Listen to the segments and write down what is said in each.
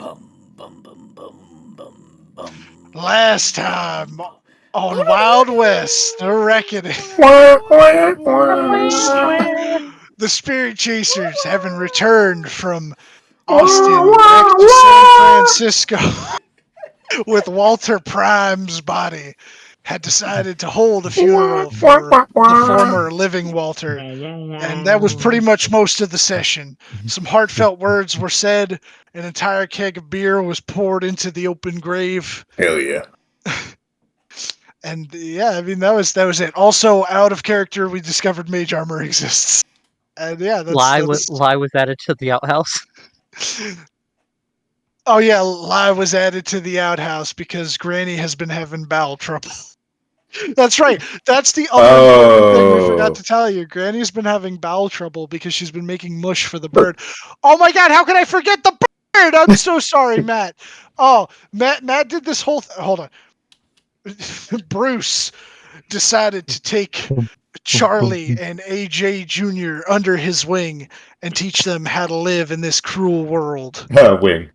Bum bum bum bum bum bum. Last time on Wild West, the Reckoning. The Spirit Chasers, having returned from Austin back to San Francisco with Walter Prime's body, had decided to hold a funeral for the former living Walter. And that was pretty much most of the session. Some heartfelt words were said. An entire keg of beer was poured into the open grave. Hell yeah. And yeah, I mean that was it. Also, out of character, we discovered mage armor exists. And yeah, Lie was added to the outhouse. Oh yeah, lie was added to the outhouse because Granny has been having bowel trouble. That's right. That's the other important thing we forgot to tell you. Granny's been having bowel trouble because she's been making mush for the bird. Oh my god, how can I forget the bird? I'm so sorry, Matt. Oh, Matt did this whole hold on. Bruce decided to take Charlie and AJ Jr. under his wing and teach them how to live in this cruel world. Wing.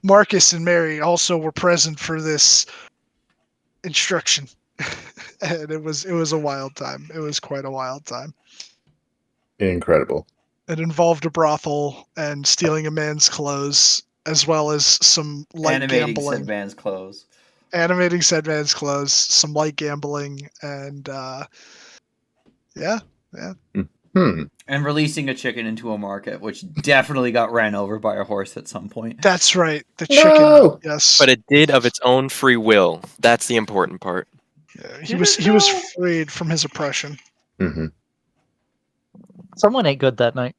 Marcus and Mary also were present for this instruction. And it was a wild time. It was quite a wild time. Incredible. It involved a brothel and stealing a man's clothes, as well as some light Animating gambling. said man's clothes. Animating said man's clothes, some light gambling, and yeah. And releasing a chicken into a market, which definitely got ran over by a horse at some point. That's right. The chicken. No! Yes. But it did of its own free will. That's the important part. Yeah, he was freed from his oppression. Mm-hmm. Someone ate good that night.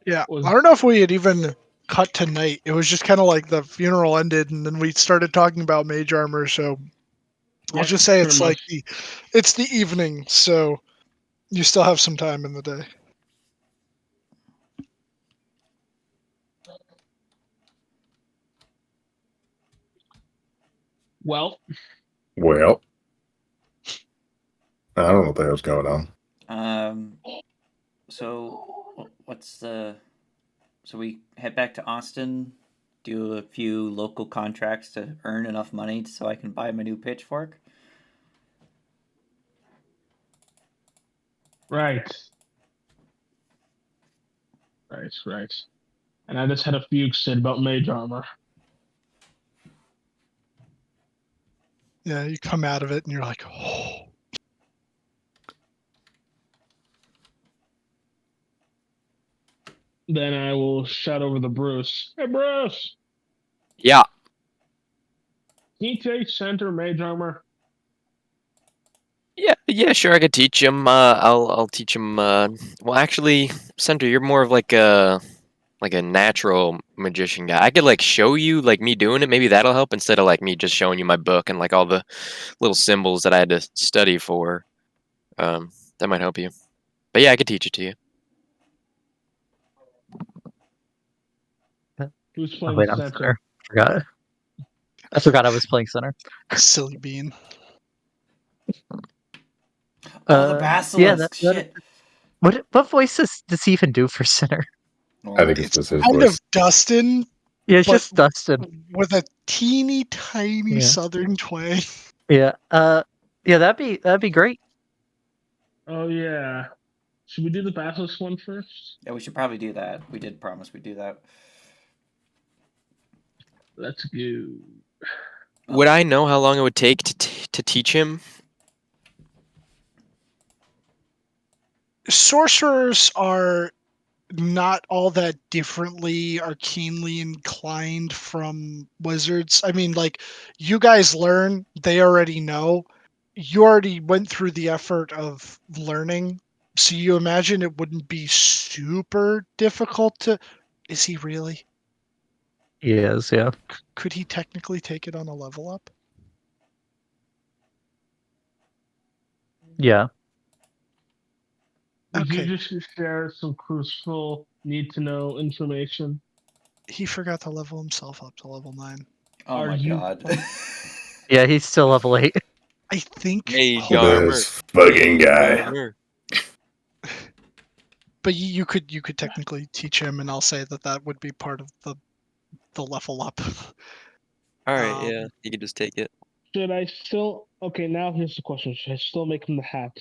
Yeah, I don't know if we had even cut to night. It was just kind of like the funeral ended, and then we started talking about mage armor. So I'll just say it's like it's the evening, so you still have some time in the day. Well, I don't know what the hell's going on. So what's the? So we head back to Austin, do a few local contracts to earn enough money so I can buy my new pitchfork. right. And I just had a fugue said about mage armor. Yeah, you come out of it and you're like, oh. Then I will shout over to Bruce. Hey, Bruce! Yeah. Can you take center mage armor? Yeah, sure. I could teach him. I'll teach him. Well, actually, Center, you're more of like a natural magician guy. I could like show you like me doing it. Maybe that'll help instead of like me just showing you my book and like all the little symbols that I had to study for. That might help you. But yeah, I could teach it to you. Who's playing Wait, I'm center? I forgot I was playing center. Silly bean. The basilisk. Shit. What voices does he even do for center? I think it's just his kind voice. of Dustin. Yeah, it's but just Dustin with a teeny tiny southern twang. Yeah. Yeah, that'd be great. Oh yeah. Should we do the basilisk one first? Yeah, we should probably do that. We did promise we'd do that. Let's go. Would I know how long it would take to teach him? Sorcerers are not all that differently or keenly inclined from wizards. I mean, like, you guys learn, they already know. You already went through the effort of learning, so you imagine it wouldn't be super difficult to... Is he really? He is, yeah. Could he technically take it on a level up? Yeah. Would Okay. you just share some crucial need-to-know information? He forgot to level himself up to level 9. Oh Are my you- god. Yeah, he's still level 8. I think... Mage hold on. armor. This fucking Mage guy. armor. but you could technically teach him, and I'll say that would be part of the level up. All right, Um, yeah, you can just take it. Should I still? Okay, now here's the question: should I still make him the hat?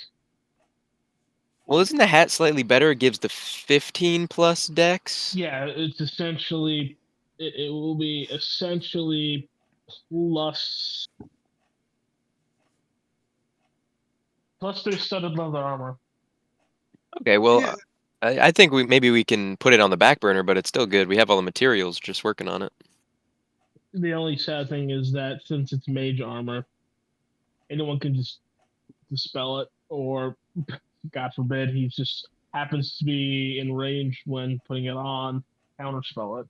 Well, isn't the hat slightly better? It gives the 15 plus dex. Yeah, it's essentially. It will be essentially plus their studded leather armor. Okay, well, Yeah. I think maybe we can put it on the back burner, but it's still good. We have all the materials, just working on it. The only sad thing is that since it's mage armor, anyone can just dispel it, or God forbid, he just happens to be in range when putting it on, counterspell it.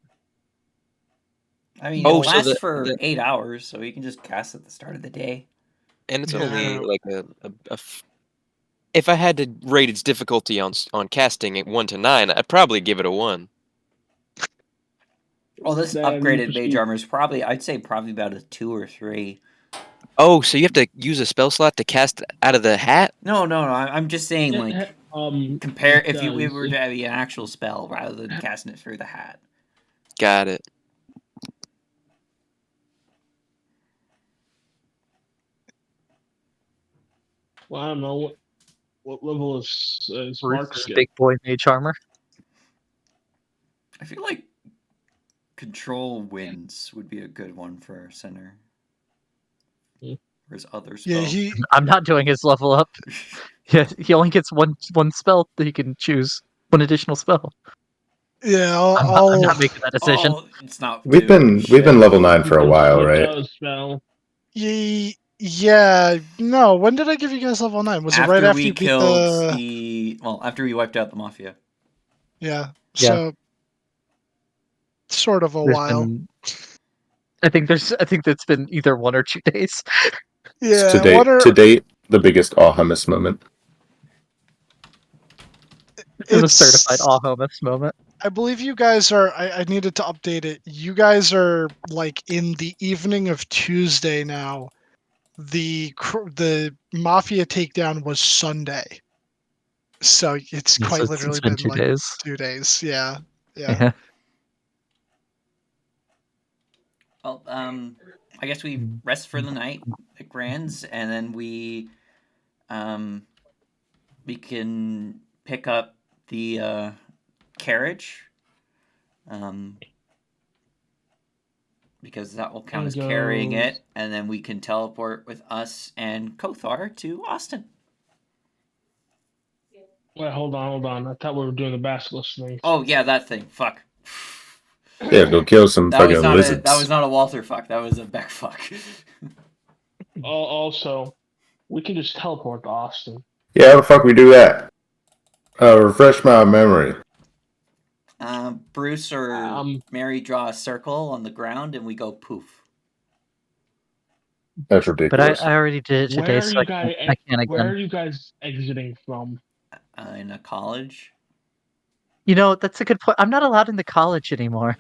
I mean, Oh, it'll so last for the 8 hours, so you can just cast at the start of the day. and it's only Yeah. like if I had to rate its difficulty on casting it 1 to 9, I'd probably give it a 1. Well, this Then upgraded mage armor is probably, I'd say, probably about a 2 or 3. Oh, so you have to use a spell slot to cast out of the hat? No, I'm just saying, like, compare it if you it does. were to have an actual spell rather than casting it through the hat. Got it. Well, I don't know what level is Mark's Bruce's get. big boy mage armor. I feel like control winds would be a good one for center. Hmm. Or his other Yeah, spell. I'm not doing his level up. Yeah, he only gets one spell that he can choose. One additional spell. yeah, I'm not making that decision. Oh, it's not We've two. been level 9 for a Depends on while, what right? does spell. yeah, no. When did I give you guys level 9? Was it right After after we you beat killed the? after we wiped out the mafia. Yeah. Yeah. So sort of a There's while. been, I think that's been either 1 or 2 days. It's Yeah. What to are date the biggest Alchemist moment. The certified it's? Alchemist moment. I believe you guys are. I needed to update it. You guys are like in the evening of Tuesday now. The mafia takedown was Sunday, so it's Yes, quite it's literally been been 2 like days. 2 days. Yeah. Yeah. Well, I guess we rest for the night at Grand's, and then we can pick up the carriage, um, because that will count And as carrying goes. it, and then we can teleport with us and Kothar to Austin. Wait, hold on. I thought we were doing the Basilisk thing. Oh yeah, that thing. Fuck. Yeah, go kill some That was fucking not lizards. a Walter fuck. That was a Beck fuck. Also, we can just teleport to Austin. Yeah, how the fuck we do that? Refresh my memory. Bruce or Um, Mary draw a circle on the ground, and we go poof. That's But ridiculous. I already did it today, so I can't Where again. are you guys exiting from? In a college. You know, that's a good point. I'm not allowed in the college anymore.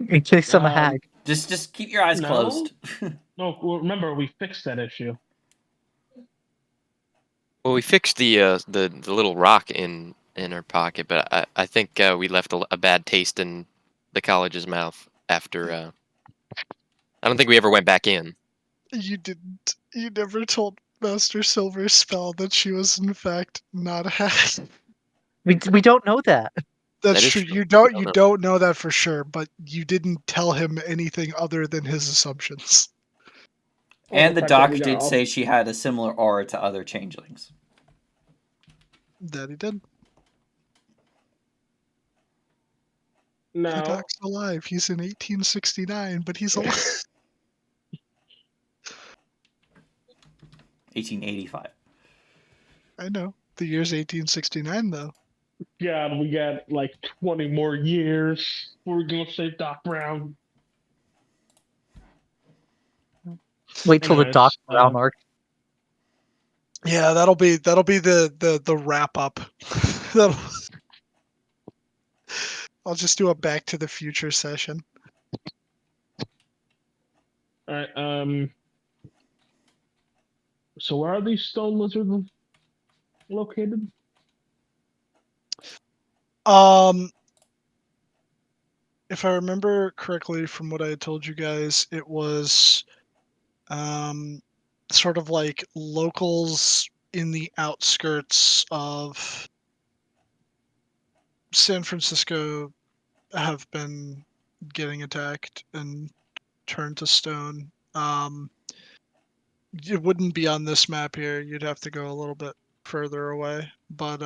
In case I'm a hag. Just keep your eyes No? closed. No, well, remember we fixed that issue. Well, we fixed the little rock in her pocket, but I think we left a bad taste in the college's mouth after. I don't think we ever went back in. You didn't. You never told Master Silver's spell that she was in fact not a hag. We don't know that. That's That is true. true. You We don't. don't You know. don't know that for sure, but you didn't tell him anything other than his assumptions. And the fact that we doc got did off. say she had a similar aura to other changelings. That he did. The No. doc's alive. He's in 1869, but he's alive. 1885. I know. The year's 1869, though. God, we got like 20 more years. We're gonna save Doc Brown. Wait till the Anyways, Doc Brown arc. Yeah, that'll be the wrap up. That'll, I'll just do a Back to the Future session. all right. So where are these stone lizards located? If I remember correctly from what I had told you guys, it was sort of like locals in the outskirts of San Francisco have been getting attacked and turned to stone. It wouldn't be on this map here. You'd have to go a little bit further away. But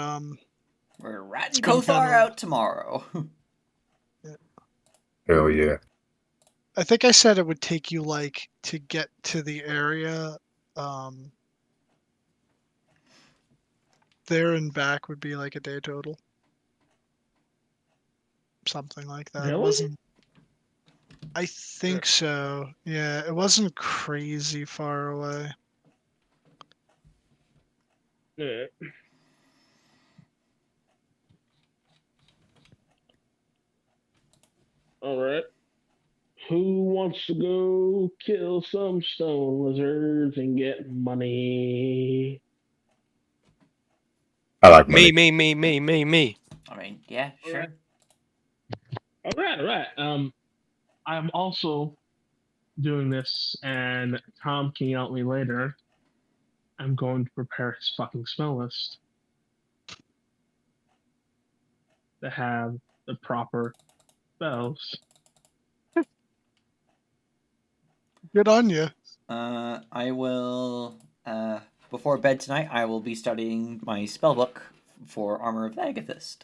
We're ratting been kind Kothar of- out tomorrow. Hell yeah. I think I said it would take you like to get to the area. There and back would be like a day total. Something like that. It Really? wasn't. I think so. Yeah, it wasn't crazy far away. Yeah. All right. Who wants to go kill some stone lizards and get money? I like money. Me. I mean, yeah, sure. All right, all right. I'm also doing this, and Tom can yell at me later. I'm going to prepare his fucking spell list to have the proper spells. Good on you. I will. Before bed tonight, I will be studying my spell book for Armor of the Agathist,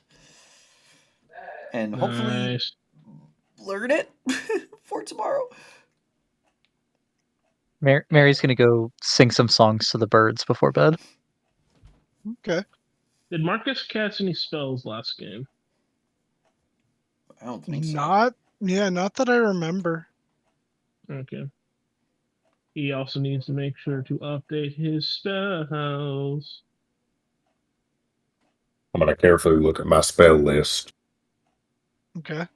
and hopefully Nice. learn it for tomorrow. Mary's gonna go sing some songs to the birds before bed. Okay. Did Marcus cast any spells last game? I don't think so. Not that I remember. Okay. He also needs to make sure to update his spells. I'm gonna carefully look at my spell list. Okay.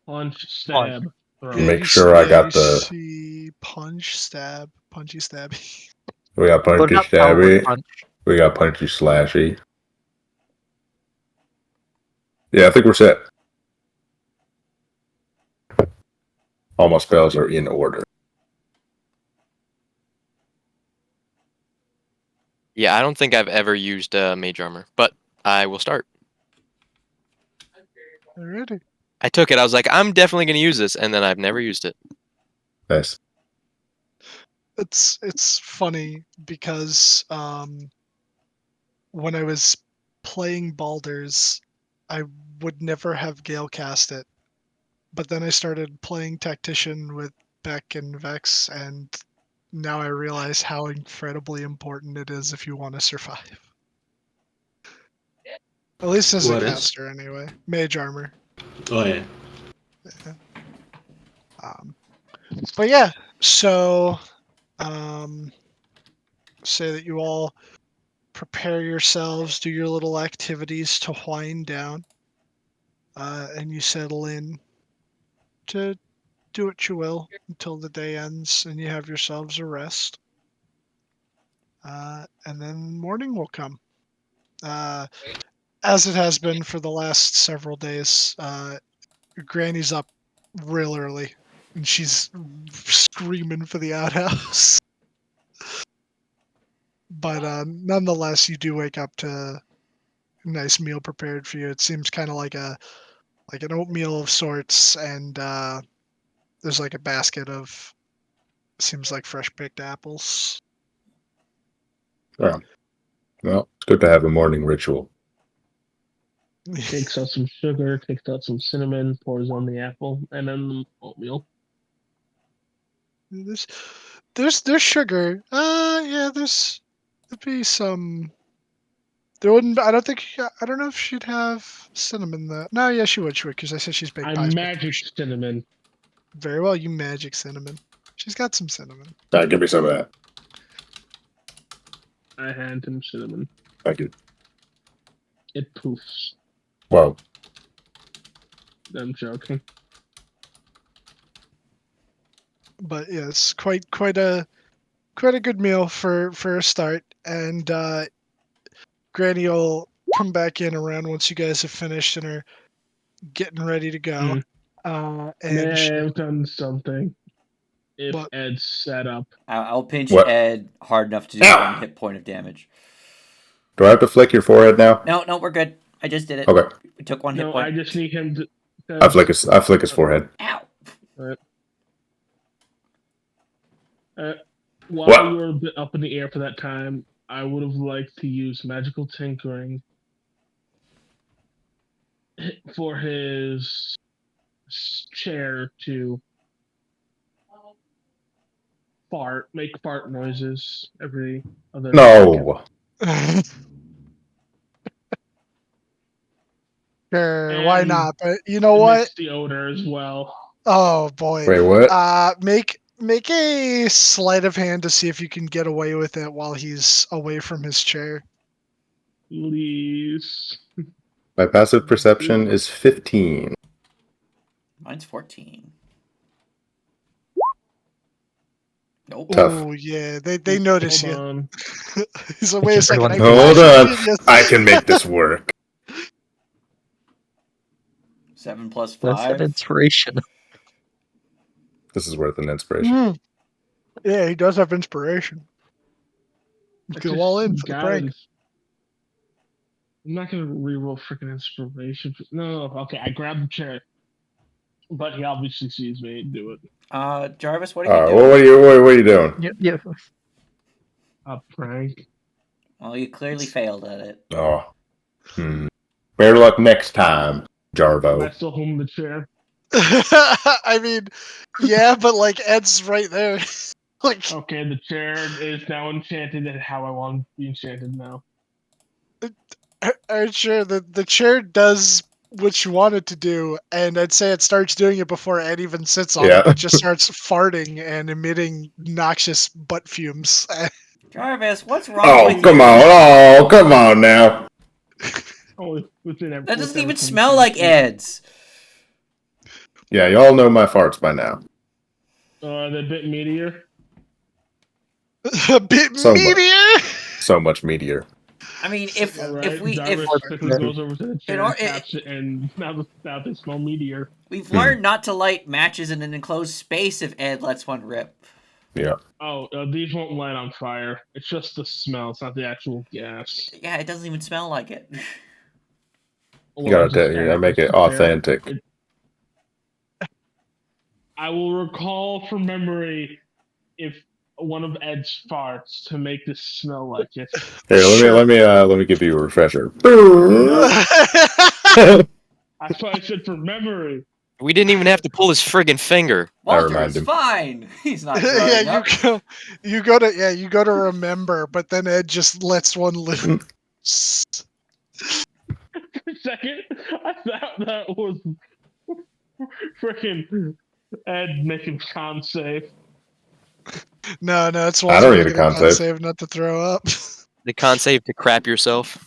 Punch, stab, throw. Yeah. Make sure I got you the- see punch, stab, punchy, stabby. We got What punchy about Power stabby. Punch? We got punchy slashy. Yeah, I think we're set. All my spells are in order. Yeah, I don't think I've ever used mage armor, but I will start. Alrighty. I took it. I was like, I'm definitely going to use this, and then I've never used it. Nice. It's funny because when I was playing Baldur's, I would never have Gale cast it. But then I started playing Tactician with Beck and Vex, and now I realize how incredibly important it is if you want to survive. At least as What a is? caster, anyway. Mage armor. Oh yeah. But yeah, so say that you all prepare yourselves, do your little activities to wind down, and you settle in to do what you will until the day ends and you have yourselves a rest. And then morning will come. As it has been for the last several days, Granny's up real early and she's screaming for the outhouse. But nonetheless, you do wake up to a nice meal prepared for you. It seems kind of like an oatmeal of sorts, and there's like a basket of seems like fresh picked apples. Yeah. Well, it's good to have a morning ritual. Takes out some sugar, takes out some cinnamon, pours on the apple, and then the oatmeal. There's sugar. Yeah, there'd be some. There wouldn't. I don't think. I don't know if she'd have cinnamon though. No, yeah, she would, because I said she's baked I pies. magic cinnamon. Very well, you magic cinnamon. She's got some cinnamon. Give me some of that. I hand him cinnamon. Thank you. It poofs. Well, I'm joking. But yes, quite a good meal for a start. And Granny will come back in around once you guys have finished and are getting ready to go. And May I she, have done something if What? Ed's set up? I'll pinch What? Ed hard enough to do Ow! 1 hit point of damage. Do I have to flick your forehead now? No, we're good. I just did it. Okay. We took 1 hit No, point. I just need him to. I flick his forehead. Ow! While What? you were a bit up in the air for that time, I would have liked to use magical tinkering for his chair to make fart noises every other second. No. sure, why And not? But you know It what? makes the odor as well. Oh boy. Wait, what? Make a sleight of hand to see if you can get away with it while he's away from his chair. Please. My passive perception is 15. Mine's 14. Nope. Tough. Oh yeah, they notice Hold you. on. He's like, wait a second. Hold I'm on. genius. I can make this work. 7 plus That's 5. an inspiration. This is worth an inspiration. Mm. Yeah, he does have inspiration. Go all in for the prank. I'm not gonna reroll freaking inspiration. No, okay, I grabbed the chair. But he obviously sees me do it. Jarvis, what are you doing? What are you doing? Yeah. A prank. Well, you clearly failed at it. Oh. Better luck next time, Am I Jarvo. still holding the chair? I mean, yeah, but like Ed's right there. Like, Okay, the chair is now enchanted at how I want it to be enchanted now. I'm sure the chair does what you want it to do, and I'd say it starts doing it before Ed even sits on Yeah. it. It just starts farting and emitting noxious butt fumes. Jarvis, what's wrong Oh, with come you? on. Oh, come on now. Oh, That doesn't even smell like Ed's. Yeah, y'all know my farts by now. The bit meteor. A bit So much. meteor. So much meteor. I mean, if Alright, we Jarvis quickly goes over to the chair and taps it, and now they smell meteor. we've learned not to light matches in an enclosed space if Ed lets one rip. Yeah. Oh, these won't light on fire. It's just the smell. It's not the actual gas. Yeah, it doesn't even smell like it. You gotta make it authentic. I will recall from memory if one of Ed's farts to make this smell like it. Here, let me give you a refresher. That's why I said from memory. We didn't even have to pull his friggin' finger. Walter remind is him. fine. He's not throwing Yeah, up. you go to remember, but then Ed just lets one loose. For a second, I thought that was freaking Ed making con save. No, it's I Walter don't need a making con save. save not to throw up. The con save to crap yourself.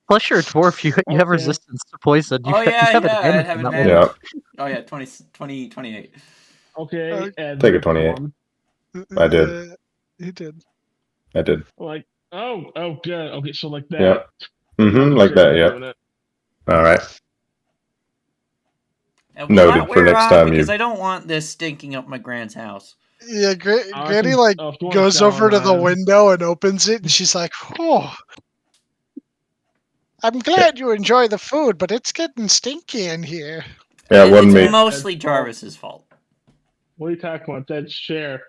Plus, you're a dwarf. You have Okay. resistance to poison. You Oh, yeah, have yeah, advantage I have on that advantage. one. Yeah. Oh, yeah, 20, 28. Okay, Ed. Take a 28. I did. He did. I did. Like, oh, good. Okay, so like that. Yeah. Mm-hmm. Like that, yeah. All right. And Noted not for wear next on time because you- I don't want this stinking up my grand's house. Yeah, Granny can- like if you want goes to over to tell the him, window and opens it, and she's like, "Oh, I'm glad you enjoy the food, but it's getting stinky in here." Yeah, it wasn't It's me. mostly Jarvis's fault. What are you talking about? That chair.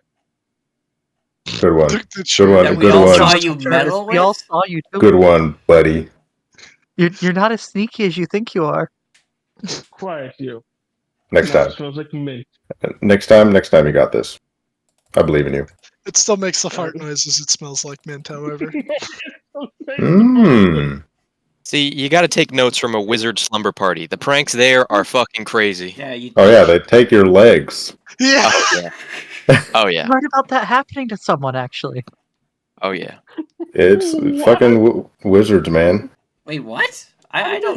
Good one. The Good one. That we Good all one. saw you meddle We all with? saw you too. Good one, buddy. You're not as sneaky as you think you are. Quiet, you. Next Now it time. smells like mint. Next time you got this. I believe in you. It still makes the fart noises. It smells like mint, however. Mmm. See, you gotta take notes from a wizard slumber party. The pranks there are fucking crazy. Yeah, you. Oh yeah, they take your legs. Yeah. Oh yeah. Oh yeah. I heard about that happening to someone actually. Oh yeah. It's What? fucking wizards, man. Wait, what? I don't.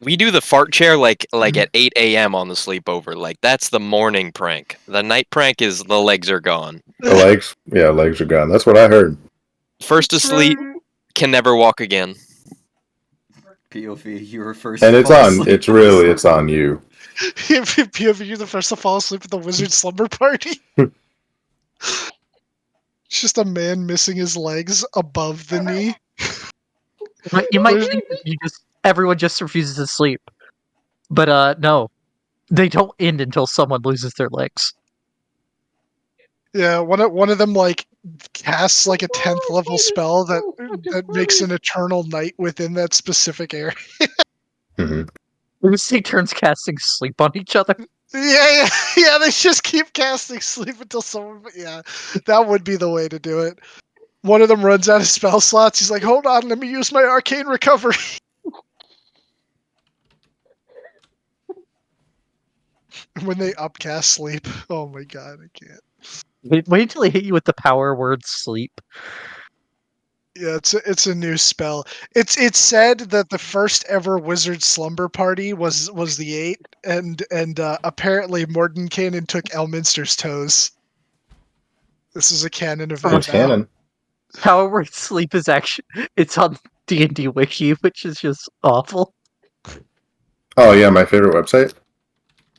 We do the fart chair like at 8 a.m. on the sleepover. Like that's the morning prank. The night prank is the legs are gone. The legs, yeah, legs are gone. That's what I heard. First asleep, can never walk again. POV, you were first And to it's fall on. asleep. It's on you. POV, you're the first to fall asleep at the wizard slumber party. It's just a man missing his legs above the knee. You might There's- think that everyone just refuses to sleep, but no, they don't end until someone loses their legs. Yeah, one of them like casts like a 10th level spell that makes an eternal night within that specific area. hmm We just take turns casting sleep on each other. Yeah. They just keep casting sleep until someone. Yeah, that would be the way to do it. One of them runs out of spell slots. He's like, "Hold on, let me use my arcane recovery." When they upcast sleep, oh my god, I can't. Wait until they hit you with the power word sleep. Yeah, it's a new spell. It's said that the first ever wizard slumber party was the 8, and apparently Mordenkainen took Elminster's toes. This is a canon event It's now. canon. Power word sleep is actually it's on D&D Wiki, which is just awful. Oh yeah, my favorite website.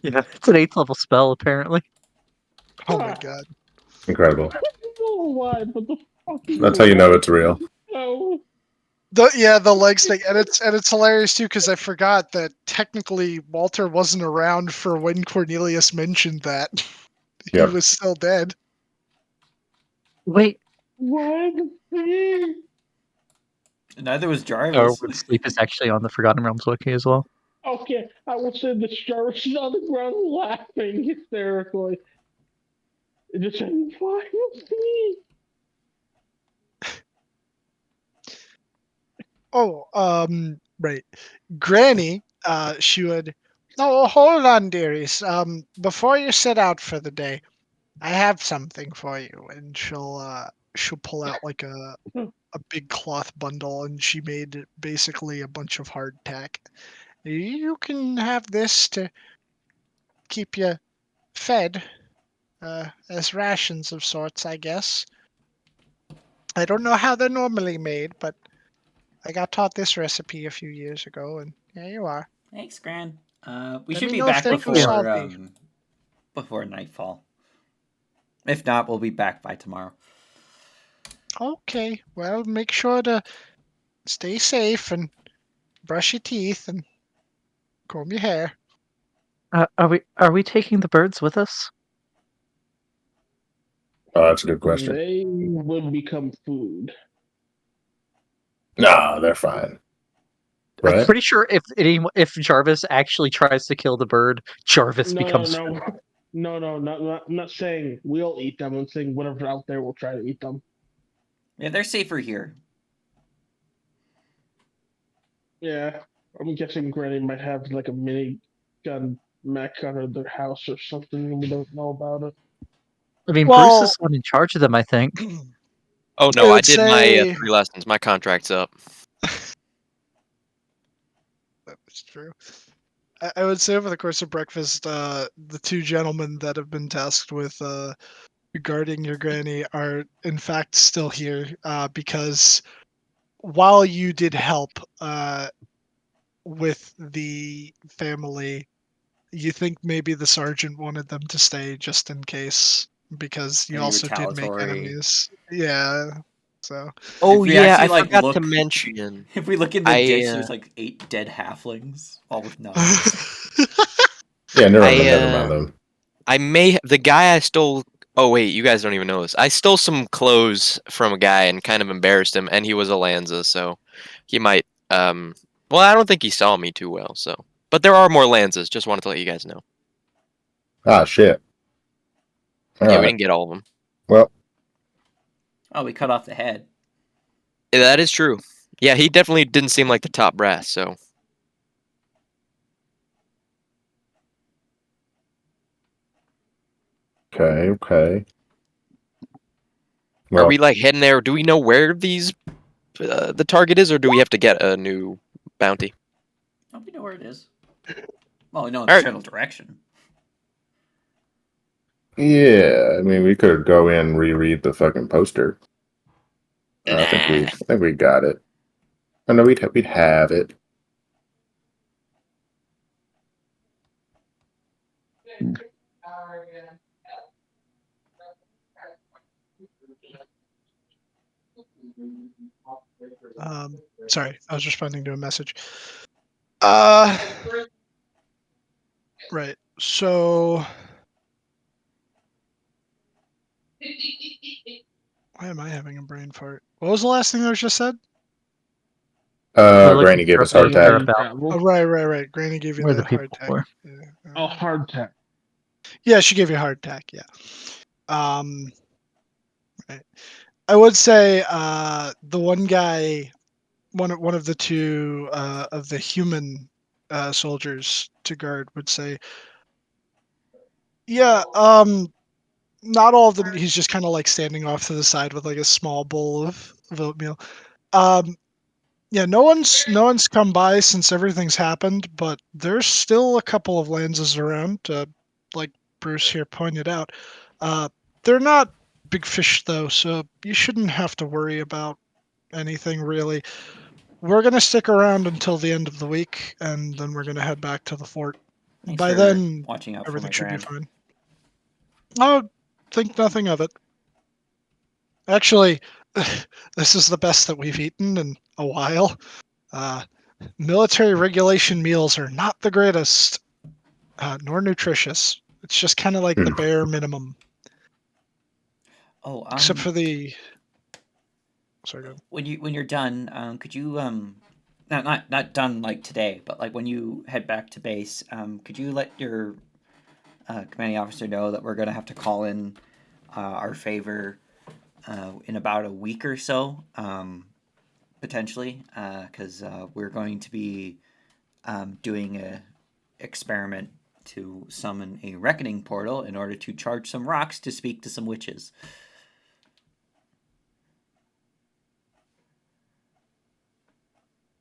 Yeah, it's an 8th level spell apparently. Oh my god. Incredible. I don't know why, but the fucking That's how you know it's real. No. The legs thing, and it's hilarious too because I forgot that technically Walter wasn't around for when Cornelius mentioned that. He Yep. was still dead. Wait, What? Neither was power Jarvis. word sleep is actually on the Forgotten Realms Wiki as well. Okay, I will say the Jarvis is on the ground laughing hysterically. It just said, why me? Oh, right. Granny, she would. Oh, hold on, dearies. Before you set out for the day, I have something for you, and she'll pull out like a big cloth bundle, and she made basically a bunch of hardtack. You can have this to keep you fed, as rations of sorts, I guess. I don't know how they're normally made, but I got taught this recipe a few years ago, and here you are. Thanks, Gran. We Let should me be know if back they're too salty. before nightfall. If not, we'll be back by tomorrow. Okay, well, make sure to stay safe and brush your teeth and comb your hair. Are we taking the birds with us? Oh, that's a good question. They would become food. Nah, they're fine. I'm Right? pretty sure if Jarvis actually tries to kill the bird, Jarvis No, becomes no, no. No, I'm not saying we'll eat them. I'm saying whatever's out there, we'll try to eat them. Yeah, they're safer here. Yeah, I'm guessing Granny might have like a mini gun mech under their house or something, and we don't know about it. I mean, Bruce is Well, the one in charge of them, I think. Oh I no, I would did my say 3 lessons. My contract's up. that's true. I would say over the course of breakfast, the two gentlemen that have been tasked with guarding your granny are in fact still here, because while you did help with the family, you think maybe the sergeant wanted them to stay just in case because you Any also did make retaliatory. enemies. Yeah. So Oh If we yeah, actually I like forgot to look, mention. if we look in the I ditch, there's like 8 dead halflings, all with knives. Yeah, never I mind them. the guy I stole. Oh wait, you guys don't even know this. I stole some clothes from a guy and kind of embarrassed him, and he was a Lanza, so he might. Well, I don't think he saw me too well, so. But there are more Lanzas. Just wanted to let you guys know. Ah, shit. All Yeah, we right. didn't get all of them. Well, Oh, we cut off the head. Yeah, that is true. Yeah, he definitely didn't seem like the top brass. So okay. are Well, we like heading there? Do we know where the target is, or do we have to get a new bounty? Oh, we know where it is. Well, we know the All right. general direction. yeah. I mean, we could go in reread the fucking poster. I think Nah. we got it. I know we'd have it. Sorry, I was responding to a message. Right. So, why am I having a brain fart? What was the last thing that was just said? We're looking Granny gave for a us heart picture attack. about Oh, right. Granny gave you where the the people hardtack. were. Yeah. Oh, hardtack. Yeah, she gave you a hardtack. Yeah. Right. I would say the one guy, one of the two of the human soldiers to guard would say, yeah, not all of them. He's just kind of like standing off to the side with like a small bowl of oatmeal. Yeah, no one's come by since everything's happened, but there's still a couple of lenses around, like Bruce here pointed out. Uh, they're not big fish though, so you shouldn't have to worry about anything really. We're gonna stick around until the end of the week, and then we're gonna head back to the fort. Thanks By for then, watching out for everything my should be grand. fine. Oh, think nothing of it. Actually, this is the best that we've eaten in a while. Military regulation meals are not the greatest, nor nutritious. It's just kind of like the Hmm. bare minimum, Oh, except for the. Sorry, go ahead. when you're done, could you not done like today, but like when you head back to base, could you let your commanding officer know that we're gonna have to call in our favor in about a week or so, potentially, because we're going to be doing a experiment to summon a reckoning portal in order to charge some rocks to speak to some witches.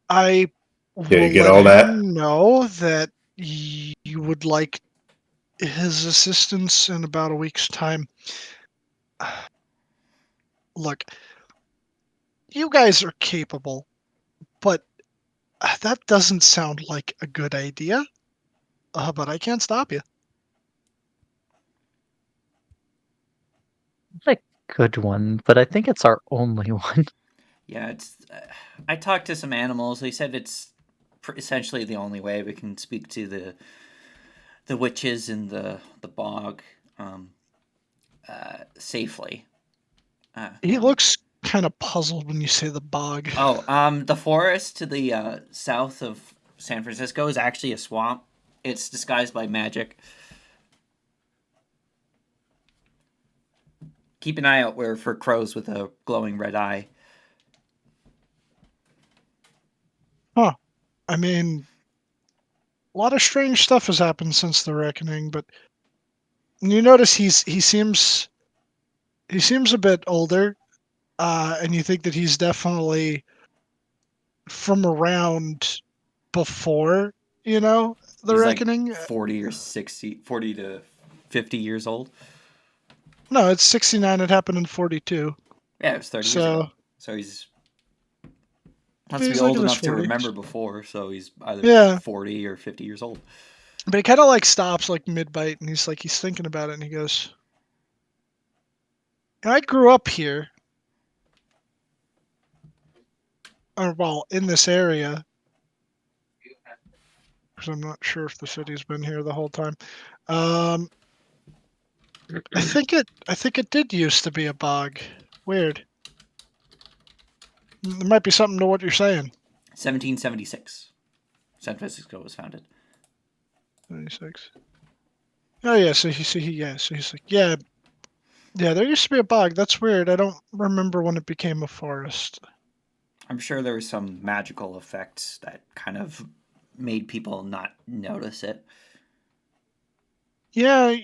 I Yeah, you will get let all that? him know that you would like his assistance in about a week's time. Look, you guys are capable, but that doesn't sound like a good idea. But I can't stop you. Not a good one, but I think it's our only one. Yeah, it's. I talked to some animals. They said it's essentially the only way we can speak to the witches in the bog safely. He looks kind of puzzled when you say the bog. Oh, the forest to the south of San Francisco is actually a swamp. It's disguised by magic. Keep an eye out where for crows with a glowing red eye. Huh. I mean, a lot of strange stuff has happened since the reckoning, but you notice he seems a bit older, and you think that he's definitely from around before, the He's like reckoning. 40 or 60, 40 to 50 years old. No, it's 69. It happened in 42. Yeah, it was 30 years So ago. So he's must be he's like old in his enough to 40s. remember before. So he's either Yeah, 40 or 50 years old. but he kind of like stops like mid bite, and he's thinking about it, and he goes, "I grew up here, or well, in this area, because I'm not sure if the city's been here the whole time. Um, I think it did used to be a bog. Weird. There might be something to what you're saying. 1776. San Francisco was founded. 96. Oh yeah, so he's like, yeah, there used to be a bog. That's weird. I don't remember when it became a forest. I'm sure there was some magical effects that kind of made people not notice it. Yeah,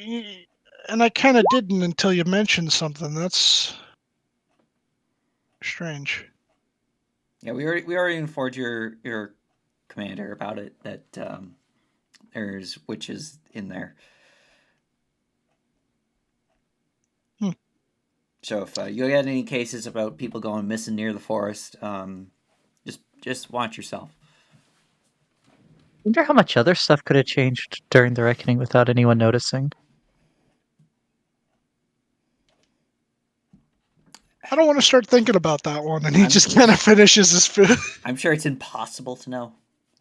and I kind of didn't until you mentioned something. That's strange. Yeah, we already informed your commander about it that there's witches in there. Hmm. So if you get any cases about people going missing near the forest, just watch yourself. wonder how much other stuff could have changed during the reckoning without anyone noticing. I don't want to start thinking about that one. And he I'm- just kind of finishes his food. I'm sure it's impossible to know.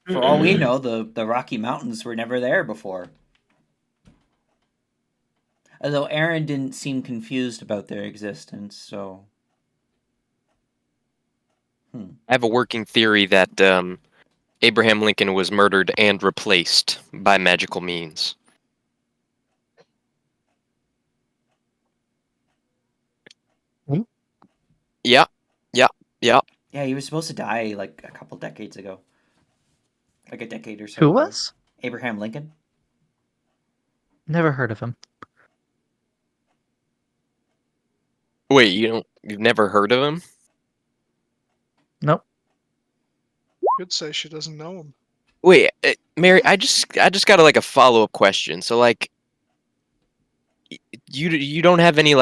For all we know, the Rocky Mountains were never there before. Although Aaron didn't seem confused about their existence, so. I have a working theory that Abraham Lincoln was murdered and replaced by magical means. Hmm? Yeah, yeah, yeah. Yeah, he was supposed to die like a couple decades ago. Like a decade or so Who ago. was? Abraham Lincoln? Never heard of him. Wait, you've never heard of him? Nope. Could say she doesn't know him. Wait, Mary, I just got a follow-up question. So you don't have any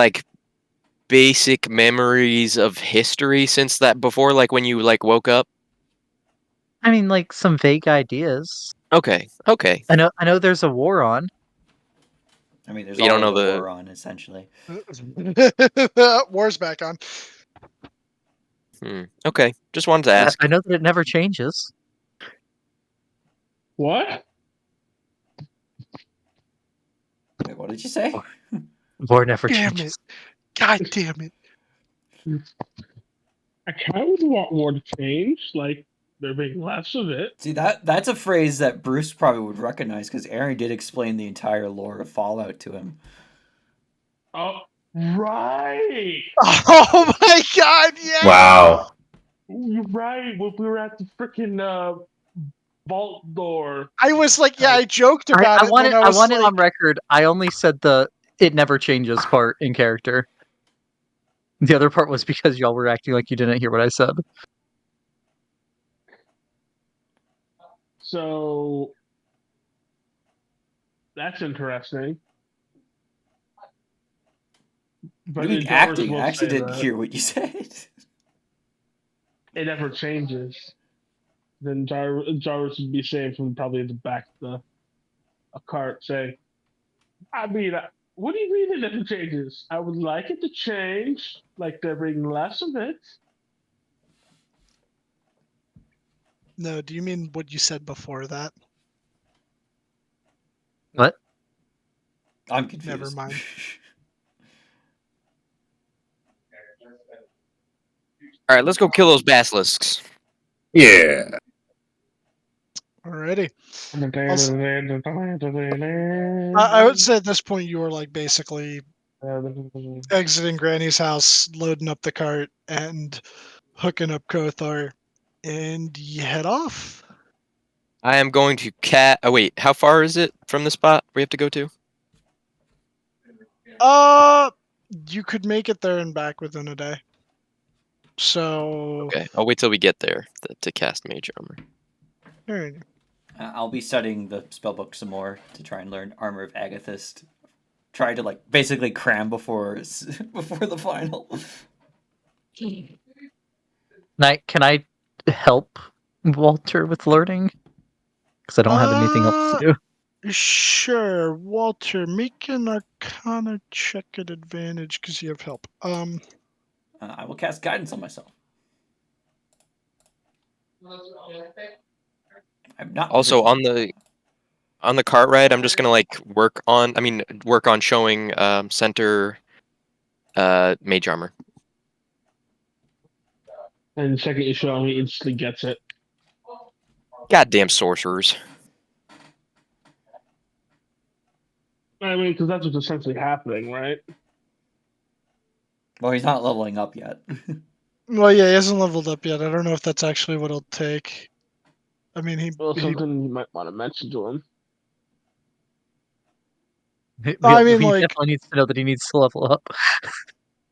basic memories of history since that before when you woke up? I mean, some vague ideas. Okay. I know there's a war on. I mean, there's You don't always know a the war on, essentially. War's back on. Okay. Just wanted to ask. I know that it never changes. What? Wait, what did you say? War never Damn changes. it. God damn it. I kind of would want war to change, like there being less of it. See, that's a phrase that Bruce probably would recognize because Aaron did explain the entire lore of Fallout to him. Oh, right. Oh my god, yeah! Wow. You're right. When we were at the freaking vault door. I was like, yeah, I joked about I it. want Then it. I I was want it like, on record. I only said the "it never changes" part in character. The other part was because y'all were acting like you didn't hear what I said. So that's interesting. What But do you mean Jarvis acting? I will actually say didn't that hear what you said. it never changes. Then Jarvis would be saying from probably the back of a cart, saying, I mean, what do you mean it never changes? I would like it to change, like there being less of it. no, do you mean what you said before that? What? I'm confused. Never mind. All right, let's go kill those basilisks. Yeah. Alrighty. Also, I would say at this point you were like basically exiting Granny's house, loading up the cart, and hooking up Kothar, and you head off. I am going to Oh wait, how far is it from the spot we have to go to? You could make it there and back within a day. So Okay, I'll wait till we get there to cast Mage Armor. alright. I'll be studying the spellbook some more to try and learn Armor of Agathist. Try to basically cram before the final. Can I help Walter with learning? Because I don't have anything else to do. Sure, Walter, make an Arcana check at advantage because you have help. I will cast guidance on myself. I'm not Also proficient. on the cart ride, I'm just gonna work on showing center Mage Armor. and the second you show him, he instantly gets it. Goddamn sorcerers. I mean, because that's what's essentially happening, right? Well, he's not leveling up yet. Well, yeah, he hasn't leveled up yet. I don't know if that's actually what it'll take. I mean, Well, something you might want to mention to him. I mean, He like, definitely needs to know that he needs to level up.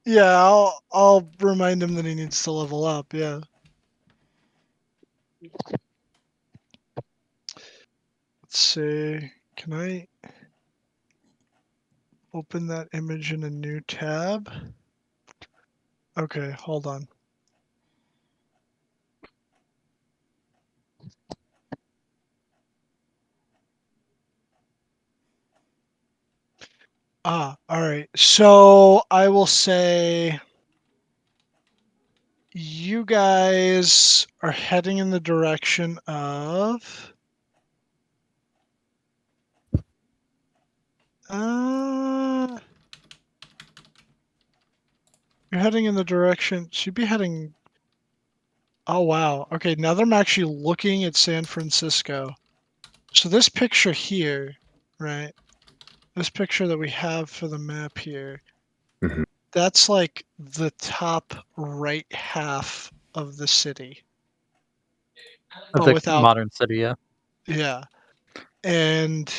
yeah, I'll remind him that he needs to level up. Yeah. Let's see. Can I open that image in a new tab? Okay, hold on. All right. So I will say you guys are heading in the direction of. You're heading in the direction. Should be heading. Oh wow. Okay, now that I'm actually looking at San Francisco. So this picture here, right? This picture that we have for the map here, Mhm. that's like the top right half of the city. Of But the without, modern city, yeah. yeah. And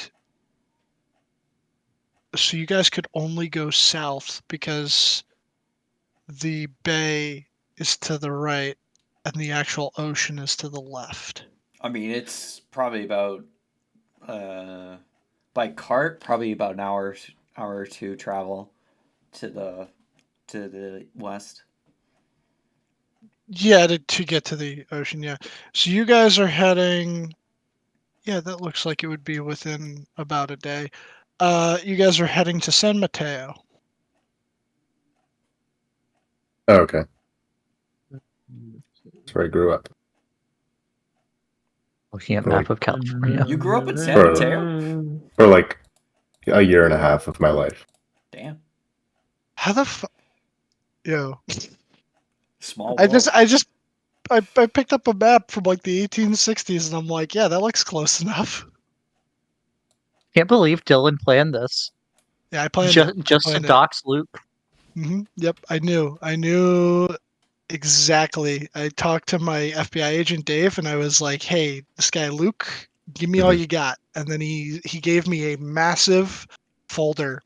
so you guys could only go south because the bay is to the right and the actual ocean is to the left. I mean, it's probably about by cart, probably about an hour or two travel to the west. Yeah, to get to the ocean, yeah. So you guys are heading. Yeah, that looks like it would be within about a day. You guys are heading to San Mateo. Oh, okay. That's where I grew up. Looking at For map like, of California. You grew up in San For- Mateo? for like a year and a half of my life. Damn. How the fuck? Yo, Small I world. I picked up a map from like the 1860s, and I'm like, yeah, that looks close enough. Can't believe Dylan planned this. Yeah, I planned Just, it. I just to planned it. dox Luke. Yep, I knew. I knew exactly. I talked to my FBI agent Dave, and I was like, "Hey, this guy Luke, give me all Mhm. you got." And then he gave me a massive folder,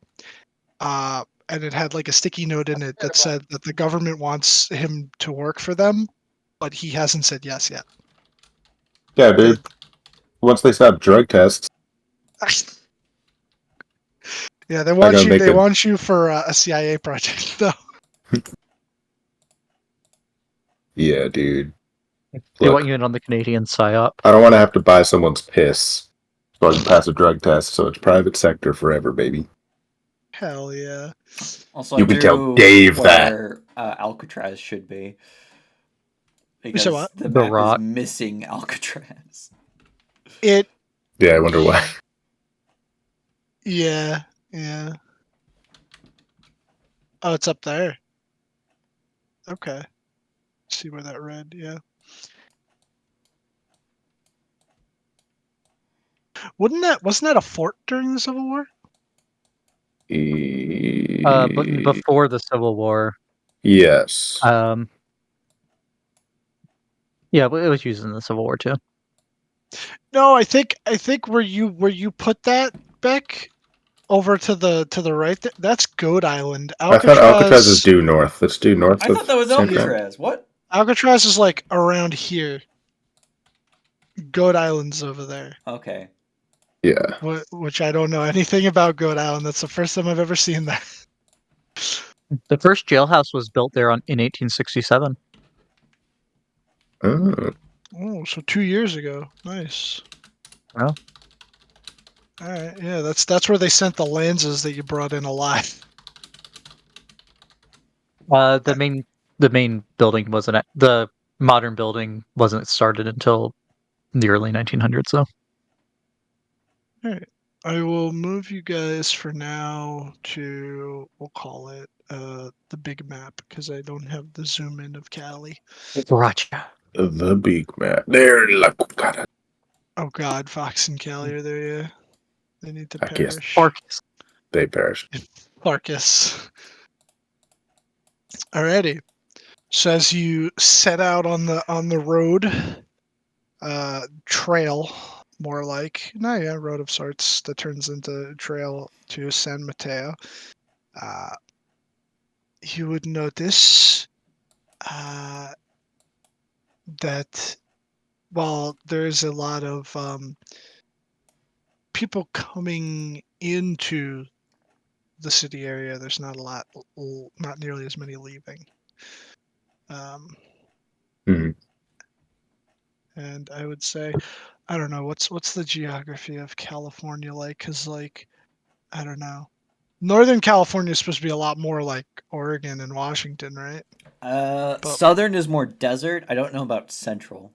and it had like a sticky note in it that said that the government wants him to work for them, but he hasn't said yes yet. Yeah, dude. Once they stop drug tests, Yeah, they I want gotta you. make They it. want you for a CIA project, though. Yeah, dude. They want Look, you in on the Canadian psyop. I don't want to have to buy someone's piss so I can pass a drug test. So it's private sector forever, baby. Hell yeah. Also, I You can tell drew Dave that. where Alcatraz should be You said because what? the The map is Rock. missing Alcatraz. It. Yeah, I wonder why. Yeah. Yeah. Oh, it's up there. Okay. See where that red? Yeah. Wasn't that a fort during the Civil War? But before the Civil War, Yes. yeah, but it was used in the Civil War too. No, I think where you put that, Beck, over to the right. That's Goat Island. I thought Alcatraz is due north. It's due north I of thought that was San Fran. Alcatraz. What? Alcatraz is like around here. Goat Island's over there. Okay. Yeah. Which I don't know anything about Goat Island. That's the first time I've ever seen that. The first jailhouse was built there in 1867. Oh. Oh, so 2 years ago. Nice. Well, All right, yeah, that's where they sent the Lanzas that you brought in alive. the main building the modern building wasn't started until the early 1900s. So All right, I will move you guys for now to, we'll call it the big map because I don't have the zoom in of Cali. Gotcha. The big man. There, la cucara. Oh God, Fox and Cali are there. Yeah, they need to I guess perish. Marcus. they perished. Marcus. Alrighty. So as you set out on the road, trail, more like, no, yeah, road of sorts that turns into trail to San Mateo, uh, you would notice that while there's a lot of people coming into the city area, there's not a lot, not nearly as many leaving. Mhm. And I would say, I don't know, what's the geography of California like? Because like, I don't know. Northern California is supposed to be a lot more like Oregon and Washington, right? But- Southern is more desert. I don't know about central.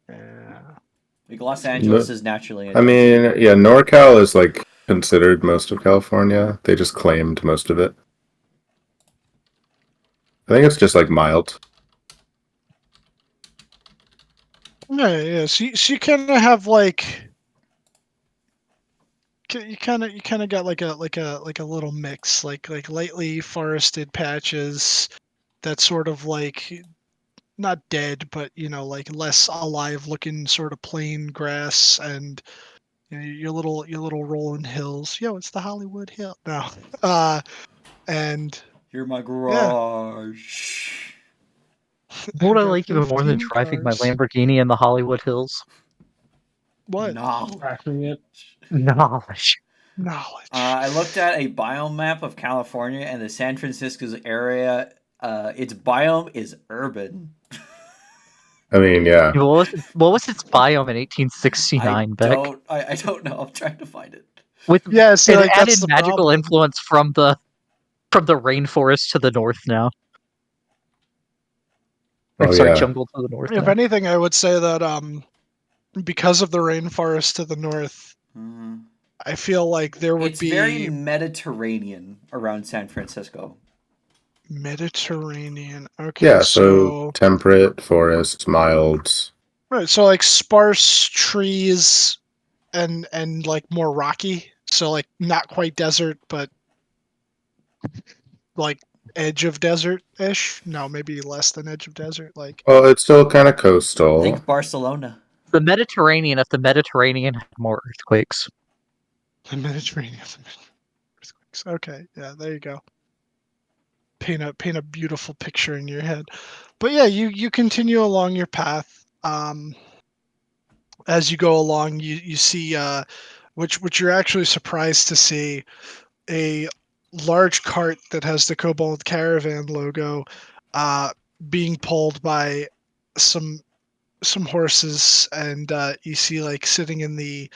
Yeah. Like Los Angeles No- is naturally. I mean, yeah, NorCal is like considered most of California. They just claimed most of it. I think it's just like mild. Yeah. So you kind of have like you kind of got like a little mix, like lightly forested patches that sort of like not dead, but like less alive looking sort of plain grass, and your little rolling hills. Yo, it's the Hollywood Hill. No, and You're my yeah, garage. What would I got like even more than 15 driving my cars. Lamborghini in the Hollywood Hills? What Knowledge. Crashing it. Knowledge. knowledge? I looked at a biome map of California and the San Francisco's area. Its biome is urban. I mean, yeah. What was its biome in I 1869, Beck? don't. I don't know. I'm trying to find it. With Yeah, see, an like that's added the magical problem. influence from the rainforest to the north now. I'm Oh sorry, yeah. jungle to the north If now. anything, I would say that because of the rainforest to the north, Mhm. I feel like there would It's very be Mediterranean around San Francisco. Mediterranean. Okay, Yeah, so so temperate forests, mild. right, so like sparse trees and like more rocky. So like not quite desert, but like edge of desert ish. No, maybe less than edge of desert. Like Well, it's still kind of coastal. Think Barcelona. The Mediterranean, if the Mediterranean had more earthquakes. the Mediterranean. Earthquakes. Okay, yeah, there you go. Paint a beautiful picture in your head. But yeah, you continue along your path. As you go along, you see which you're actually surprised to see a large cart that has the Kobold Caravan logo uh, being pulled by some horses, and you see like sitting in the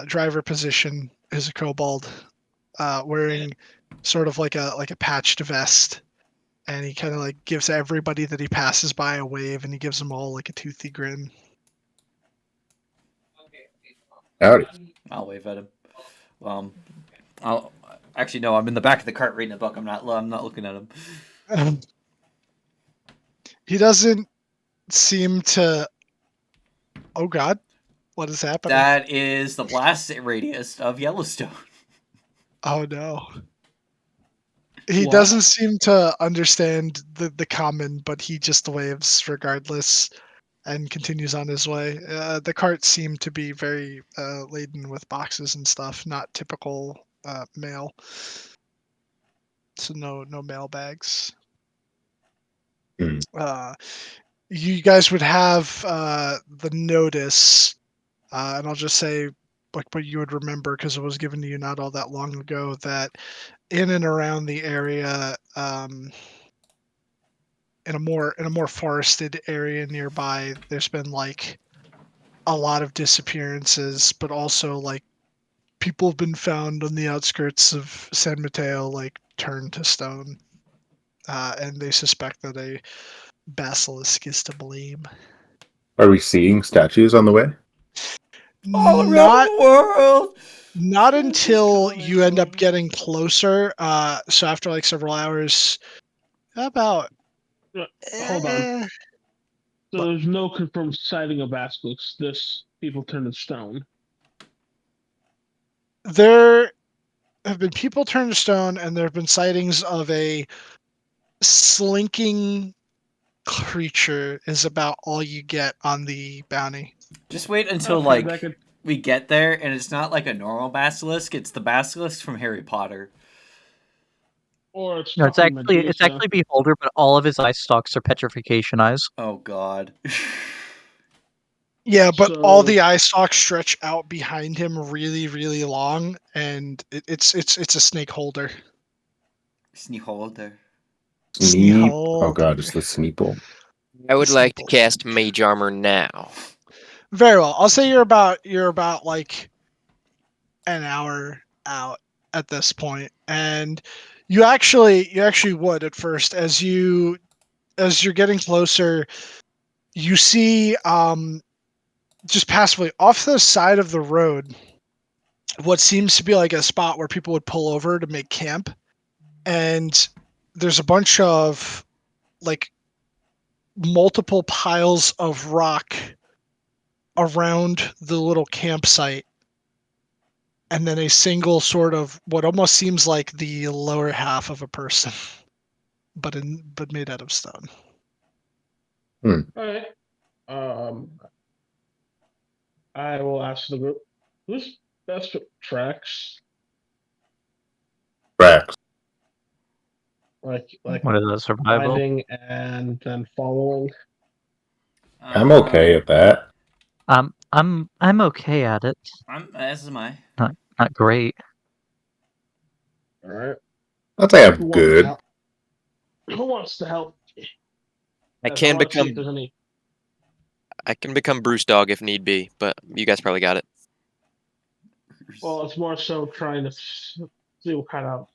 driver position is a kobold wearing sort of like a patched vest, and he kind of like gives everybody that he passes by a wave, and he gives them all like a toothy grin. Howdy. I'll wave at him. I'll actually no. I'm in the back of the cart reading a book. I'm not looking at him. He doesn't seem to. Oh God, what is happening? That is the blast radius of Yellowstone. Oh no. He What? doesn't seem to understand the common, but he just waves regardless and continues on his way. The cart seemed to be very laden with boxes and stuff, not typical mail. So no mail bags. Hmm. You guys would have the notice, and I'll just say like what you would remember because it was given to you not all that long ago, that in and around the area, in a more forested area nearby, there's been like a lot of disappearances, but also like people have been found on the outskirts of San Mateo, like turned to stone, and they suspect that a basilisk is to blame. Are we seeing statues on the way? All around Not the world. not Santa's until you end up coming. getting closer. So after like several hours, about Hold on. eh, So there's no confirmed sighting of Basilisk. This people turned to stone. there have been people turned to stone, and there have been sightings of a slinking creature. Is about all you get on the bounty. Just wait until Okay, that could. we get there, and it's not like a normal basilisk. It's the basilisk from Harry Potter. Or it's No, fucking it's Medusa. actually Beholder, but all of his eye stalks are petrification eyes. Oh God. Yeah, but all So the eye stalks stretch out behind him really, really long, and it's a snake holder. Sneeholder. Sneep. Oh Holder. god, it's the Sneeple. I would like to Sneeple. cast Mage Armor now. Very well. I'll say you're about like an hour out at this point, and you actually would at first as you're getting closer. You see just passively off the side of the road what seems to be like a spot where people would pull over to make camp, and there's a bunch of like multiple piles of rock around the little campsite, and then a single sort of what almost seems like the lower half of a person, but made out of stone. All right. I will ask the group, who's best with tracks? Tracks. Like What is that, survival? finding and then following. I'm okay at that. I'm okay at it. As am I. Not great. All right. I'd say I'm Who wants to good. help? Who wants to help? I Yes, can want to see if become there's any. I can become Bruce Dog if need be, but you guys probably got it. Well, it's more so trying to see what kind of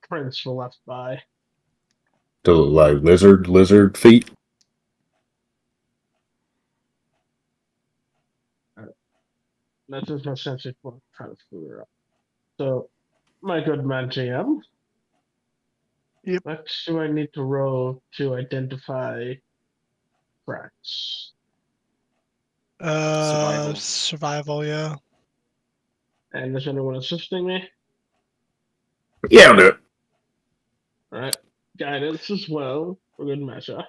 prints were left by. To like lizard feet. That does no sense if we're trying to figure out. So, my good man GM. Yep. What do I need to roll to identify cracks? Survival, yeah. And is anyone assisting me? Yeah, I'll do it. All right. Guidance as well for good measure.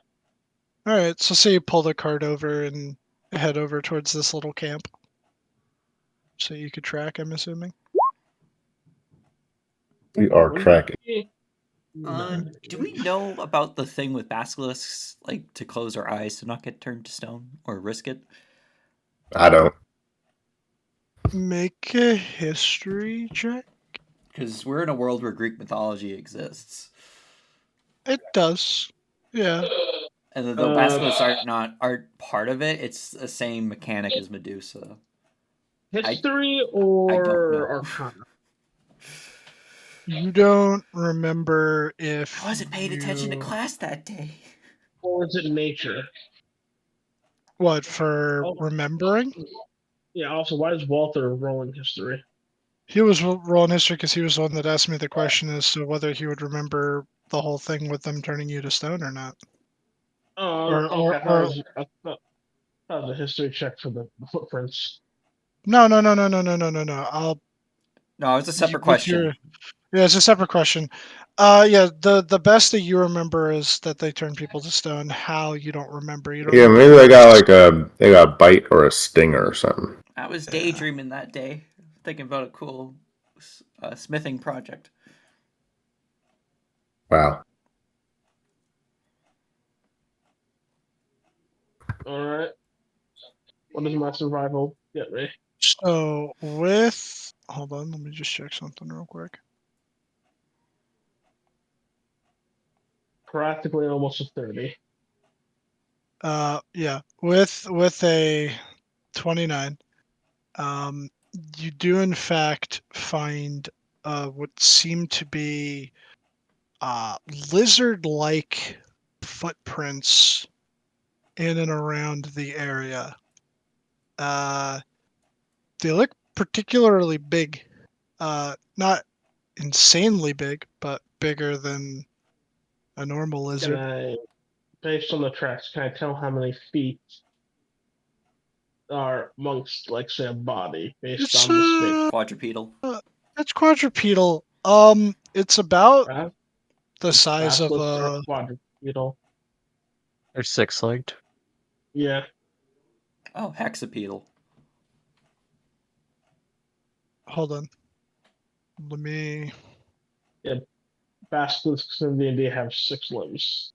All right, so say you pull the cart over and head over towards this little camp, so you could track. I'm assuming. We are tracking. Do we know about the thing with basilisks, like to close our eyes to not get turned to stone or risk it? I don't. Make a history check. Because we're in a world where Greek mythology exists, It does. Yeah. and though basilisks aren't part of it, it's the same mechanic as Medusa. History I don't or know. Arcana? You don't remember if I wasn't paying attention to class that day. Or is it nature? What for Oh. remembering? Yeah, also, why is Walter rolling history? He was rolling history because he was the one that asked me the question as to whether he would remember the whole thing with them turning you to stone or not. Oh, Or okay. I thought that was a history check for the footprints. no. I'll No, it's a separate with your question. yeah, it's a separate question. Yeah, the best that you remember is that they turn people to stone. How you don't remember? You don't Yeah, remember maybe the they got rest. like they got a bite or a stinger or something. I was daydreaming that day, thinking about a cool smithing project. Wow. All right. What is my survival? Get me. So hold on, let me just check something real quick. Practically almost a 30. Yeah, with a 29, you do in fact find what seem to be lizard-like footprints in and around the area. They look particularly big, not insanely big, but bigger than a normal Can lizard. I, based on the tracks, can I tell how many feet are amongst, like, say, a body based It's on the shape? Quadrupedal. it's quadrupedal. It's about Right? the size of Basilisks are a. quadrupedal. They're six-legged. Yeah. Oh, hexapedal. Hold on. Let me. Basilisks in D&D have 6 limbs.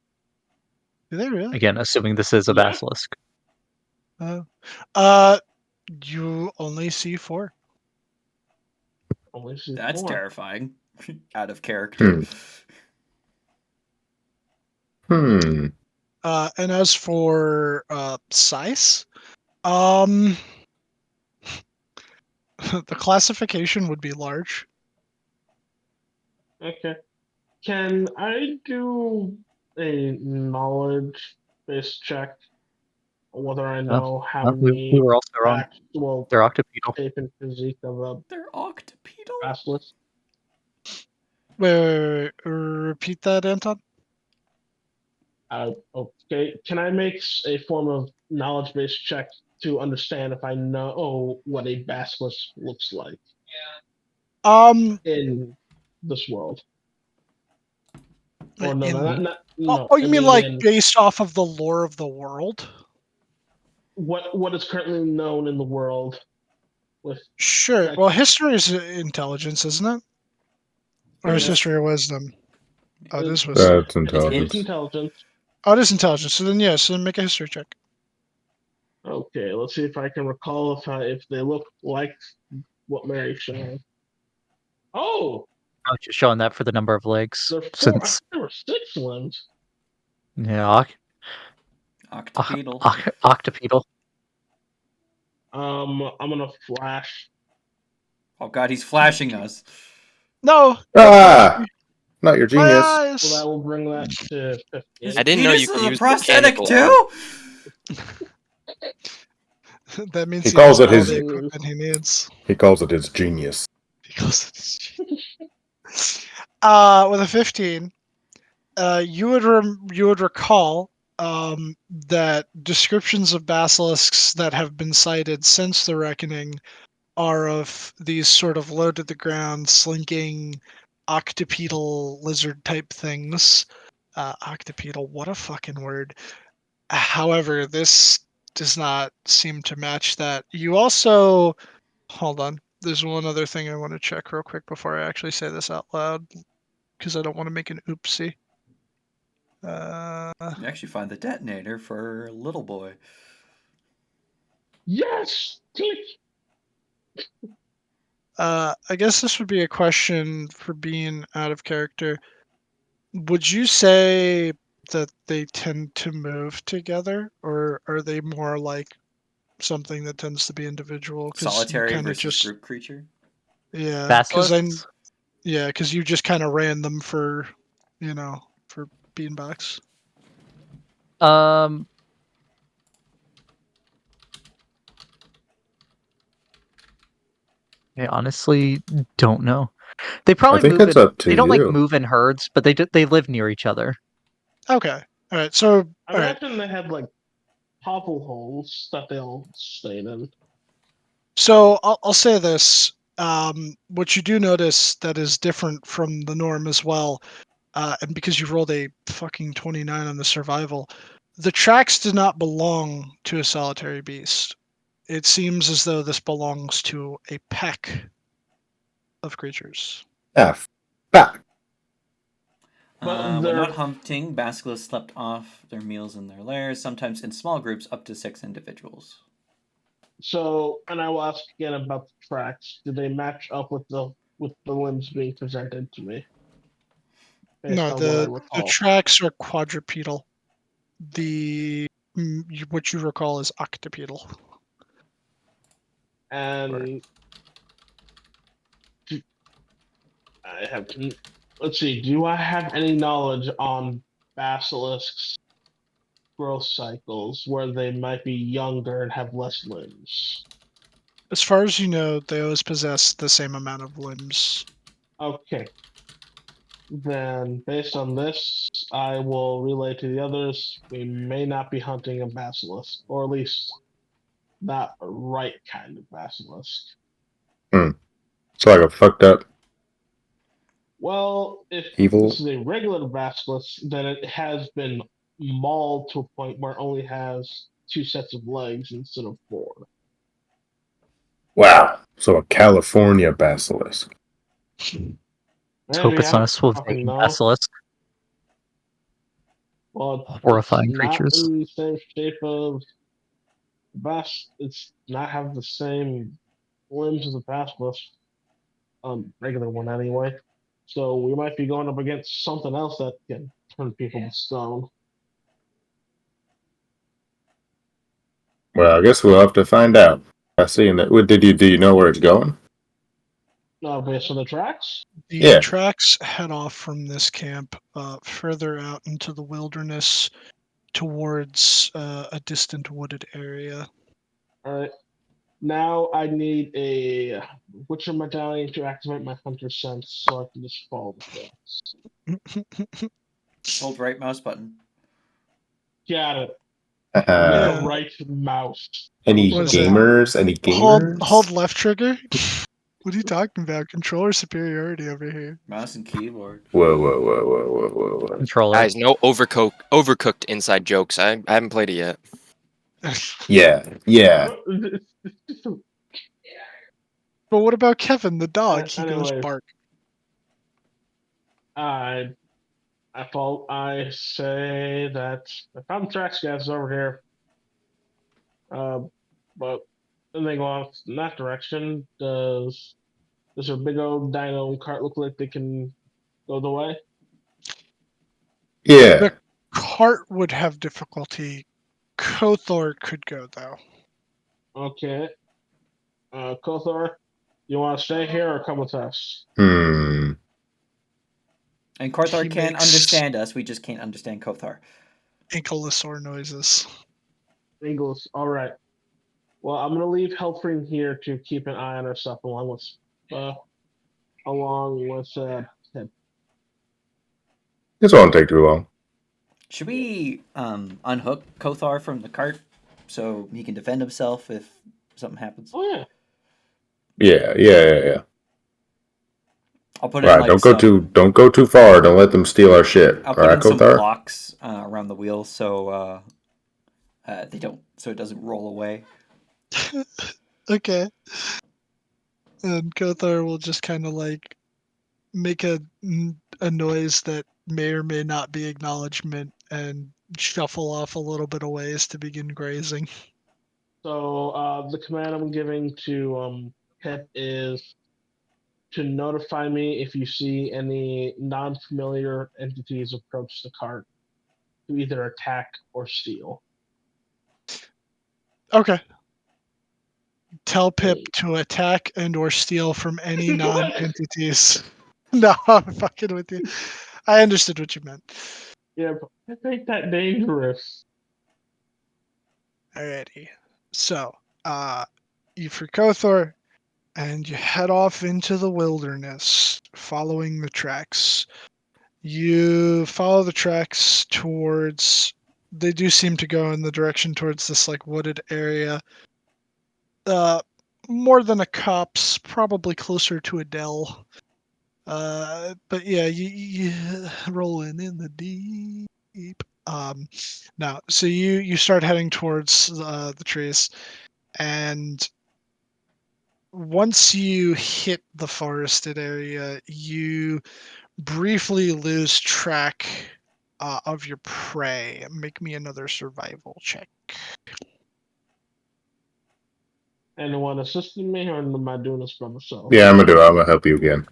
Do they really? Again, assuming this is a Yeah. basilisk. You only see 4. Only see That's 4. terrifying. Out of character. Hmm. And as for size, um, The classification would be large. Okay. Can I do a knowledge-based check on whether I know how we many were also wrong. actual They're octopedal. shape and physique of a They're octopedal. basilisk? Wait. Repeat that, Anton. Okay. Can I make a form of knowledge-based check to understand if I know what a basilisk looks like in this world? Or no, no. You I mean mean like in based off of the lore of the world? what is currently known in the world with Sure. like Well, history is intelligence, isn't it? Or is Yes. history or wisdom? Oh, it is it's, wisdom. That's intelligence. it's intelligence. Oh, it is intelligence. So then, yes. So then make a history check. Okay, let's see if I can recall if they look like what Mary's showing. Oh, I was just showing that for the number of legs. there are four. I Since thought there were 6 limbs. yeah, Octopedal. octopedal. I'm gonna flash. Oh god, he's flashing us. No. Ah! Not your My genius. eyes. Well, that will bring that to His 58. I didn't know penis you could is a use prosthetic mechanical too. That means He he calls has it all his- the equipment he needs. He calls it his genius. With a 15, you would recall that descriptions of basilisks that have been cited since the reckoning are of these sort of low to the ground, slinking, octopedal lizard type things. Octopedal, what a fucking word. However, this does not seem to match that. You also, hold on. There's one other thing I want to check real quick before I actually say this out loud, because I don't want to make an oopsie. You actually find the detonator for Little Boy. Yes, click. I guess this would be a question for being out of character. Would you say that they tend to move together, or are they more like something that tends to be individual? Because you Solitary kind of versus just group creature. Basilisks. because you just kind of ran them for beanbags. Um, I honestly don't know. They probably think move it's in. up to They don't like you. move in herds, but they live near each other. Okay, all right. So I all right. imagine they had like hovel holes that they all stayed in. So I'll say this. What you do notice that is different from the norm as well, and because you rolled a fucking 29 on the survival, the tracks do not belong to a solitary beast. It seems as though this belongs to a pack of creatures. F. Back. But When they're not hunting, basilisks slept off their meals in their lairs, sometimes in small groups up to 6 individuals. so, and I will ask again about the tracks. Do they match up with the limbs being presented to me? Based No, on what I the recall. tracks are quadrupedal. What you recall is octopedal. And I have. Let's see. Do I have any knowledge on basilisks' growth cycles where they might be younger and have less limbs? As far as you know, they always possess the same amount of limbs. Okay. Then, based on this, I will relay to the others. We may not be hunting a basilisk, or at least not a right kind of basilisk. It's like a fucked up Well, if evil. this is a regular basilisk, then it has been mauled to a point where it only has 2 sets of legs instead of 4. Wow. So a California basilisk. Let's hope Maybe, it's I not a don't fucking Slovenian know. basilisk. Well, Horrifying it's not creatures. in the same shape of it's not have the same limbs as a basilisk. Regular one anyway. So we might be going up against something else that can turn people to stone. Well, I guess we'll have to find out. I seen that. Do you know where it's going? Based on the tracks. The Yeah. tracks head off from this camp further out into the wilderness towards a distant wooded area. All right. Now I need a Witcher medallion to activate my hunter sense, so I can just follow the tracks. Hold right mouse button. Got it. Uh, The right mouse. any What is it? gamers? Any gamers? Hold left trigger. What are you talking about? Controller superiority over here. Mouse and keyboard. Whoa. Controller. Guys, no overcooked inside jokes. I haven't played it yet. Yeah. But what about Kevin the dog? He goes Anyways. bark. I say that I found the tracks, guys, over here. But then they go off in that direction. Does a big old dino cart look like they can go the way? Yeah. The cart would have difficulty. Kothor could go though. Okay. Kothor, you want to stay here or come with us? Hmm. And Korthar He can makes- understand us. We just can't understand Kothar. Ankylosaur noises. Eagles. All right. Well, I'm gonna leave Helfring here to keep an eye on our stuff along with him. This won't take too long. Should we unhook Kothar from the cart so he can defend himself if something happens? Oh yeah. Yeah. I'll put in Right. like Don't go too far. Don't let them steal our shit. I'll All put right, in some Kothar? blocks around the wheel so they don't, so it doesn't roll away. Okay. And Kothar will just kind of like make a noise that may or may not be acknowledgement and shuffle off a little bit of ways to begin grazing. So the command I'm giving to Pip is to notify me if you see any non-familiar entities approach the cart to either attack or steal. Okay. Tell Pip to attack and or steal from any non-entities. No, I'm fucking with you. I understood what you meant. Yeah, but Pip ain't that dangerous. Alrighty. So, you for Kothor, and you head off into the wilderness, following the tracks. You follow the tracks towards. They do seem to go in the direction towards this like wooded area. More than a copse, probably closer to a dell. But yeah, you rolling in the deep. Now, so you start heading towards the trees, and once you hit the forested area, you briefly lose track of your prey. Make me another survival check. Anyone assisting me, or am I doing this by myself? Yeah, I'm gonna do it. I'm gonna help you again.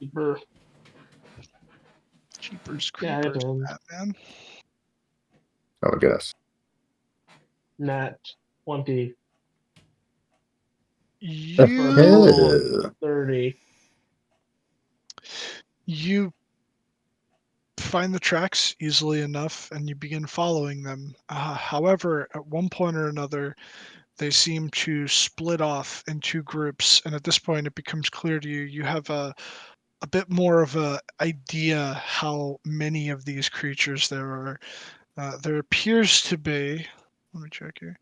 Keeper. Jeepers Yeah, I creepers, do. Batman. I guess. Nat 20. You 30. you find the tracks easily enough, and you begin following them. However, at one point or another, they seem to split off in two groups, and at this point, it becomes clear to you you have a bit more of a idea how many of these creatures there are. There appears to be. Let me check here.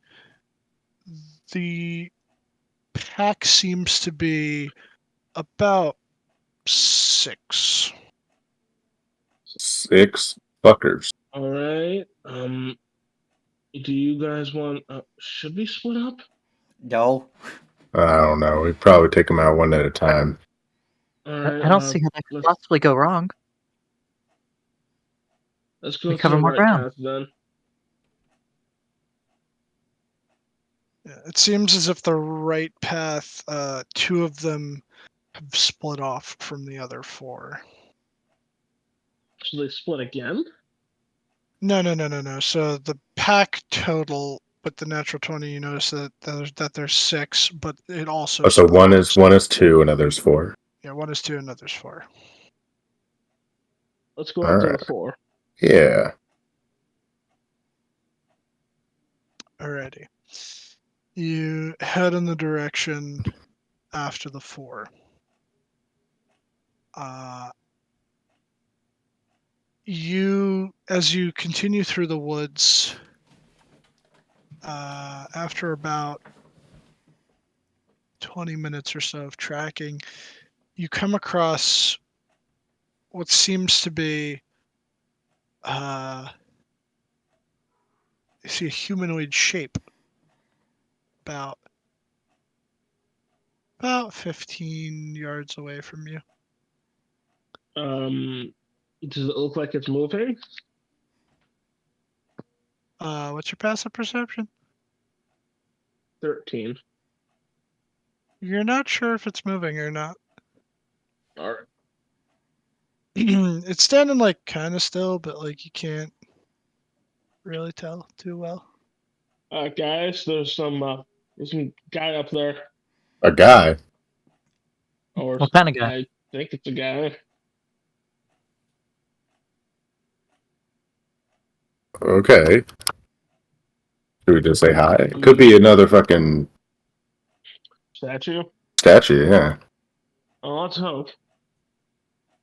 The pack seems to be about 6. 6 fuckers. All right. Do you guys want? Should we split up? No. I don't know. We probably take them out one at a time. All right. I don't see how that could possibly go wrong. Let's go We to cover the more right ground. path then. It seems as if the right path, 2 of them have split off from the other 4. So they split again. No. So the pack total with the natural 20, you notice that there's 6, but it also. Oh, so one is splinters. 2, and others 4. Yeah, 1 is 2, and others 4. Let's go All up to right. the 4. Yeah. Alrighty. You head in the direction after the 4. As you continue through the woods, after about 20 minutes or so of tracking, you come across what seems to be you see a humanoid shape about 15 yards away from you. Does it look like it's moving? What's your passive perception? 13. You're not sure if it's moving or not. All right. It's standing like kind of still, but like you can't really tell too well. Guys, there's some guy up there. A guy. Or What kind of guy? I think it's a guy. Okay. Should we just say hi? It could be another fucking Statue. statue, yeah. Oh, let's hope.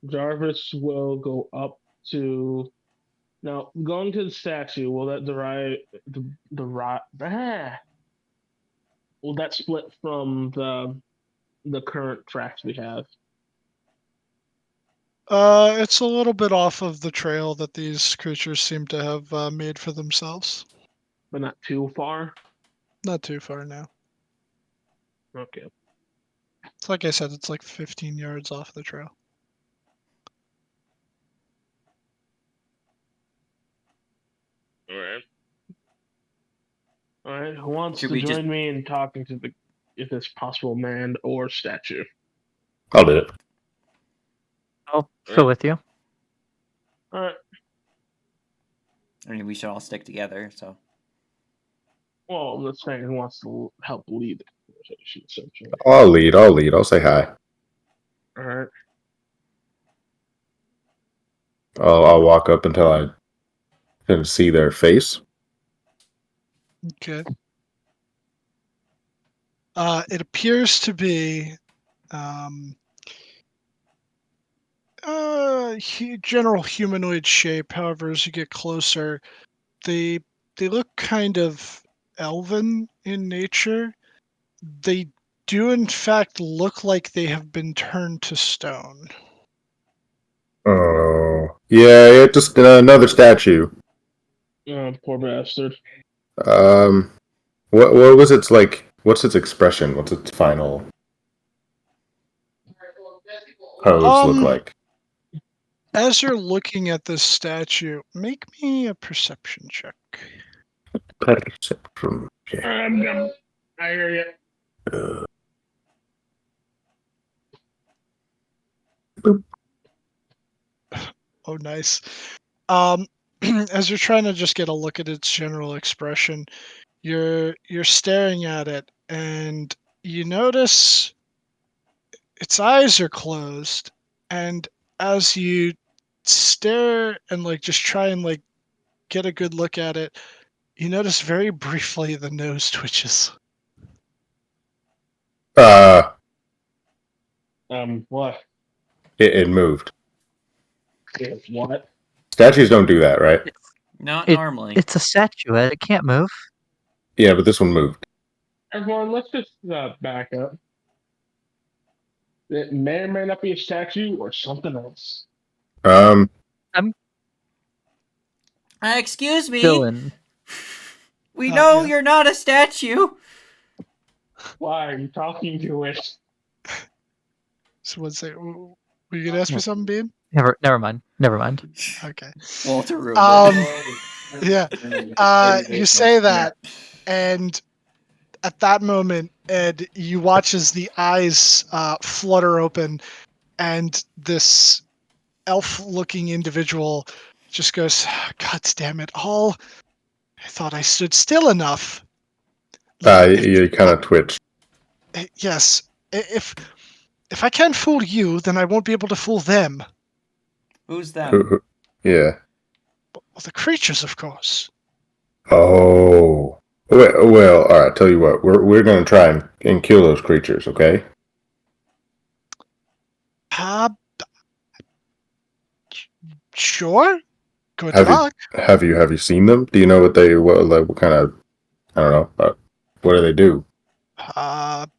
Jarvis will go up to. Now, going to the statue, will that derive the right? Will that split from the current tracks we have? It's a little bit off of the trail that these creatures seem to have made for themselves. But not too far. Not too far now. Okay. It's like I said, it's like 15 yards off the trail. All right. All right. Who wants Should to we join just- me in talking to this possible man or statue? I'll do it. I'll go with you. All right. I mean, we should all stick together. So Well, I'm just saying who wants to help lead the conversation, essentially. I'll lead. I'll say hi. All right. I'll walk up until I can see their face. Okay. It appears to be general humanoid shape. However, as you get closer, they look kind of elven in nature. They do in fact look like they have been turned to stone. Oh, yeah, just another statue. Poor bastard. What was its like? What's its expression? What's its final pose look like? As you're looking at this statue, make me a perception check. Perception. I hear you. Boop. Oh, nice. As you're trying to just get a look at its general expression, you're staring at it, and you notice its eyes are closed, and as you stare and like just try and like get a good look at it, you notice very briefly the nose twitches. What? It moved. What? Statues don't do that, right? not It- normally. It's a statuette. It can't move. Yeah, but this one moved. Everyone, let's just back up. It may or may not be a statue or something else. Excuse me. Dylan. We know Yeah. you're not a statue. Why are you talking to it? So what's it? Were you gonna ask me something, Bean? Never mind. Never mind. Okay. Walter ruined it. Yeah. You say that, and at that moment, Ed, you watch as the eyes flutter open, and this elf-looking individual just goes, "God damn it all! I thought I stood still enough, You kind of twitch. Yes. If I can't fool you, then I won't be able to fool them. Who's them? Yeah. Well, the creatures, of course. Oh. Well, all right. Tell you what, we're gonna try and kill those creatures. Okay. Uh, sure. Good Have you luck. have you seen them? Do you know what kind of, I don't know, what do they do?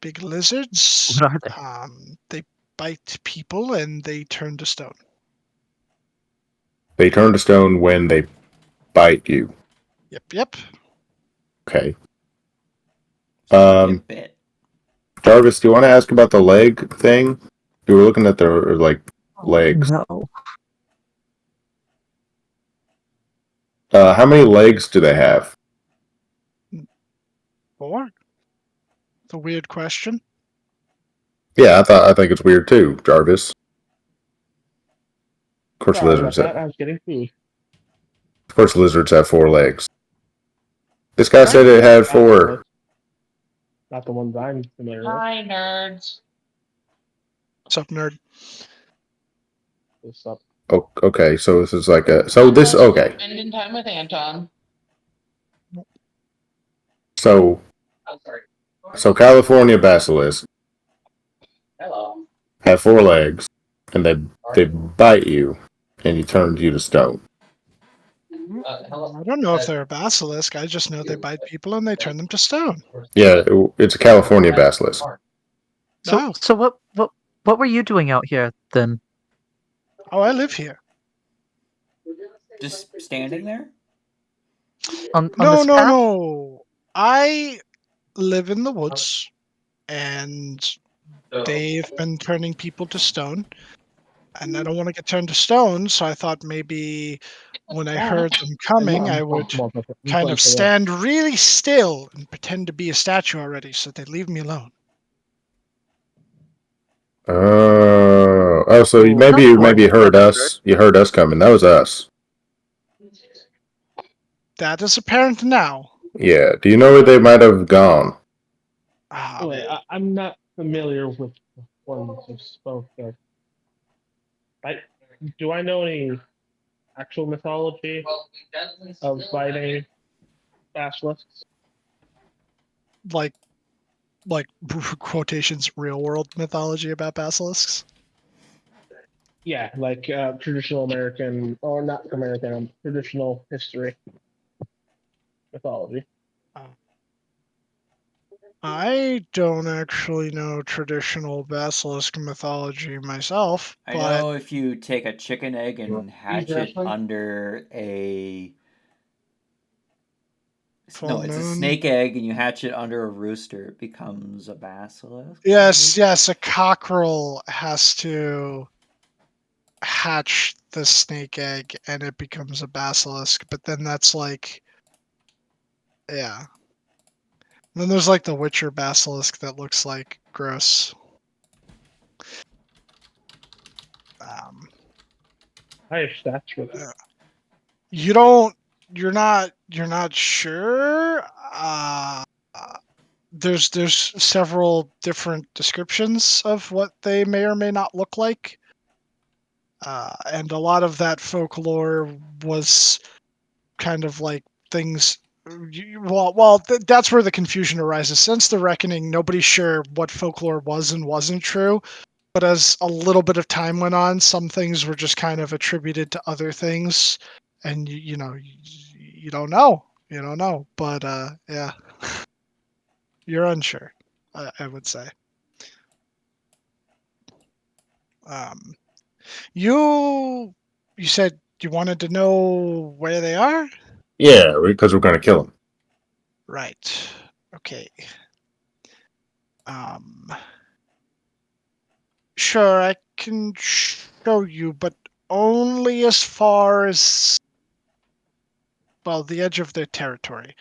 Big lizards. What are they? They bite people and they turn to stone. They turn to stone when they bite you. Yep. Okay. So you get bit. Jarvis, do you want to ask about the leg thing? You were looking at their legs. No. How many legs do they have? 4? It's a weird question. Yeah, I think it's weird too, Jarvis. Of course, Sorry about that. I was getting food. lizards have 4 legs. This guy said Right? it had Not the 4. ones- Not the ones I'm familiar with. Hi, nerds. What's up, nerd? What's up? Oh, okay, so this is like okay. Spending time with Anton. So Oh, sorry. California basilisk Hello. have 4 legs, and they bite you, and you turn you to stone. Hello. I don't know if they're a basilisk. I just know they bite people and they turn them to stone. Yeah, it's a California basilisk. Oh. So what were you doing out here then? Oh, I live here. Just standing there? On No, this no, path? no. I live in the woods, and they've been turning people to stone. And I don't want to get turned to stone, so I thought maybe when I heard them coming, I would kind of stand really still and pretend to be a statue already, so they'd leave me alone. So you maybe you heard us. You heard us coming. That was us. That is apparent now. Yeah. Do you know where they might have gone? Wait, I'm not familiar with the ones you spoke of. Do I know any actual mythology of biting basilisks? like quotations real world mythology about basilisks. Yeah, like traditional American, or not American, traditional history mythology. I don't actually know traditional basilisk mythology myself, I but know if you take a chicken egg and hatch it under a full it's a moon. snake egg and you hatch it under a rooster, it becomes a basilisk. Yes, a cockerel has to hatch the snake egg and it becomes a basilisk, but then that's like, yeah. And then there's like the Witcher basilisk that looks like gross. I have stats for that. You're not sure. There's several different descriptions of what they may or may not look like, and a lot of that folklore was kind of like things. That's where the confusion arises. Since the reckoning, nobody's sure what folklore was and wasn't true. But as a little bit of time went on, some things were just kind of attributed to other things, and you don't know. You don't know. But yeah, you're unsure. I would say. Um, you said you wanted to know where they are? Yeah, because we're gonna kill them. Right. Okay. Sure, I can show you, but only as far as, well, the edge of their territory.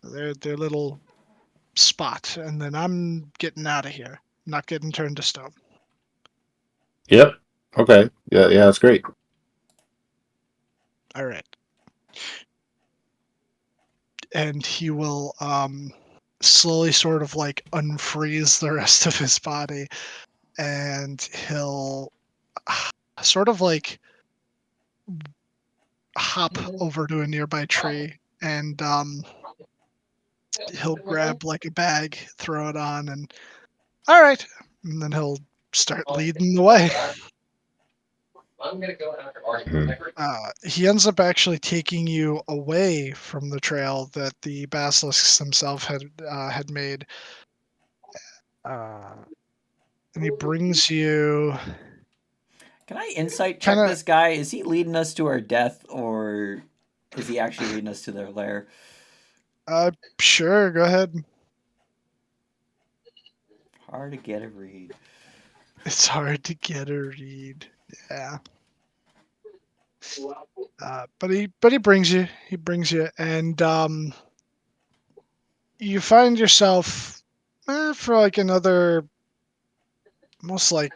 Their little spot, and then I'm getting out of here. I'm not getting turned to stone. Yep. Okay. Yeah, that's great. All right. And he will slowly sort of like unfreeze the rest of his body, and he'll sort of like hop over to a nearby tree, and he'll grab like a bag, throw it on, and all right, and then he'll start leading the way. I'm gonna go after Artie. He ends up actually taking you away from the trail that the basilisks themselves had made, and he brings you Can I insight check kind of. this guy? Is he leading us to our death, or is he actually leading us to their lair? Sure, go ahead. Hard to get a read. It's hard to get a read. Yeah. But he brings you. He brings you, and you find yourself for like another almost like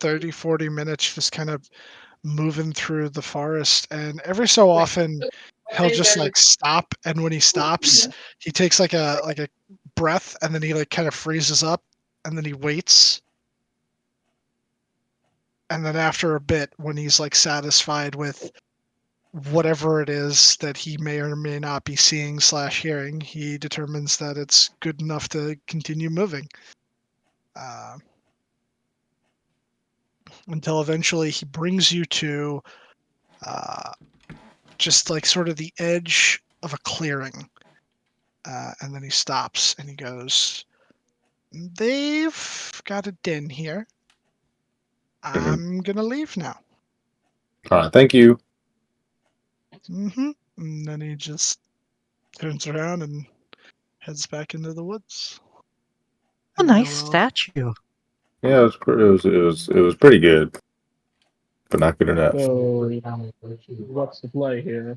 30, 40 minutes just kind of moving through the forest, and every so often he'll just like stop, and when he stops, he takes like a breath, and then he like kind of freezes up, and then he waits, and then after a bit, when he's like satisfied with whatever it is that he may or may not be seeing slash hearing, he determines that it's good enough to continue moving. Until eventually he brings you to just like sort of the edge of a clearing. And then he stops and he goes, "They've got a den here. I'm going to leave now." All right, thank you. And then he just turns around and heads back into the woods. A And I nice will- statue. Yeah, it was pretty good, but not good enough. So, what's the play here?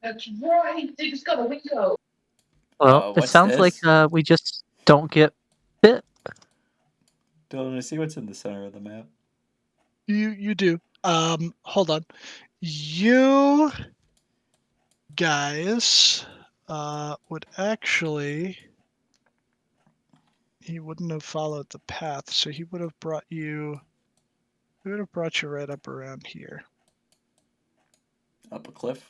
That's right. They just got a window. Well, it What's sounds like this? we just don't get bit. Dylan, I see what's in the center of the map. You do. Hold on. You guys would actually. He wouldn't have followed the path, so he would have brought you. He would have brought you right up around here. Up a cliff.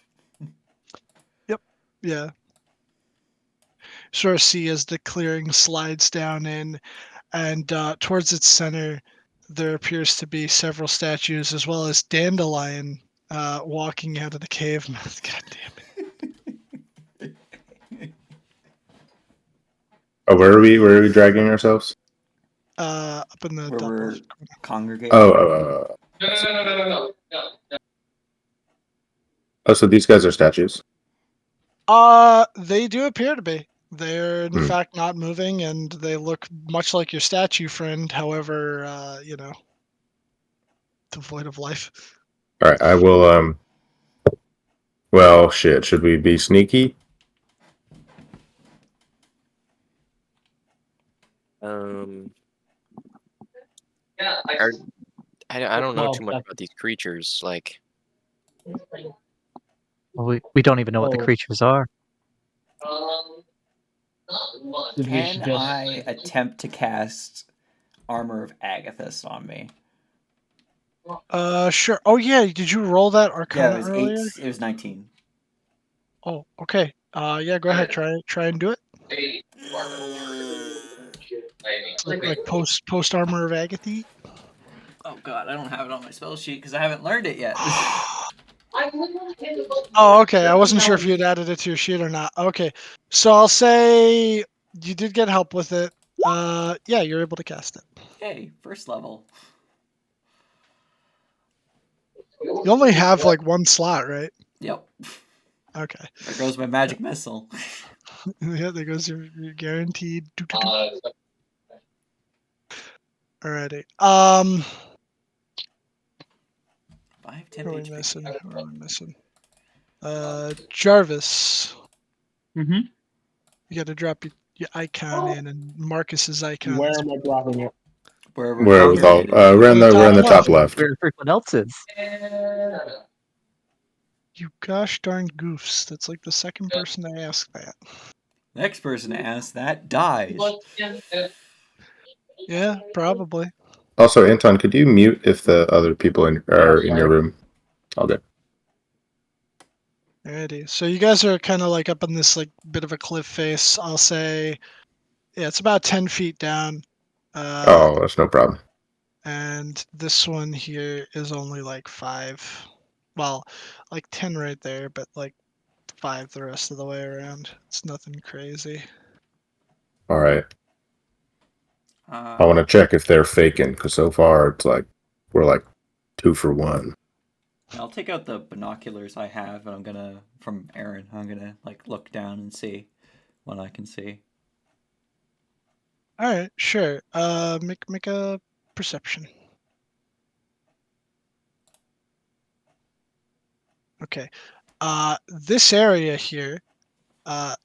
Yep. Yeah. Sort of see as the clearing slides down in, and towards its center, there appears to be several statues as well as Dandelion walking out of the cave. God damn it. Oh, where are we dragging ourselves? Up in the Where top we're left corner. congregating. Oh, so these guys are statues. They do appear to be. They're in fact not moving, and they look much like your statue friend. However, devoid of life. All right, I will. Well, shit. Should we be sneaky? Yeah, I don't know Well, too much about these creatures. Like, Well, we don't even know what the Oh. creatures are. Did you Can suggest- I attempt to cast Armor of Agathis on me? Sure. Oh yeah, did you roll that Yeah, Arcana it was earlier? 8. It was 19. Oh, okay. Yeah, go ahead. Try and do it. Like post armor of Agathe. Oh god, I don't have it on my spell sheet because I haven't learned it yet. Oh, okay. I wasn't sure if you had added it to your sheet or not. Okay, so I'll say you did get help with it. Yeah, you're able to cast it. Yay, first level. You only have like one slot, right? Yep. Okay. There goes my magic missile. Yeah, there goes your guaranteed. Alrighty. 5 temp Who are we HP. missing? Who are we missing? Jarvis. Mhm. You got to drop your icon in, and Marcus's icon. Where am I dropping it? Wherever Where it was all? congregated. We're in the top top left. left. Where everyone else is. You gosh darn goofs. That's like the second person to ask that. Next person to ask that dies. Yeah, probably. Also, Anton, could you mute if the other people are in your room? All good. Alrighty. So you guys are kind of like up on this like bit of a cliff face. I'll say, yeah, it's about 10 feet down. Oh, that's no problem. And this one here is only like 5. Well, like 10 right there, but like 5 the rest of the way around. It's nothing crazy. All right. Uh, I want to check if they're faking, because so far it's like we're like 2 for 1. I'll take out the binoculars I have, and I'm gonna from Aaron. I'm gonna like look down and see what I can see. All right, sure. Make a perception. Okay. This area here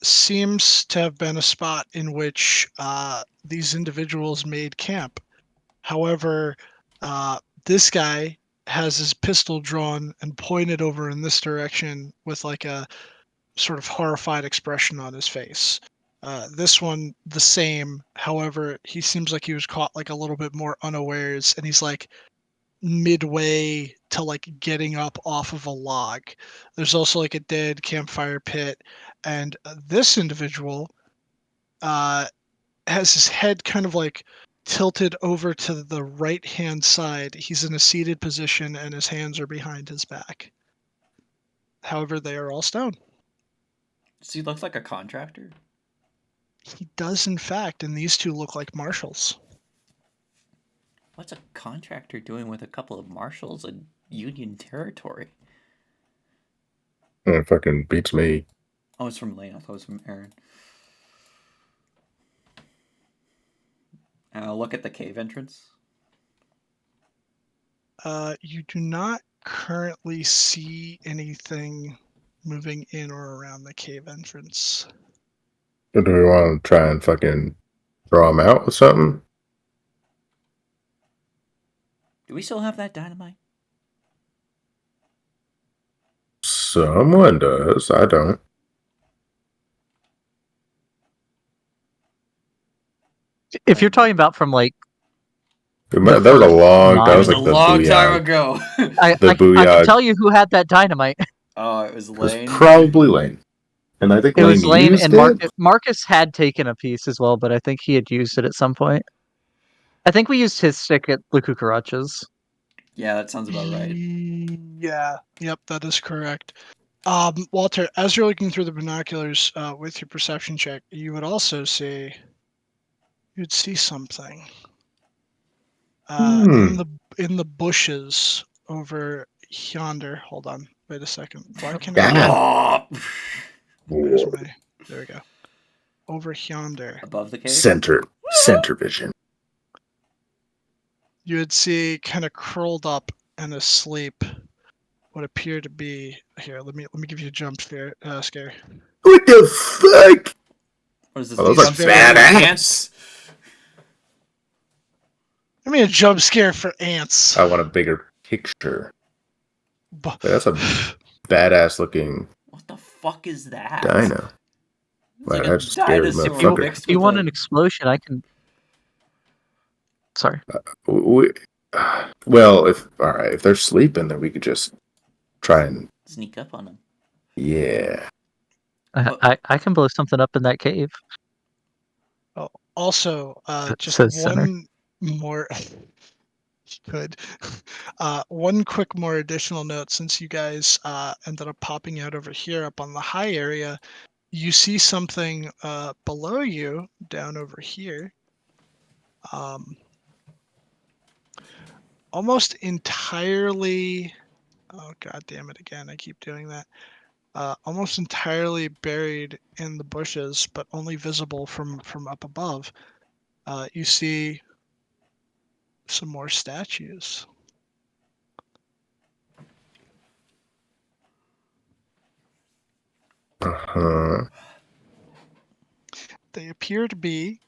seems to have been a spot in which these individuals made camp. However, this guy has his pistol drawn and pointed over in this direction with like a sort of horrified expression on his face. This one, the same. However, he seems like he was caught like a little bit more unawares, and he's like midway to like getting up off of a log. There's also like a dead campfire pit, and this individual has his head kind of like tilted over to the right hand side. He's in a seated position and his hands are behind his back. However, they are all stone. Does he look like a contractor? He does, in fact, and these two look like marshals. What's a contractor doing with a couple of marshals in Union territory? It fucking beats me. Oh, it's from Lane. I thought it was from Aaron. And I'll look at the cave entrance. You do not currently see anything moving in or around the cave entrance. Do we want to try and fucking draw them out with something? Do we still have that dynamite? Someone does. I don't. If you're talking about from like That The was a first long. That It was was a like the long time booyah. ago. I The I can booyah tell you who had that dynamite. Oh, it was was Lane. probably Lane, and I think It Lane was Lane used and it. Marcus had taken a piece as well, but I think he had used it at some point. I think we used his stick at the cucarachas. Yeah, that sounds about right. Yeah, yep, that is correct. Walter, as you're looking through the binoculars with your perception check, you would also see you'd see something Hmm. in the bushes over yonder. Hold on, wait a second. Why can't I? God. Oh! Where's my? There we go. Over yonder, Above the cave? Center vision. you would see kind of curled up and asleep what appear to be here. Let me give you a jump scare. What the fuck? What is this, Oh, a those are jump scare for badass. ants? Give me a jump scare for ants. I want a bigger picture. Bu- That's a badass looking What the fuck is that? dino. It's like Wow, a that's a scary dinosaur motherfucker. mixed If you with want a... an explosion, I can. Sorry. We, well, if they're sleeping, then we could just try and Sneak up on him. yeah. I can blow something up in that cave. Oh, also, It just says center. one more. Good. One quick more additional note since you guys ended up popping out over here up on the high area, you see something below you down over here. Almost entirely. Oh, god damn it again. I keep doing that. Almost entirely buried in the bushes, but only visible from up above. You see some more statues. Uh-huh. They appear to be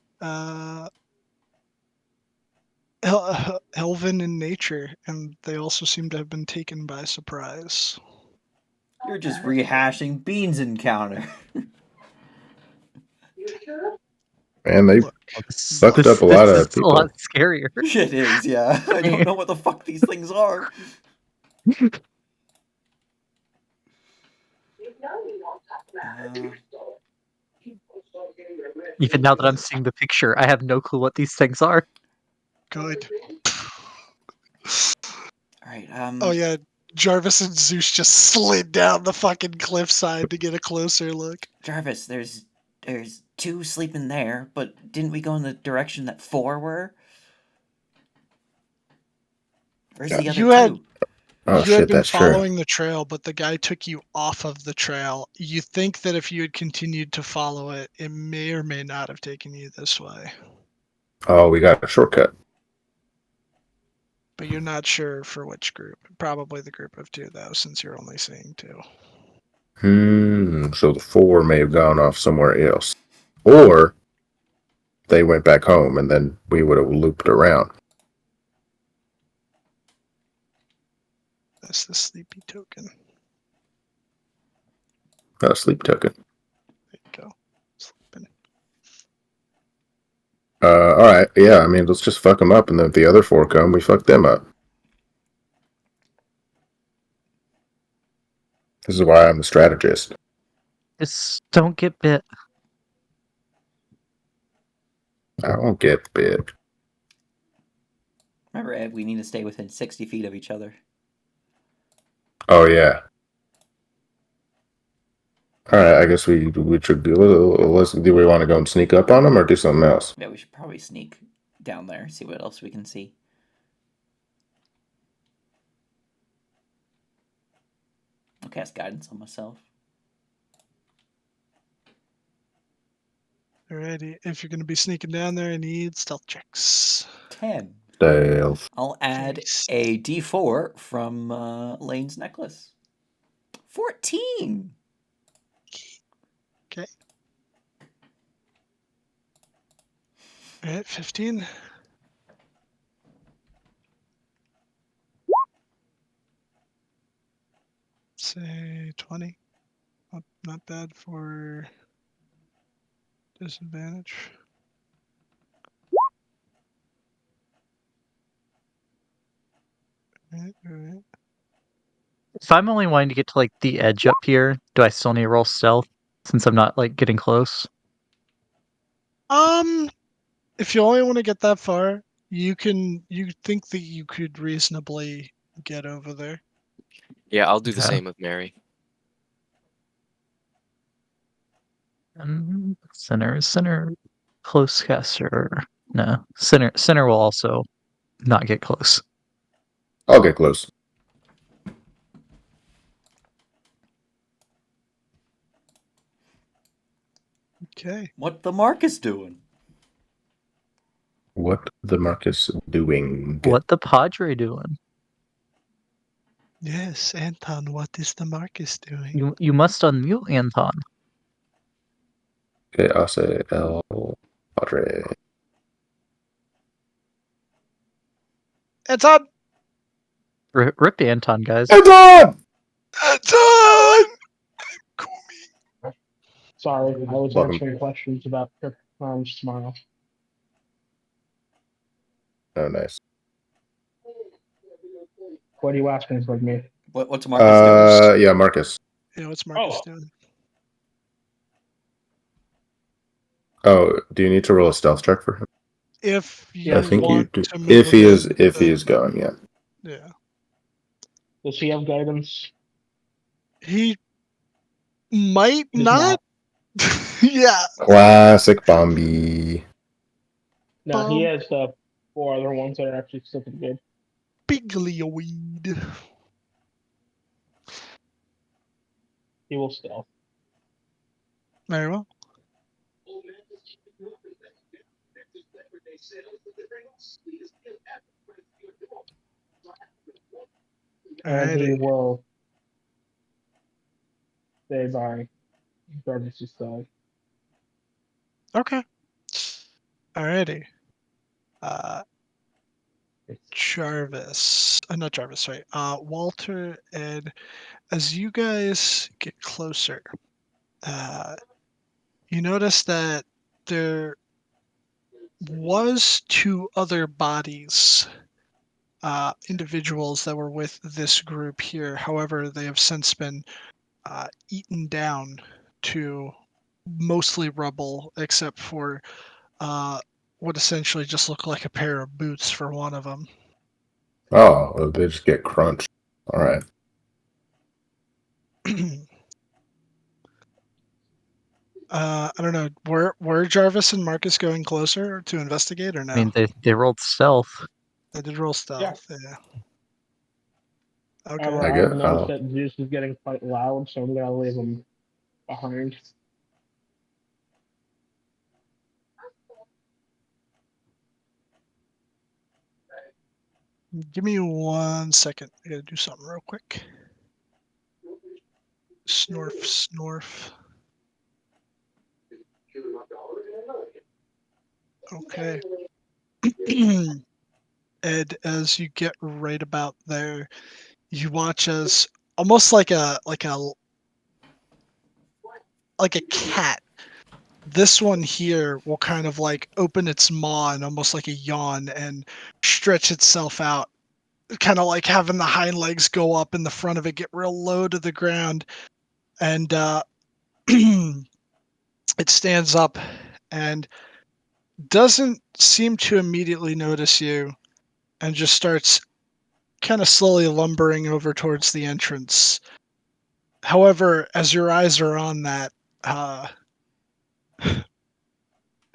elven in nature, and they also seem to have been taken by surprise. You're just rehashing Bean's encounter. Man, they Look, fucked up a lot This of is a lot people. scarier. It is, yeah. I don't know what the fuck these things are. Even now that I'm seeing the picture, I have no clue what these things are. good. All right. Oh yeah, Jarvis and Zeus just slid down the fucking cliffside to get a closer look. Jarvis, there's two sleeping there, but didn't we go in the direction that 4 were? Where's Yeah. the other You had two? Oh you had shit, been that's true. following the trail, but the guy took you off of the trail. You think that if you had continued to follow it, it may or may not have taken you this way. Oh, we got a shortcut. But you're not sure for which group. Probably the group of 2 though, since you're only seeing 2. So the 4 may have gone off somewhere else, or they went back home, and then we would have looped around. That's the sleepy token. Got a sleep token. There you go. Sleeping. All right. Yeah, I mean, let's just fuck them up, and then if the other 4 come, we fuck them up. This is why I'm the strategist. Just don't get bit. I won't get bit. Remember, Ed, we need to stay within 60 feet of each other. Oh yeah. All right. I guess we should do. Do we want to go and sneak up on them, or do something else? Yeah, we should probably sneak down there, see what else we can see. I'll cast guidance on myself. Alrighty. If you're gonna be sneaking down there, I need stealth checks. 10. Stealth. I'll add Nice. a d4 from Lane's necklace. 14. Okay. Alright, 15. Say 20. Not bad for disadvantage. Alright. If I'm only wanting to get to like the edge up here, do I still need to roll stealth since I'm not like getting close? If you only want to get that far, you think that you could reasonably get over there. Yeah, I'll do the Okay. same with Mary. Center, close caster. No, center will also not get close. I'll get close. Okay. What the Marcus doing? What the Marcus doing? What the Padre doing? Yes, Anton, what is the Marcus doing? You must unmute Anton. Okay, I'll say El Padre. Anton! Rip Anton, guys. Anton! Anton! Kumi. Sorry, I was Welcome. answering questions about trip times tomorrow. Oh, nice. What are you asking for me? What's Marcus doing? Yeah, Marcus. Yeah, what's Marcus Oh. doing? Oh, do you need to roll a stealth check for him? If Yeah, you I think you want do. to move If him he is, in, if he then- is going, yeah. Yeah. Does he have guidance? He might He does not. Yeah. Classic Bombi. No, he has the 4 other ones that are actually still pretty good. Biglioid. He will stealth. Very well. And he Alrighty. will stay by Jarvis's side. Okay. Alrighty. Uh, Jarvis. Not Jarvis, sorry. Walter, Ed, as you guys get closer, you notice that there was two other bodies, individuals that were with this group here. However, they have since been eaten down to mostly rubble, except for what essentially just looked like a pair of boots for one of them. Oh, well, they just get crunched. All right. I don't know. Were Jarvis and Marcus going closer to investigate or no? I mean, they rolled stealth. They did roll stealth. Yeah. Okay. However, I I have get. noticed that Zeus is getting quite loud, so I'm gonna leave him behind. Give me 1 second. I gotta do something real quick. Snorf, snorf. Okay. Ed, as you get right about there, you watch as almost like a cat. This one here will kind of like open its maw and almost like a yawn and stretch itself out, kind of like having the hind legs go up and the front of it get real low to the ground, and it stands up and doesn't seem to immediately notice you and just starts kind of slowly lumbering over towards the entrance. However, as your eyes are on that, uh,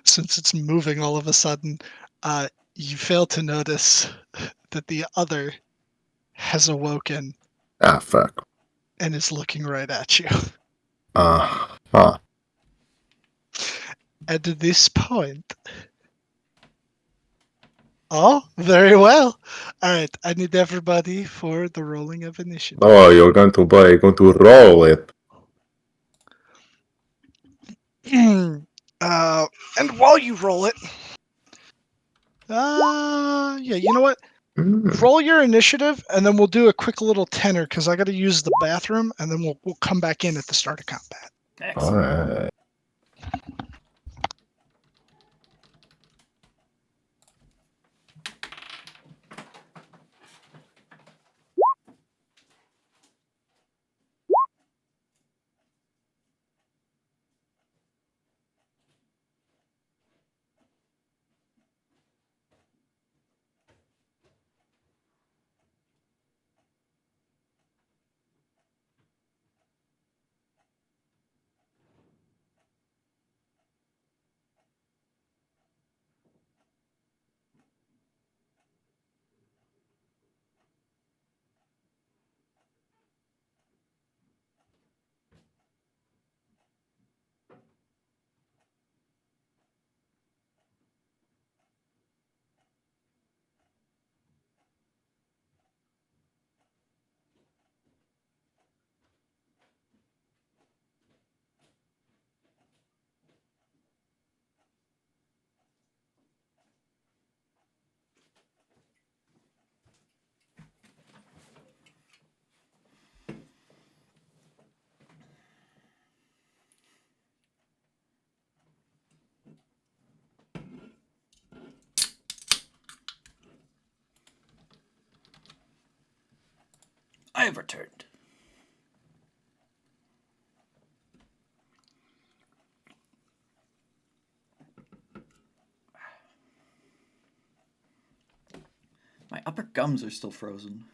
since it's moving all of a sudden, you fail to notice that the other has awoken Ah, fuck. and is looking right at you. Huh. At this point, oh, very well. All right, I need everybody for the rolling of initiative. Oh, you're going to roll it. And while you roll it, yeah, you know what? Mm. Roll your initiative, and then we'll do a quick little tenor because I got to use the bathroom, and then we'll come back in at the start of combat. All Excellent. right. I have returned. My upper gums are still frozen.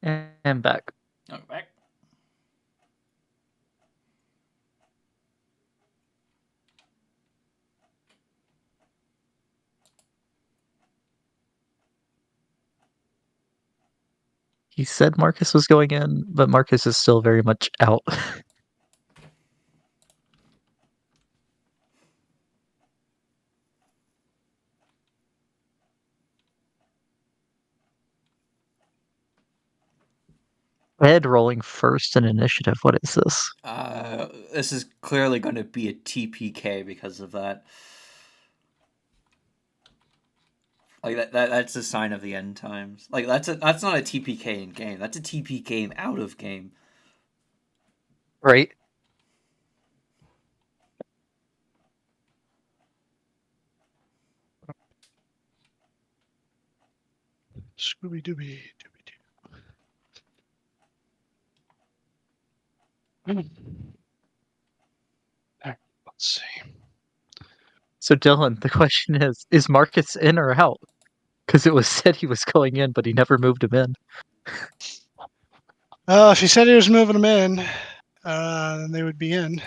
And back. Oh, back. He said Marcus was going in, but Marcus is still very much out. Ed rolling first in initiative. What is this? This is clearly going to be a TPK because of that. Like that's a sign of the end times. Like that's not a TPK in game. That's a TPK out of game. Right? Scooby Dooby Dooby Doo. Let's see. So Dylan, the question is Marcus in or out? Because it was said he was going in, but he never moved him in. If he said he was moving them in, then they would be in.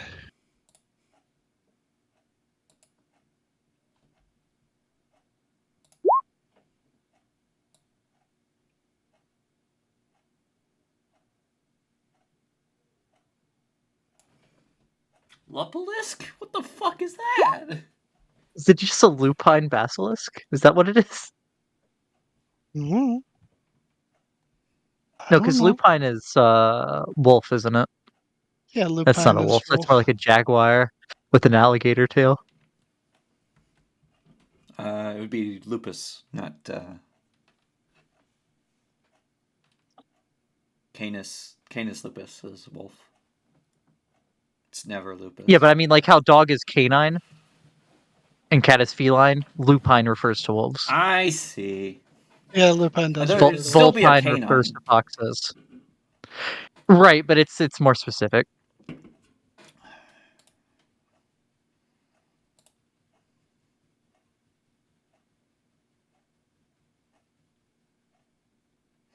Basilisk? What the fuck is that? Is it just a lupine basilisk? Is that what it is? Mm-hmm. No, because lupine is wolf, isn't it? Yeah, lupine That's not a is wolf. That's more like a jaguar with an alligator tail. It would be lupus, not Canis. Canis lupus is wolf. It's never lupus. Yeah, but I mean, like how dog is canine and cat is feline. Lupine refers to wolves. I see. Yeah, lupine does. There refer would to still be a Vulpine canine. refers to foxes. Right, but it's more specific.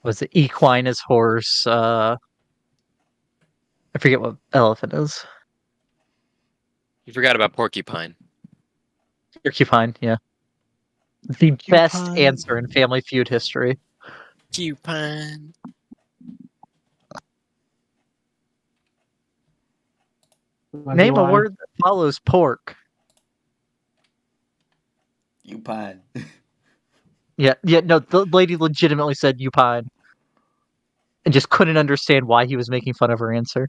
Was it equine is horse? I forget what elephant is. You forgot about porcupine. Porcupine, yeah. The best Porcupine. answer in Family Feud history. Porcupine. Name a word that follows pork. Upine. Yeah, no, the lady legitimately said upine. And just couldn't understand why he was making fun of her answer.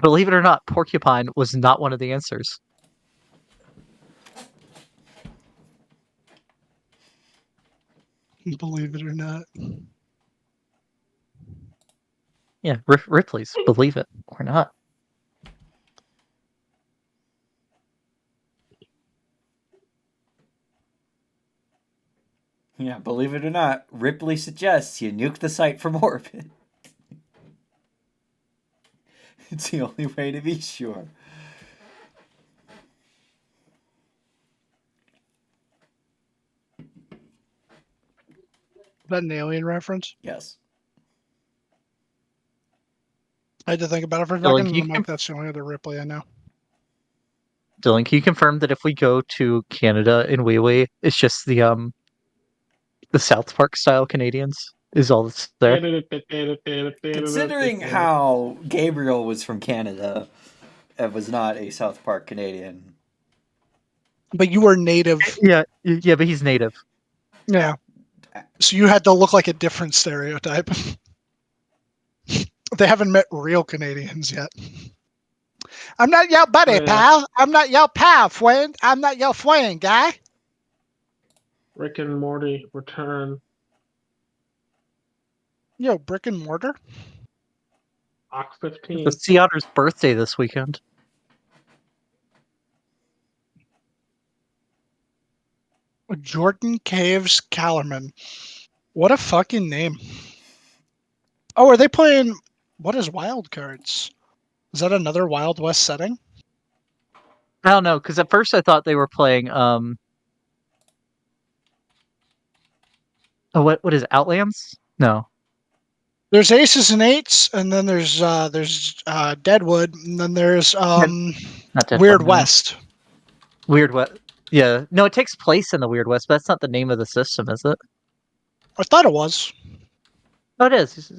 Believe it or not, porcupine was not one of the answers. Believe it or not. Yeah, Ripley's. Believe it or not. Yeah, believe it or not, Ripley suggests you nuke the site from orbit. It's the only way to be sure. Is that an alien reference? Yes. I had to think about it for a Dylan, second, and I'm like, that's the only other Ripley I know. Dylan, can you confirm that if we go to Canada in Wee Wee, it's just the South Park style Canadians is all that's there? Considering how Gabriel was from Canada and was not a South Park Canadian. But you were native. Yeah, but he's native. Yeah. So you had to look like a different stereotype. They haven't met real Canadians yet. I'm not your buddy, Oh, yeah. pal. I'm not your pal, friend. I'm not your friend, guy. Rick and Morty return. Yo, brick and mortar? Ox It's 15. the Sea Otter's birthday this weekend. Jordan Caves Callerman. What a fucking name. Oh, are they playing... What is Wild Cards? Is that another Wild West setting? I don't know, because at first I thought they were playing Oh, what is it, Outlands? No. There's Aces and Eights, and then there's Deadwood, and then there's Not Deadwood, Weird no. West. Weird West. Yeah. No, it takes place in the Weird West, but that's not the name of the system, is it? I thought it was. Oh, it is.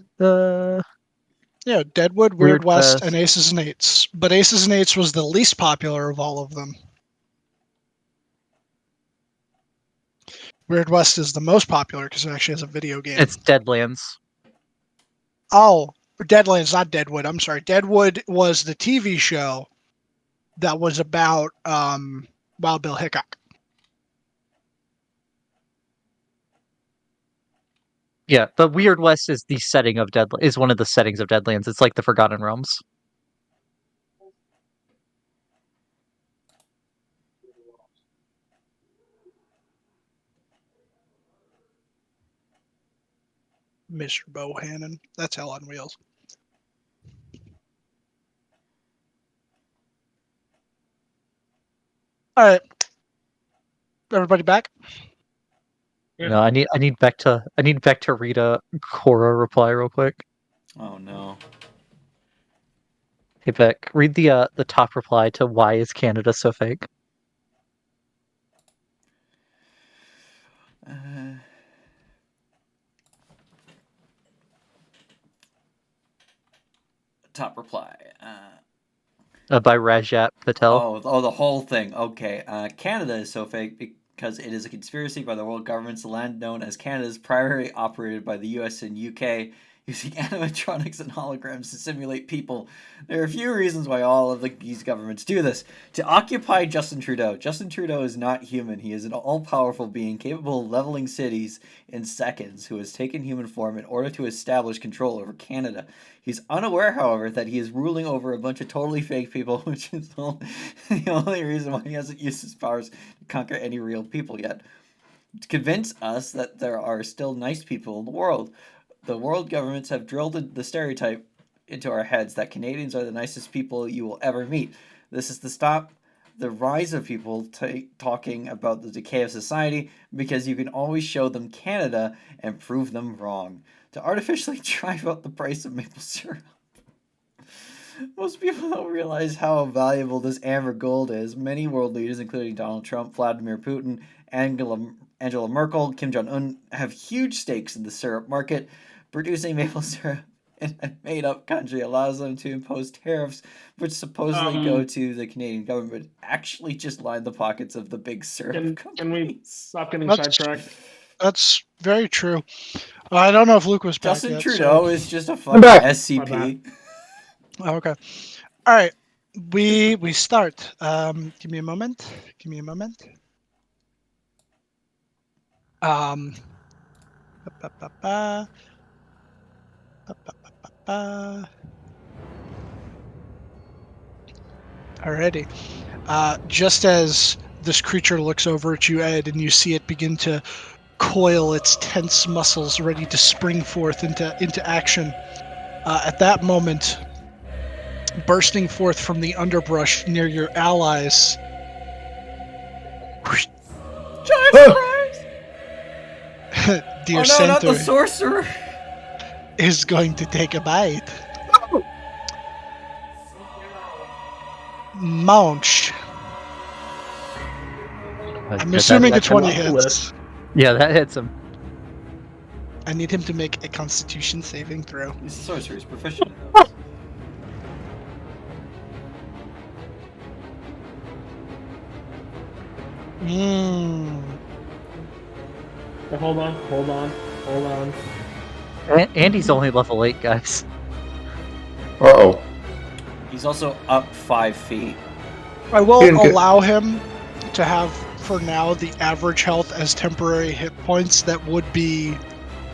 Yeah, Deadwood, Weird Weird West, and West. Aces and Eights. But Aces and Eights was the least popular of all of them. Weird West is the most popular because it actually has a video game. It's Deadlands. Oh, Deadlands, not Deadwood. I'm sorry. Deadwood was the TV show that was about Wild Bill Hickok. Yeah, but Weird West is the setting of is one of the settings of Deadlands. It's like the Forgotten Realms. Mr. Bohannon. That's Hell on Wheels. All right. Everybody back? Yeah. No, I need Beck to read a Cora reply real quick. Oh no. Hey Beck, read the top reply to why is Canada so fake? Top reply. By Rajat Patel. Oh, the whole thing. Okay. Canada is so fake because it is a conspiracy by the world governments. The land known as Canada is primarily operated by the US and UK, using animatronics and holograms to simulate people. There are a few reasons why all of these governments do this. To occupy Justin Trudeau. Justin Trudeau is not human. He is an all-powerful being capable of leveling cities in seconds, who has taken human form in order to establish control over Canada. He's unaware, however, that he is ruling over a bunch of totally fake people, which is the only reason why he hasn't used his powers to conquer any real people yet. To convince us that there are still nice people in the world. The world governments have drilled the stereotype into our heads that Canadians are the nicest people you will ever meet. This is to stop the rise of people talking about the decay of society, because you can always show them Canada and prove them wrong. To artificially drive up the price of maple syrup. Most people don't realize how valuable this amber gold is. Many world leaders, including Donald Trump, Vladimir Putin, Angela Merkel, Kim Jong-un, have huge stakes in the syrup market. Producing maple syrup in a made-up country allows them to impose tariffs, which supposedly go to the Canadian government, but actually just line the pockets of the big syrup companies. Can we stop getting That's- sidetracked? That's very true. I don't know if Luke was back Justin yet. Trudeau So... is just a fucking back. SCP. Oh, okay. All right. We start. Give me a moment. Give me a moment. Ba, ba, ba, ba. Ba, ba, ba, ba, ba. Alrighty. Just as this creature looks over at you, Ed, and you see it begin to coil its tense muscles, ready to spring forth into action. At that moment, bursting forth from the underbrush near your allies, dear Oh no, not the Centaur sorcerer! is going to take a bite. Munch. I'm assuming a 20 hits. Yeah, that hits him. I need him to make a Constitution saving throw. He's a sorcerer, he's proficient in those. Hold on. Andy's only level 8, guys. Uh-oh. He's also up 5 feet. I will Didn't get- allow him to have, for now, the average health as temporary hit points. That would be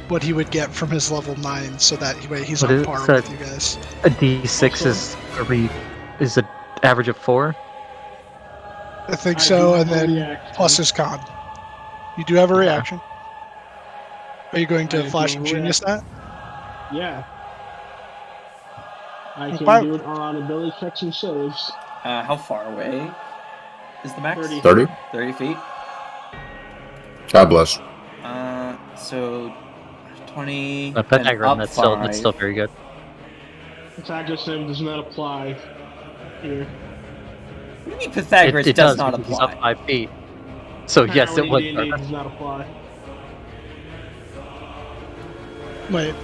what he would get from his level 9, so that he's What on is it? par So- with you guys. A D6 is an average of 4. I think I so, do and have a then reaction. plus his con. You do have a Yeah. reaction. Are you going I to do flash have and a genius that? Yeah. I can Okay. do it on ability checks and saves. How far away is the max? 30. 30? 30 feet? God bless. So 20 A and Pythagorean, up that's 5. still very good. Pythagorean does not apply here. What do you mean Pythagoras It does does not because he's up apply? 5 feet. So yes, it Apparently, would. D&D does not apply. Wait,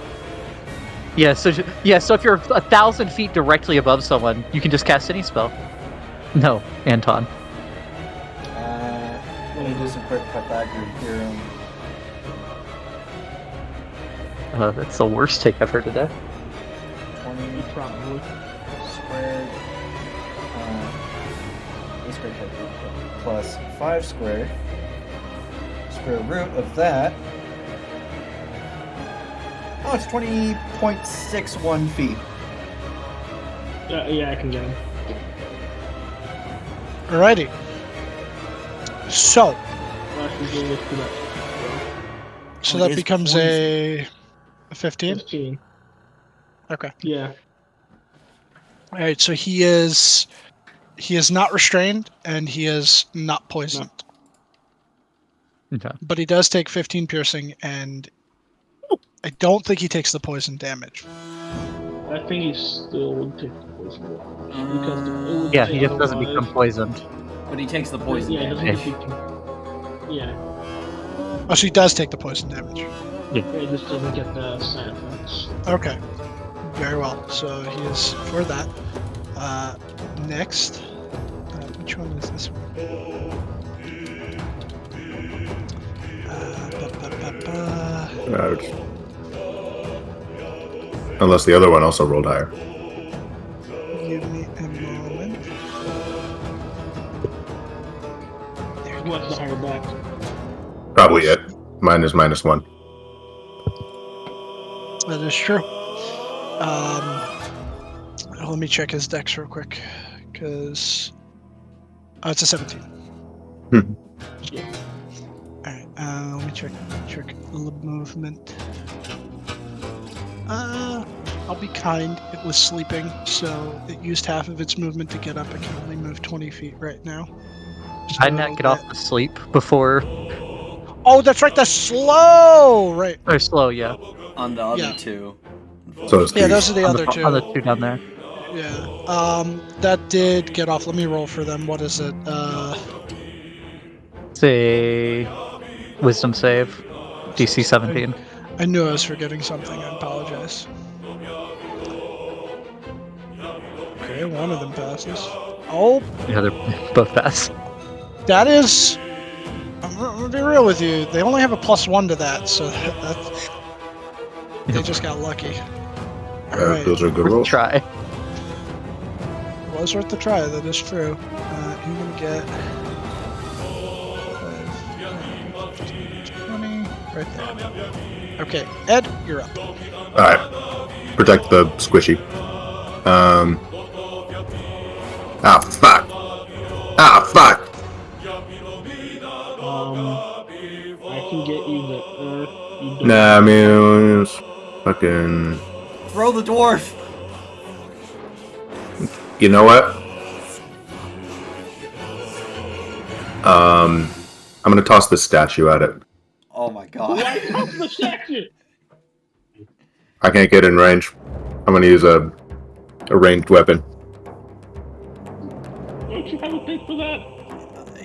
Yeah. So if you're 1,000 feet directly above someone, you can just cast any spell. No, Anton. Let me do some quick Pythagorean theorem. That's the worst take I've heard today. 20 Probably. squared a squared plus 5 squared. Square root of that. Oh, it's 20.61 feet. Yeah, I can get him. alrighty. So, I can do this for that. so Oh, it that is becomes poison. a 15. 15. Okay. Yeah. All right. So he is not restrained and he is not poisoned, Okay. but he does take 15 piercing, and I don't think he takes the poison damage. I think he still would take the poison because it would Yeah, say he just doesn't otherwise. become poisoned. But he takes the poison Yeah, it damage. doesn't get yeah, Oh, so he does take the poison damage. it just doesn't get the side effects. Okay. Very well. So he is for that. Next. Which one is this one? Unless the other one also rolled higher. Give me a moment. What's the higher back? Probably it. Mine is -1. That is true. Let me check his dex real quick, because it's a 17. Hmm. All right. Let me check the movement. I'll be kind. It was sleeping, so it used half of its movement to get up. It can only move 20 feet right now. I did not get off the sleep before. Oh, that's right. The slow. Right. Or slow, yeah. On the other Yeah. two. So it's Yeah, Keith. those are the other two. On the two down there. Yeah. That did get off. Let me roll for them. What is it? Say wisdom save. DC 17. I knew I was forgetting something. I apologize. Okay, one of them passes. Oh, Yeah, they're both pass. that is. I'm gonna be real with you. They only have a +1 to that, so that's. They just got lucky. Alright. Those are good Worth a rolls. try. It was worth the try, that is true. You're gonna get 20 right there. Okay, Ed, you're up. Alright. Protect the squishy. Fuck. Fuck. I can get you the earth. You don't Nah, I mean, it's fucking. Throw the dwarf! You know what? I'm gonna toss this statue at it. Oh my god. Why toss the statue? I can't get in range. I'm gonna use a ranged weapon. Don't you have a thing for that?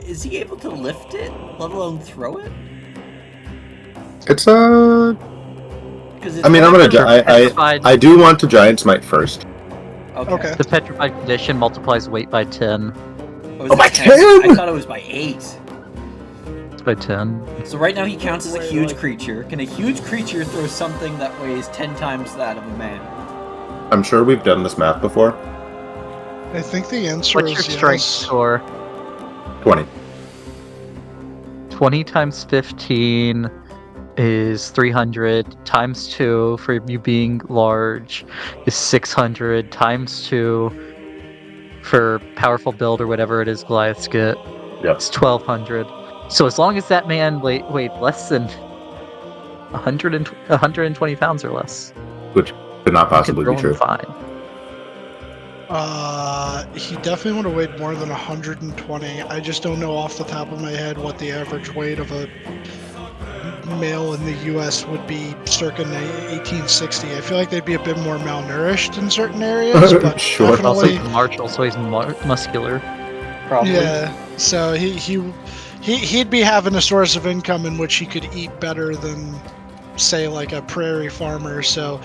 Is he able to lift it, let alone throw it? It's 'Cause it's I mean, I'm gonna. Petrified. I do want to giant smite first. Okay. The petrified condition multiplies weight by 10. Was Oh, it by 10? 10? I thought it was by 8. It's by 10. So right now he counts as a Wait, huge like- creature. Can a huge creature throw something that weighs 10 times that of a man? I'm sure we've done this math before. I think the answer What's your is strength yes. score? 20. 20 times 15 is 300. Times 2 for you being large is 600. Times 2 for powerful build or whatever it is Goliaths get. Yep. It's 1200. So as long as that man weighed less than 120 pounds or less, Which could not you can possibly throw be him true. fine. He definitely would have weighed more than 120. I just don't know off the top of my head what the average weight of a male in the U.S. would be circa 1860. I feel like they'd be a bit more malnourished in certain areas, but Sure. Also, definitely, he's martial, so he's muscular. Probably. yeah. So he'd be having a source of income in which he could eat better than, say, like a prairie farmer. So,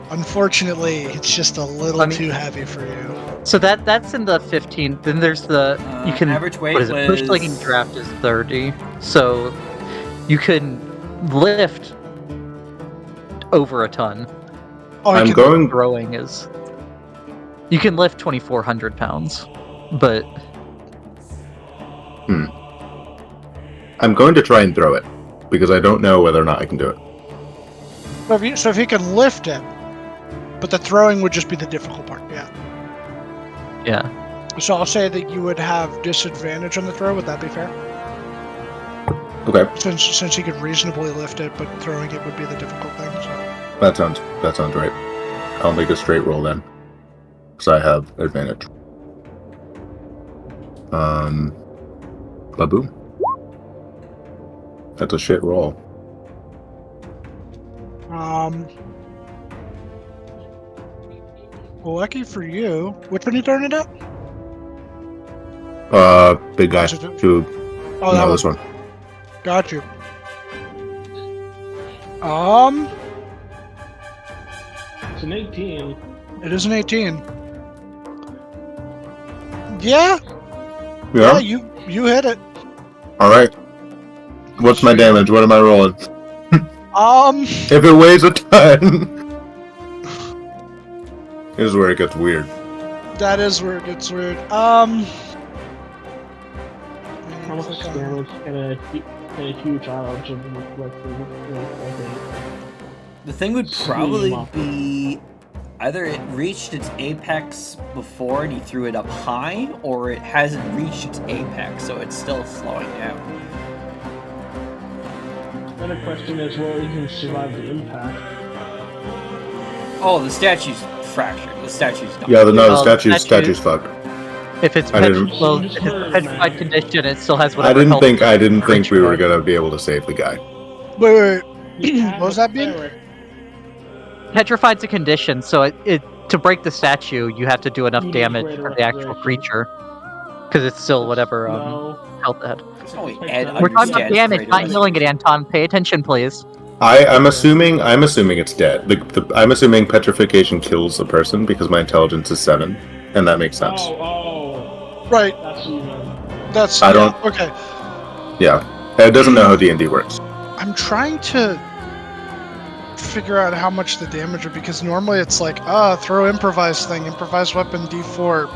unfortunately, it's just a little I mean- too heavy for you. So that's in the 15. Then there's the you can average weight what is it? Push was legging draft is 30. So you can lift over a ton. Oh, I'm I can, going. Throwing is you can lift 2,400 pounds, but I'm going to try and throw it because I don't know whether or not I can do it. so if he can lift it, but the throwing would just be the difficult part. Yeah. yeah. So I'll say that you would have disadvantage on the throw. Would that be fair? Okay, Since he could reasonably lift it, but throwing it would be the difficult thing. So. that sounds right. I'll make a straight roll then, because I have advantage. Baboom. That's a shit roll. Well, lucky for you. Which one you throwing it at? Big guy. Is it- Two. Oh, No, that this one. Got you. It's an 18. It is an 18. Yeah, Yeah. you hit it. All right. What's my damage? What am I rolling? If it weighs a ton. Here's where it gets weird. That is where it gets weird. How much damage can a huge arrow of the thing would probably be either it reached its apex before and he threw it up high, or it hasn't reached its apex, so it's still slowing down. Another question is, will it even survive the impact? Oh, the statue's fractured. The statue's done. Yeah, the Oh, statue's fucked. If it's I didn't- if it's a petrified condition, it still has I whatever. didn't health think we creature were has. gonna be able to save the guy. Wait. You have What was a that mean? cleric. Petrified's a condition, so it to break the statue, you have to do enough You need damage greater for the actual restoration. creature, because it's still whatever No. health it had. There's no way We're Ed We're talking about understands damage, greater not healing it, restoration. Anton. Pay attention, please. I'm assuming it's dead. I'm assuming petrification kills the person because my intelligence is 7, and that makes sense. Oh, Right. that's even. That's. I don't- Yeah, okay. Yeah, Ed doesn't know how D&D works. I'm trying to figure out how much the damage would be, because normally it's like, throw improvised weapon D4,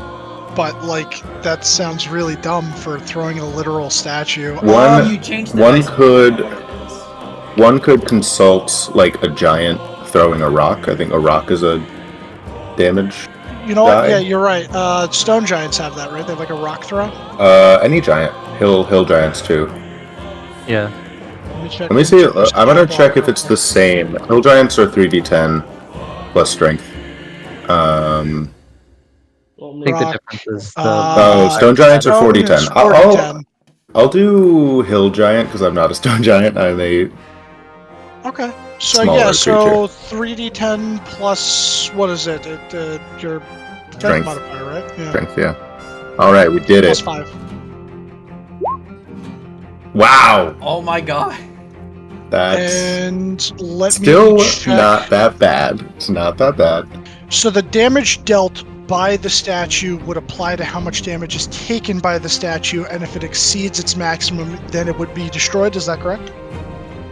but like that sounds really dumb for throwing a literal statue. One You changed the one dice could- roll, what it is. One could consult like a giant throwing a rock. I think a rock is a damage. You know what? die. Yeah, you're right. Stone giants have that, right? They have like a rock throw. Any giant, hill giants too. Yeah. Let me check. Let me see. I'm gonna check if it's the same. Hill giants are 3d10 plus strength. Well, I think the Rock. difference is the. Stone giants are Stone 4d10. is 4d10. I'll do hill giant because I'm not a stone giant. I'm a Okay. So Smaller yeah, so 3d10 plus what is it? Your strength Strength. modifier, right? Yeah. strength. Yeah. All right, we did Plus it. 5. Wow, Oh my god. that's And let still me check. not that bad. It's not that bad. So the damage dealt by the statue would apply to how much damage is taken by the statue, and if it exceeds its maximum, then it would be destroyed. Is that correct?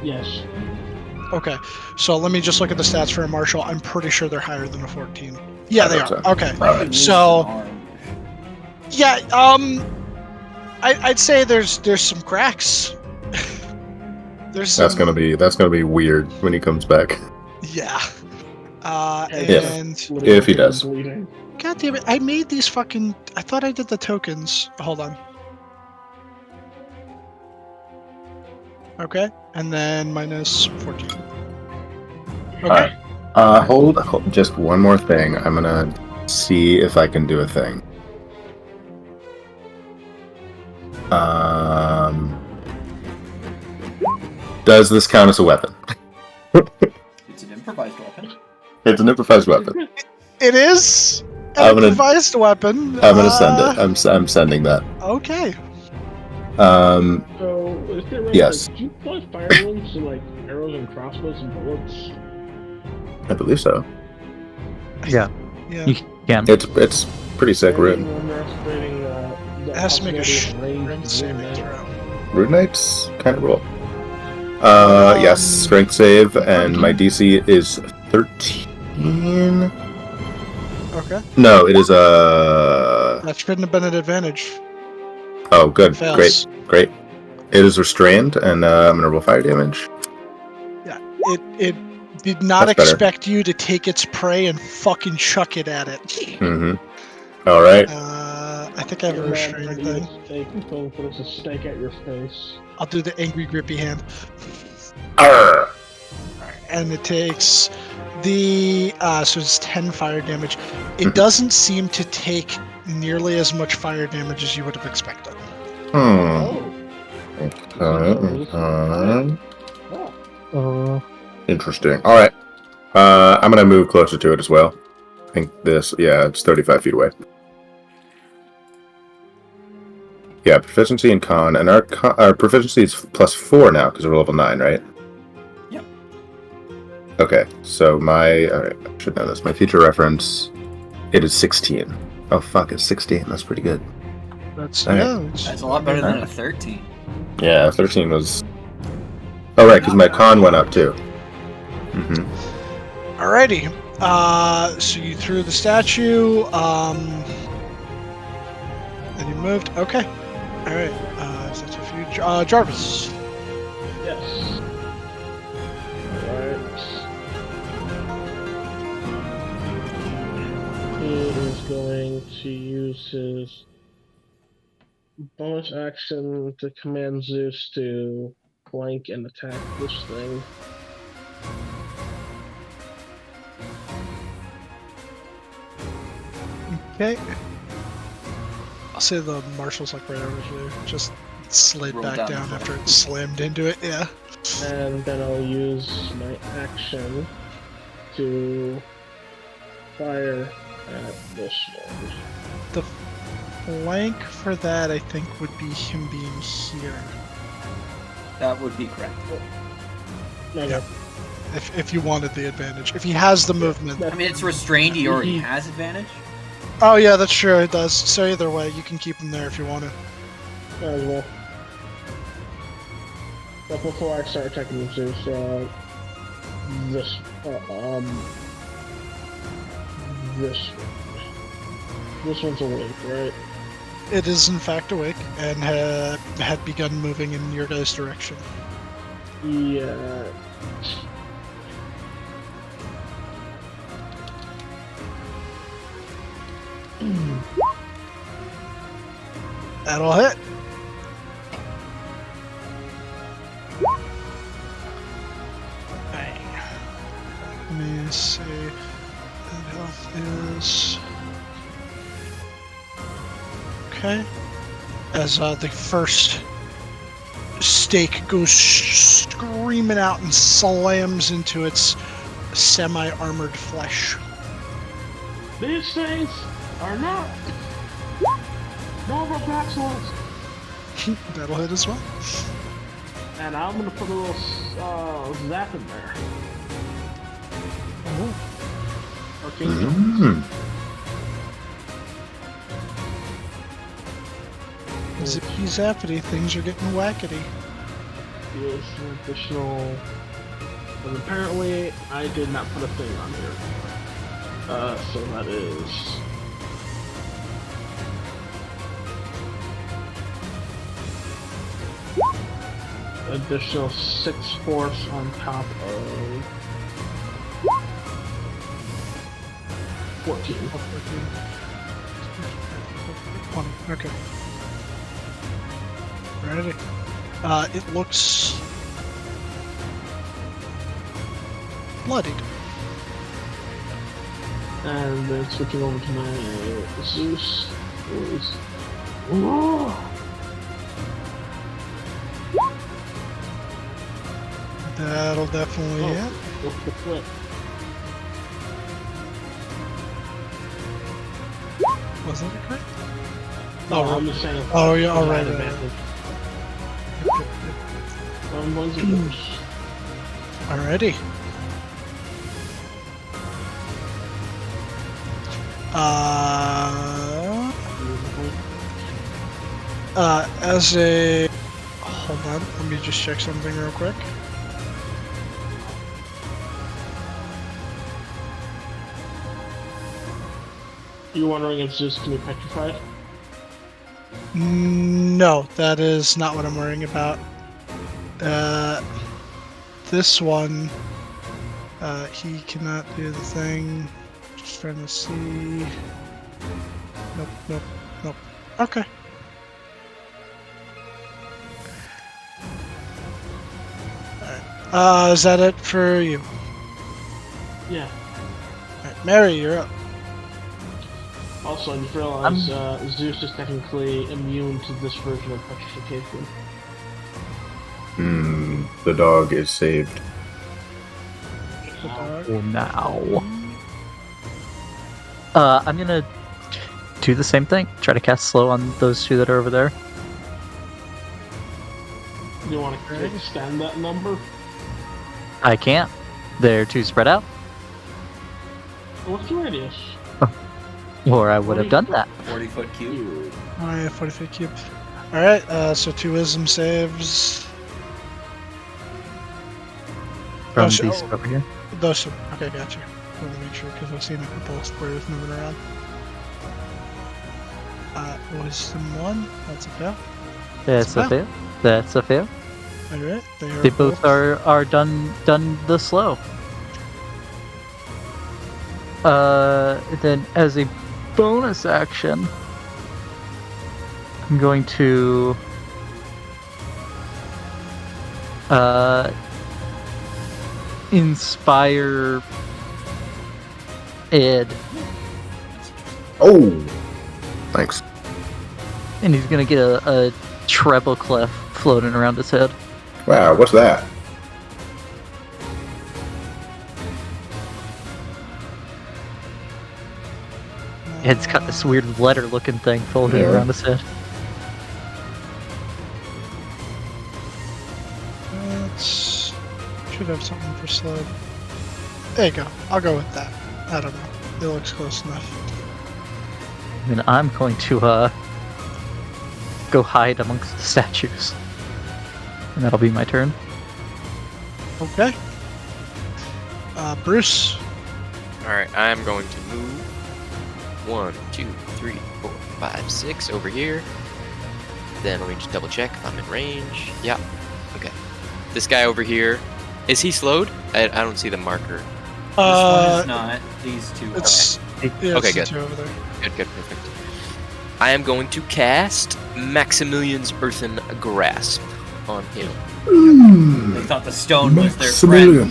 yes. Okay. So let me just look at the stats for a martial. I'm pretty sure they're higher than a 14. Yeah, I they thought are. so. Okay. All right. So- Lose an arm. Yeah. I'd say there's some cracks. There's some, That's gonna be weird when he comes back. Yeah. If. And If he does. Bleeding. God damn it! I made these fucking. I thought I did the tokens. Hold on. Okay, and then minus 14. Okay. Alright. Hold just one more thing. I'm gonna see if I can do a thing. Does this count as a weapon? It's an improvised weapon. It's an improvised weapon. It is I'm an gonna- improvised weapon. I'm gonna send it. I'm sending that. Okay. So, is there right, Yes. like, do you fly firearms and like arrows and crossbows and bullets? I believe so. Yeah, Yeah. you can. It's pretty sick Maybe rune. we're underestimating the It has to make a possibility of range strength of saving movement. throw. Rune Knights kind of roll. Yes, strength save, and my DC is 13. Okay. No, it is That shouldn't have been an advantage. Oh, good, Fails. great. It is restrained, and I'm gonna roll fire damage. It did not That's better. expect you to take its prey and fucking chuck it at it. Mm-hmm. All right. I think I have a Your man restraint tried to eat thing. a steak until he puts a steak at your face. I'll do the angry grippy hand. Arr! And it takes the so it's 10 fire damage. It Mhm. doesn't seem to take nearly as much fire damage as you would have expected. Oh. Interesting. All right. I'm gonna move closer to it as well. I think this. Yeah, it's 35 feet away. Yeah, proficiency in con, and our proficiency is +4 now because we're level 9, right? Yep. Okay, so all right, I should know this. My future reference, it is 16. Oh fuck, it's 16. That's pretty good. That's All right. That's a lot better than a 13. Yeah, 13 was. Oh right, because my con went up too. Mm-hmm. Alrighty. So you threw the statue, and you moved. Okay. Alright. Is that for you? Jarvis. Yes. Alright. He is going to use his bonus action to command Zeus to flank and attack this thing. Okay. I'll say the marshal's like right over here. Just slid Roll back down down the after floor. it slammed into it. Yeah. And then I'll use my action to fire at this one. The flank for that, I think, would be him being here. That would be correct. Okay. Yeah. If you wanted the advantage. If he has the movement. I mean, it's restrained. He already has advantage. Oh yeah, that's true. It does. So either way, you can keep him there if you want to. Might as well. But before I start attacking Zeus, this one's awake, right? It is in fact awake and had begun moving in your guys' direction. Yeah. That'll hit. Bang. Let me see. That health is okay. As the first stake goes screaming out and slams into its semi-armored flesh. These things are not normal Basilisk. That'll hit as well. And I'm gonna put a little zap in there. Arcane Mm. Zippity zappity, things are getting wackety. deals an additional. But apparently, I did not put a thing on here. So that is. Additional 6 force on top of 14. 20. Okay. Ready. It looks bloodied. And then switching over to my Zeus. That'll definitely hit. What's the flip? Was that a crit? No, Oh, I'm just saying. Oh, yeah, all it's right. an right, advantage. right. One's a goose. Alrighty. As a... Hold on, let me just check something real quick. You're wondering if Zeus can be petrified? No, that is not what I'm worrying about. This one, he cannot do the thing. Just trying to see. Nope, nope, nope. Okay. Alright. Is that it for you? Yeah. Alright, Mary, you're up. Also, I just realized Zeus is technically immune to this version of petrification. The dog is saved. Oh, now. I'm gonna do the same thing. Try to cast slow on those two that are over there. Do you want to extend that number? I can't. They're too spread out. What's the radius? Or I would have done that. 40-foot cube. Oh yeah, 40-foot cube. Alright, so 2 wisdom saves. From Oh, these over here. Those two. Okay, gotcha. I want to make sure because I've seen a couple of squares moving around. Wisdom 1. That's a fail. That's a fail. That's a fail. Alright, They both are done the slow. Then as a bonus action, I'm going to inspire Ed, Oh! Thanks. and he's gonna get a treble clef floating around his head. Wow, what's that? Ed's got this weird letter-looking thing folding Yeah. around his head. Let's... Should have something for sled. There you go. I'll go with that. I don't know. It looks close enough. And I'm going to go hide amongst the statues, and that'll be my turn. Okay. Bruce. Alright, I'm going to move 1, 2, 3, 4, 5, 6 over here. Then let me just double check if I'm in range. Yeah. Okay. This guy over here, is he slowed? I don't see the marker. This one is not. These two It's... Okay. Yeah, Okay, it's the good. two over there. Good, perfect. I am going to cast Maximilian's Earthen Grasp on him. They thought the stone was their friend.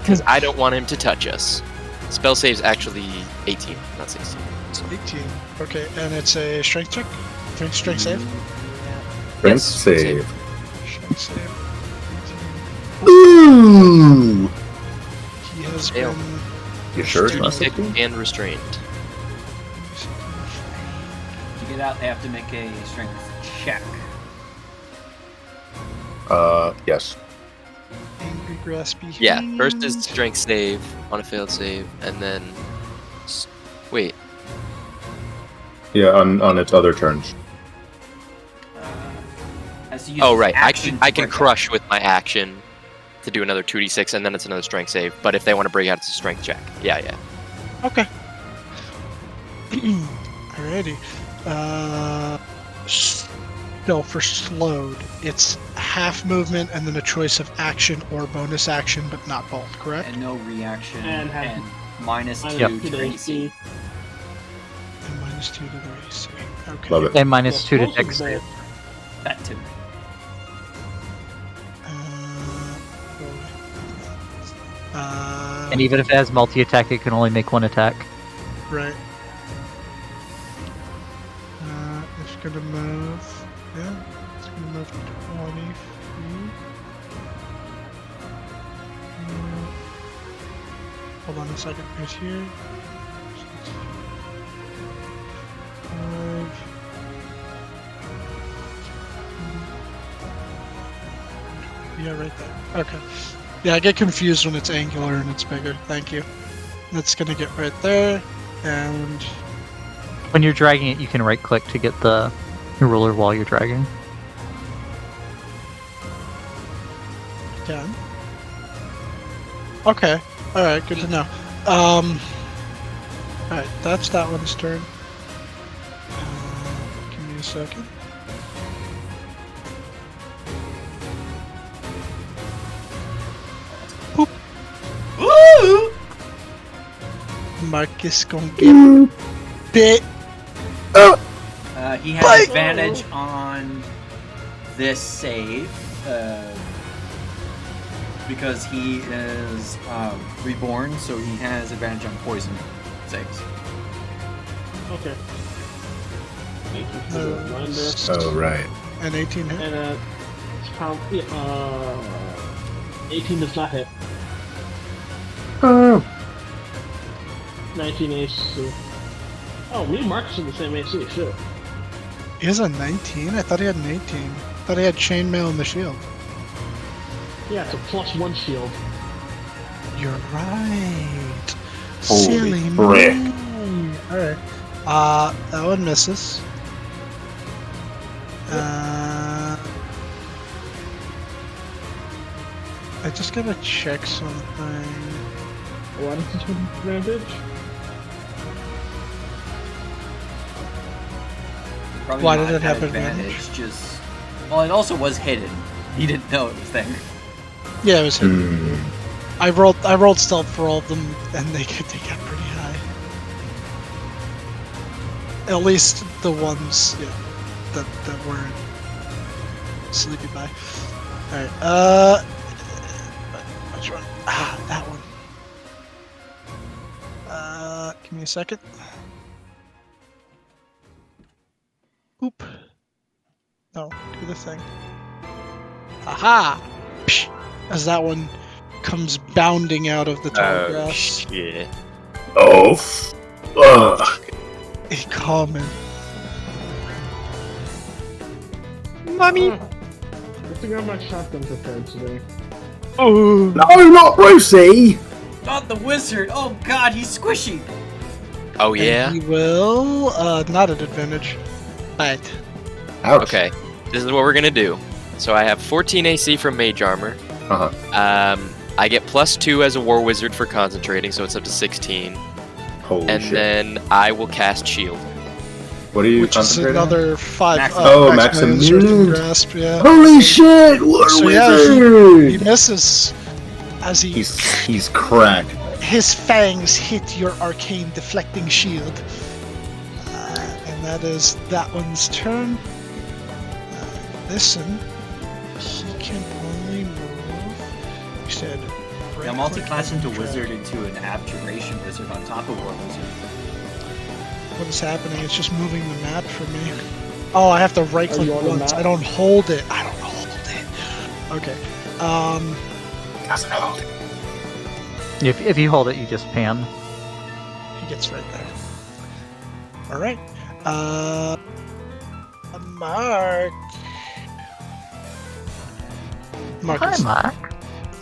Because I don't want him to touch us. Spell save's actually 18, not 16. It's 18. Okay, and it's a strength check? Strength save? Strength Yes, save. Strength save. 18. Ooh! He has Fail. been... You sure it's not 2d6 16? and restrained. To get out, they have to make a strength check. Yes. Angry graspy Yeah, first is hand. strength save on a failed save, and then... Wait, Yeah, on its other turns. Has to use oh his right, action I to can break crush with my action to do another 2d6, and then it's another strength save, but if they want to break out, it's a strength check. Yeah. Okay. Alrighty. No, for slowed, it's half movement and then a choice of action or bonus action, but not both, that. correct? And no reaction. And have- And minus Minus 2 2 to to AC. AC. And minus 2 to the AC. Okay. Love it. And minus Yeah, 2 to both of dex them. save. That too. And even if it has multi-attack, it can only make one attack. Right. It's gonna move. Yeah, it's gonna move 20 feet. Hold on a second. Right here. 5. Yeah, right there. Okay. Yeah, I get confused when it's angular and it's bigger. Thank you. That's gonna get right there, and When you're dragging it, you can right click to get the ruler while you're dragging. done. Okay. All right. Good to know. All right. That's that one's turn. Give me a second. Poop. Woo! Marcus gonna get bit. He has Bite! advantage on this save because he is reborn, so he has advantage on poison saves. Okay. Thank you for the reminder. Oh, right. An 18 hit. And how? 18 does not hit. 19 AC. Oh, me and Marcus are the same AC. Shit. He has a 19? I thought he had an 18. I thought he had chainmail in the shield. Yeah, it's a +1 shield. You're right. Holy Silly frick. me. Alright. That one misses. I just gotta check something. Why does it have advantage? Probably Why not did it have at advantage? Just well, it also was hidden. He didn't know it was there. Yeah, it was him. Hmm. I rolled stealth for all of them, and they got pretty high. At least the ones, yeah, that weren't sleepy by. All right. Which one? That one. Give me a second. Oop. No, do the thing. Aha! Psh! As that one comes bounding out of the tall grass. shit. Oh, ugh. A common. Mommy! I think I have my shotgun prepared today. Oh! No, not Brucey! Not the wizard! Oh god, he's squishy! Oh And yeah. he will, not at advantage, but Ouch. Okay. This is what we're gonna do. So I have 14 AC from mage armor. Uh-huh. I get +2 as a war wizard for concentrating, so it's up to 16. Holy And shit. then I will cast shield. What are you which is concentrating on? another 5. Maximum Search and Mute. grasp, yeah. Holy shit! What a So yeah, wizard! he misses as He's cracked. his fangs hit your arcane deflecting shield. And that is that one's turn. This one, he can only move. You said. Yeah, multi-class into wizard into an abjuration wizard on top of war wizard. What is happening? It's just moving the map for me. Oh, I have to right Are click you on the once. map? I don't hold it. I don't hold it. Okay. Doesn't hold it. If you hold it, you just pan. He gets right there. All right. Mark. Marcus. Hi, Mark.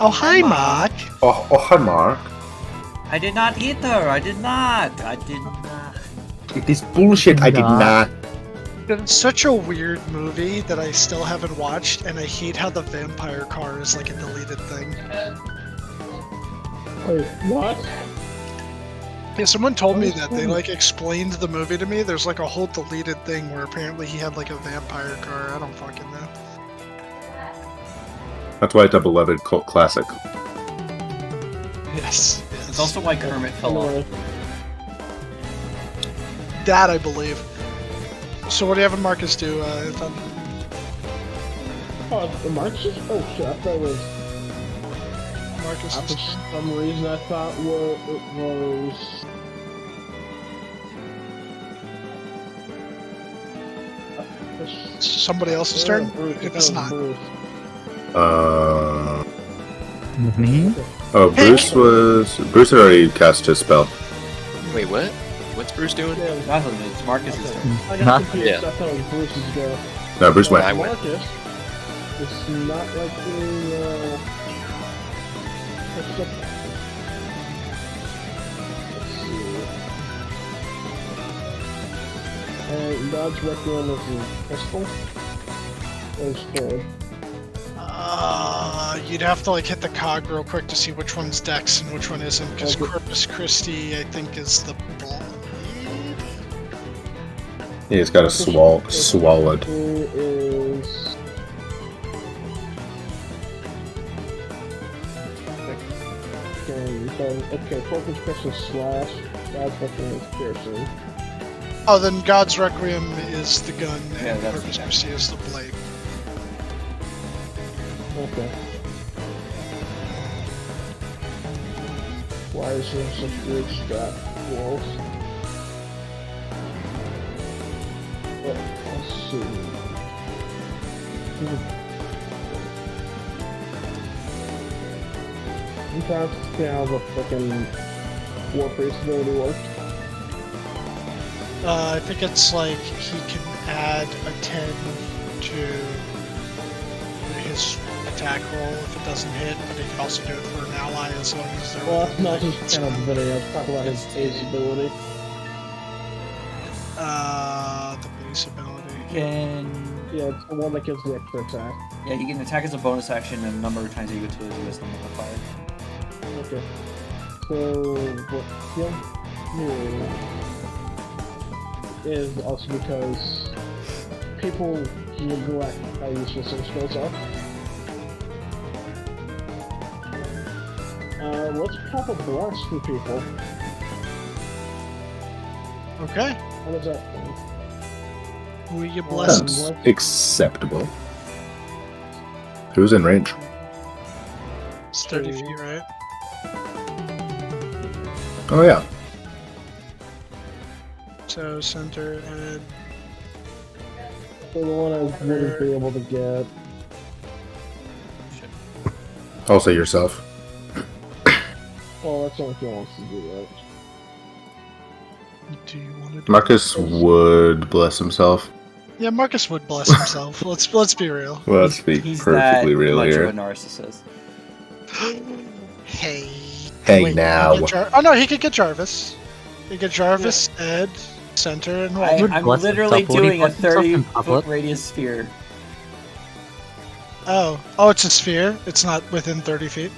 Oh, hi, Hi, Mark. Oh, hi, Mark. I did not hit her! I did not! I did not. It is bullshit. I did Nah. not. It's such a weird movie that I still haven't watched, and I hate how the vampire car is like a deleted thing. Wait, what? Yeah, someone told me that they like explained the movie to me. There's like a whole deleted thing where apparently he had like a vampire car. I don't fucking know. That's why it's a beloved cult classic. Yes. It's also why Kermit fell off. Anyway, That I believe. So what do you have Marcus do, Ethan? oh, the Marcus? Oh shit, I thought it was. Marcus For is... some reason, I thought it was. somebody else's turn? Bruce, If it's that was not. Bruce. Me? Oh, Bruce had already cast his spell. Wait, what? What's Bruce doing? Yeah, Nothing. It's Marcus's turn. I got Not- confused. Yeah. I thought it was Bruce's go. No, Bruce went. I went. Marcus is not like being pushed up. Let's see. And God's Requiem is a pistol. Where's third? You'd have to like hit the cog real quick to see which one's Dex and which one isn't, because Okay. Corpus Christi, I think, is the blade. Yeah, he's got a swallowed. Who is okay, Corpus Christi slash God's Requiem is piercing. Oh, then God's Requiem is the gun, Yeah, and that's Corpus the Christi is the blade. Okay. Why is there such weird strap walls? Let's see. I'm trying to see how the frickin' War Priest ability works. I think it's like he can add a 10 to his attack roll if it doesn't hit, but he can also do it for an ally as long as they're Well, that's within, not like, his kind of ability, let's talk about his base ability. the base ability. Yeah, it's the one that gives the extra attack. Yeah, you can attack as a bonus action and a number of times that you go to the wisdom modifier. Okay. So, what he'll do is also because people neglect how useful some spells are. Let's pop a blast for people. Okay. How does that feel? Will you bless him? Sounds acceptable. Who's in range? It's 30 feet, right? Oh yeah. So center and So the one I wouldn't be able to get. Also yourself. Well, that's only if he wants to do that. do you want to do? Marcus would bless himself. Yeah, Marcus would bless himself. let's be real. Well, let's be He's perfectly that real much here. of a narcissist. Hey. Hey, Wait, now. he could get oh no, he could get Jarvis. He could get Jarvis, Ed, center, and Walter. I'm bless literally himself. Would he doing a bless himself in 30-foot public? radius sphere. Oh, it's a sphere. It's not within 30 feet.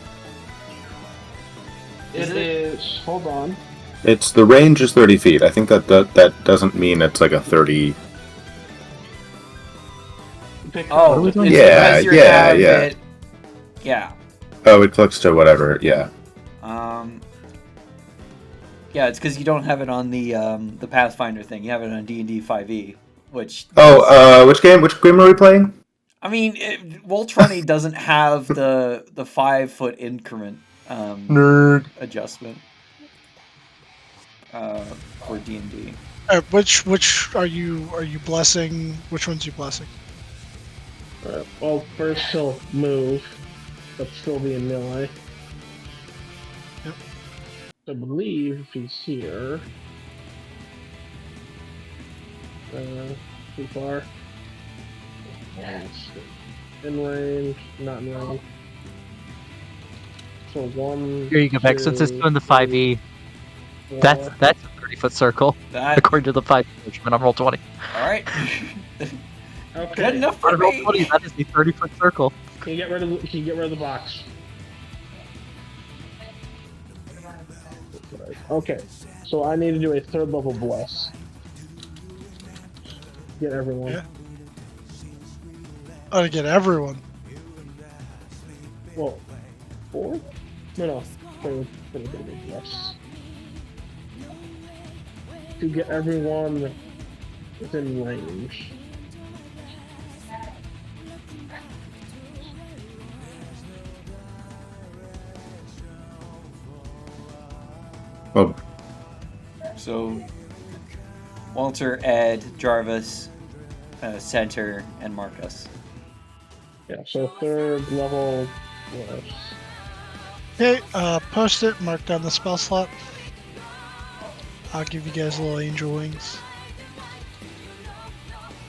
It is. Hold on. It's the range is 30 feet. I think that doesn't mean it's like a 30. Oh, What are we it's doing? Yeah, because you're yeah, out of yeah. it. Yeah. Oh, it clicks to whatever. Yeah. Yeah, it's because you don't have it on the Pathfinder thing. You have it on D&D 5e, which. Oh, which game? Which game are we playing? I mean, Voltronny doesn't have the 5-foot increment Nerd. adjustment for D&D. Which are you blessing? Which one's you blessing? Well, first he'll move, but still be in melee. Yep. I believe if he's here. Too far. In range, not in range. So one. Here you go, Beck. Since it's two, doing the 5e, four. that's a 30-foot circle That, according to the 5e measurement on roll 20. all right. Okay. Good enough for On roll me. 20, that is a 30-foot circle. Can you get rid of the box? Okay, so I need to do a third level bless. Get everyone. Yeah. Oh, to get everyone. Well, 4? No, third level bless. To get everyone within range. Oh, So, Walter, Ed, Jarvis, Center, and Marcus. Yeah, so third level bless. Okay, post it, mark down the spell slot. I'll give you guys little angel wings.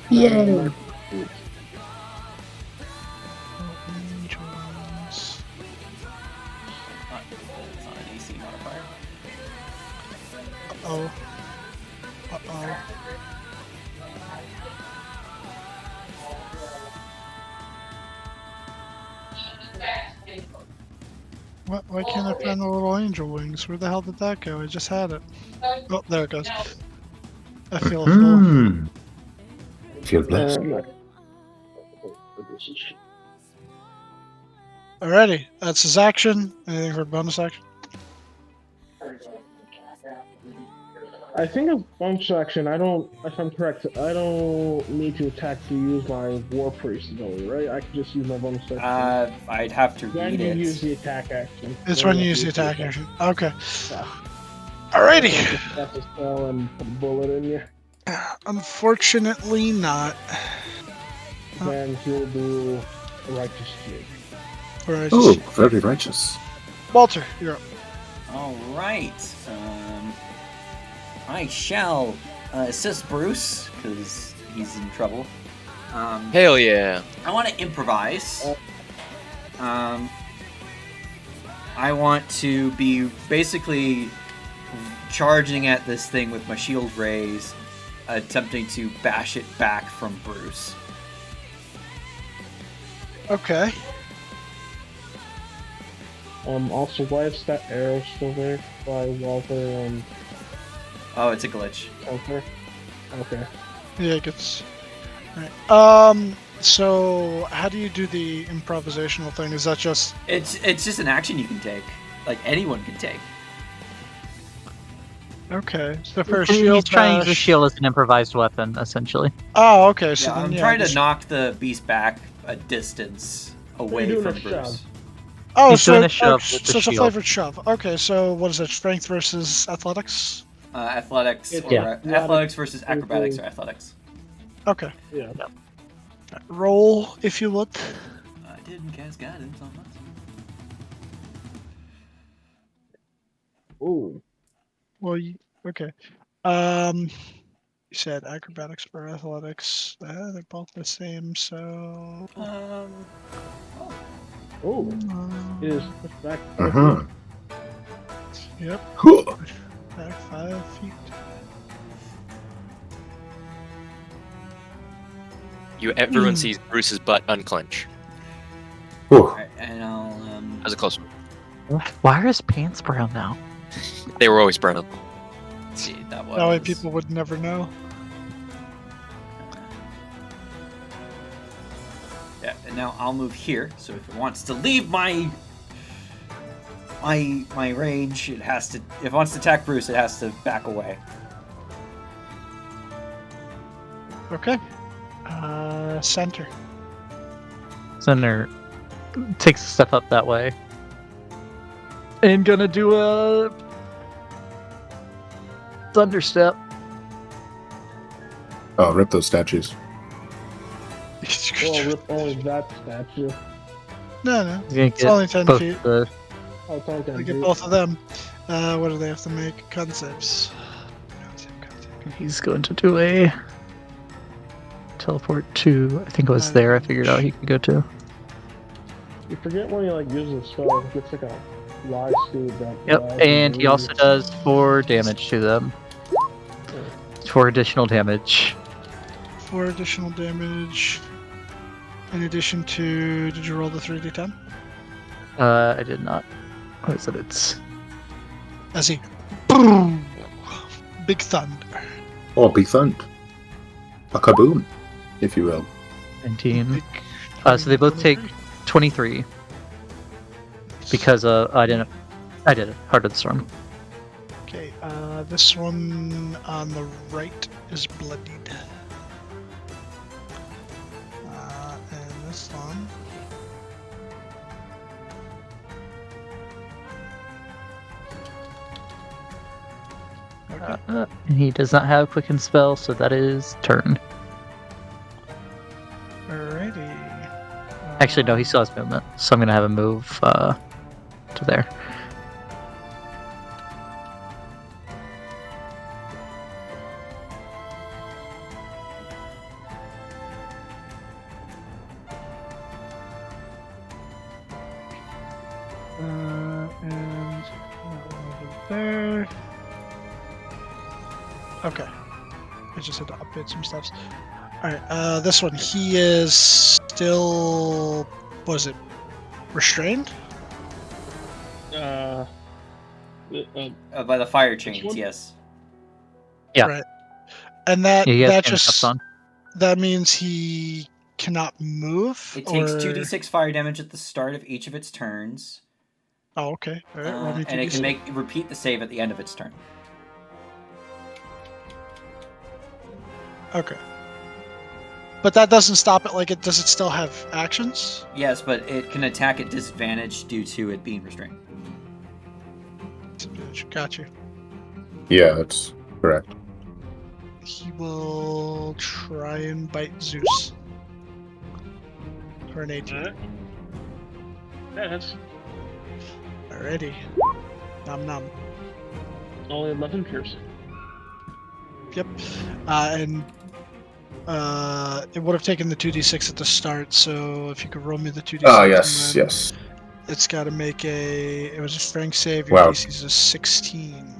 Yay! Little angel wings. It's not an AC modifier. Uh-oh. Uh-oh. What? Why can't I find the little angel wings? Where the hell did that go? I just had it. Oh, there it goes. I feel full. Feel blessed. Alrighty, that's his action. Anything for bonus action? I think as bonus action, I don't. If I'm correct, I don't need to attack to use my War Priest ability, right? I can just use my bonus action. I'd have to Then read you it. use the attack action. It's Then when you use the attack action. Okay. Yeah. Alrighty. That's a spell and put a bullet in you. Unfortunately not. Then he'll do a righteous shield. Alright. Oh, very righteous. Walter, you're up. All right. I shall assist Bruce because he's in trouble. Hell yeah. I want to improvise. I want to be basically charging at this thing with my shield raised, attempting to bash it back from Bruce. Okay. Also, why is that arrow still there by Walter and Oh, it's a glitch. Walter? Okay. Yeah, it gets. Right. So how do you do the improvisational thing? Is that just It's just an action you can take. Like anyone can take. okay? So for a He's shield trying to use the bash. shield as an improvised weapon, essentially. Oh, okay. So Yeah, then, I'm yeah, trying to just- knock the beast back a distance away doing from a Bruce. shove. Oh, He's so, doing a shove so with the it's a shield. flavored shove. Okay, so what is it? Strength versus athletics? Athletics It's- or yeah. athletics versus acrobatics or athletics. Okay. Yeah. Roll if you would. I didn't cast guidance on that. Ooh. Well, okay. You said acrobatics or athletics. They're both the same. So. Ooh. It is pushed back. Yep. Huh. Back 5 feet. Everyone sees Bruce's butt unclench. Alright, and I'll That was a close one. Why are his pants brown now? They were always brown. let's see. That was That way people would never know. Yeah, and now I'll move here. So if it wants to leave my range, it has to. If it wants to attack Bruce, it has to back away. Okay. Center. Center takes a step up that way. And gonna do a thunder step. Oh, rip those statues. Well, rip only that statue. No. He's gonna It's get only 10 both feet. the Oh, it's only We 10 get feet. both of them. What do they have to make? Con saves. He's going to do a teleport to. I think it was there. I figured out he could go to. You forget when you like use the spell, it gets like a live speed that. Yep, live and he moves. also does 4 damage to them. 4 additional damage. 4 additional damage. In addition to, did you roll the 3d10? I did not. What is it? It's As he, boom, big thunder. Oh, big thund. A kaboom, if you will. 19. Big So they both take 23 because I did it. Heart of the Storm. Okay, this one on the right is bloodied. And this one. Okay. He does not have Quicken Spell, so that is turn. Alrighty. Actually, no, he still has movement, so I'm gonna have him move to there. And over there. Okay. I just had to update some stuff. Alright, this one. He is still... Was it? Restrained? Uh, By the fire Which chains, one? yes. Yeah. Right. And that Yeah, he has that handcuffs just... on. That means he cannot move? It takes or... 2d6 fire damage at the start of each of its turns, Oh, okay. Alright, roll me and it can 2d6. repeat the save at the end of its turn. Okay. But that doesn't stop it, like, does it still have actions? Yes, but it can attack at disadvantage due to it being restrained. Got you. Yeah, that's correct. He will try and bite Zeus. For an 18. Alright. Yeah, that's Alrighty. Nom nom. only 11 piercing. Yep. And it would have taken the 2d6 at the start, so if you could roll me the 2d6. Oh, yes, and then yes. It's got to make a... It was a strength save. Your Wow. DC's a 16.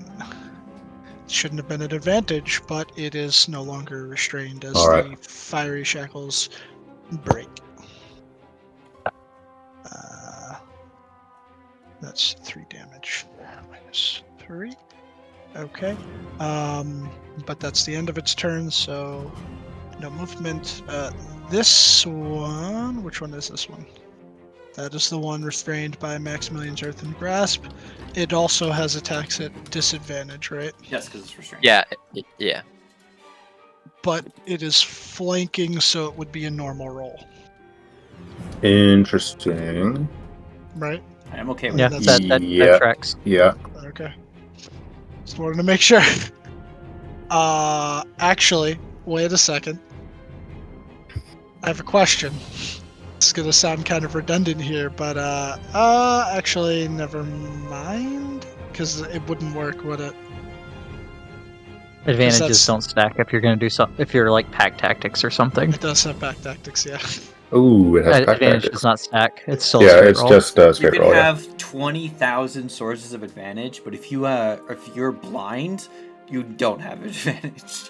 Shouldn't have been an advantage, but it is no longer restrained as All right. the fiery shackles break. That's 3 damage. Minus 3. Okay. But that's the end of its turn, so no movement. This one... Which one is this one? That is the one restrained by Maximilian's Earthen Grasp. It also has attacks at disadvantage, right? Yes, because it's restrained. Yeah, yeah. But it is flanking, so it would be a normal roll, Interesting. right? I'm okay with Yeah, it. That's- Yeah. that tracks. Yeah. Okay. Just wanted to make sure. Actually, wait a second. I have a question. It's gonna sound kind of redundant here, but actually, never mind, because it wouldn't work, would it? Advantages that's- don't stack if you're gonna do something. If you're like pack tactics or something, It does have back tactics, yeah. Ooh, it has pack advantage tactics. does not stack. It's still a Yeah, straight it's roll. just You straight can roll. Yeah. have 20,000 sources of advantage, but if you're blind, you don't have advantage.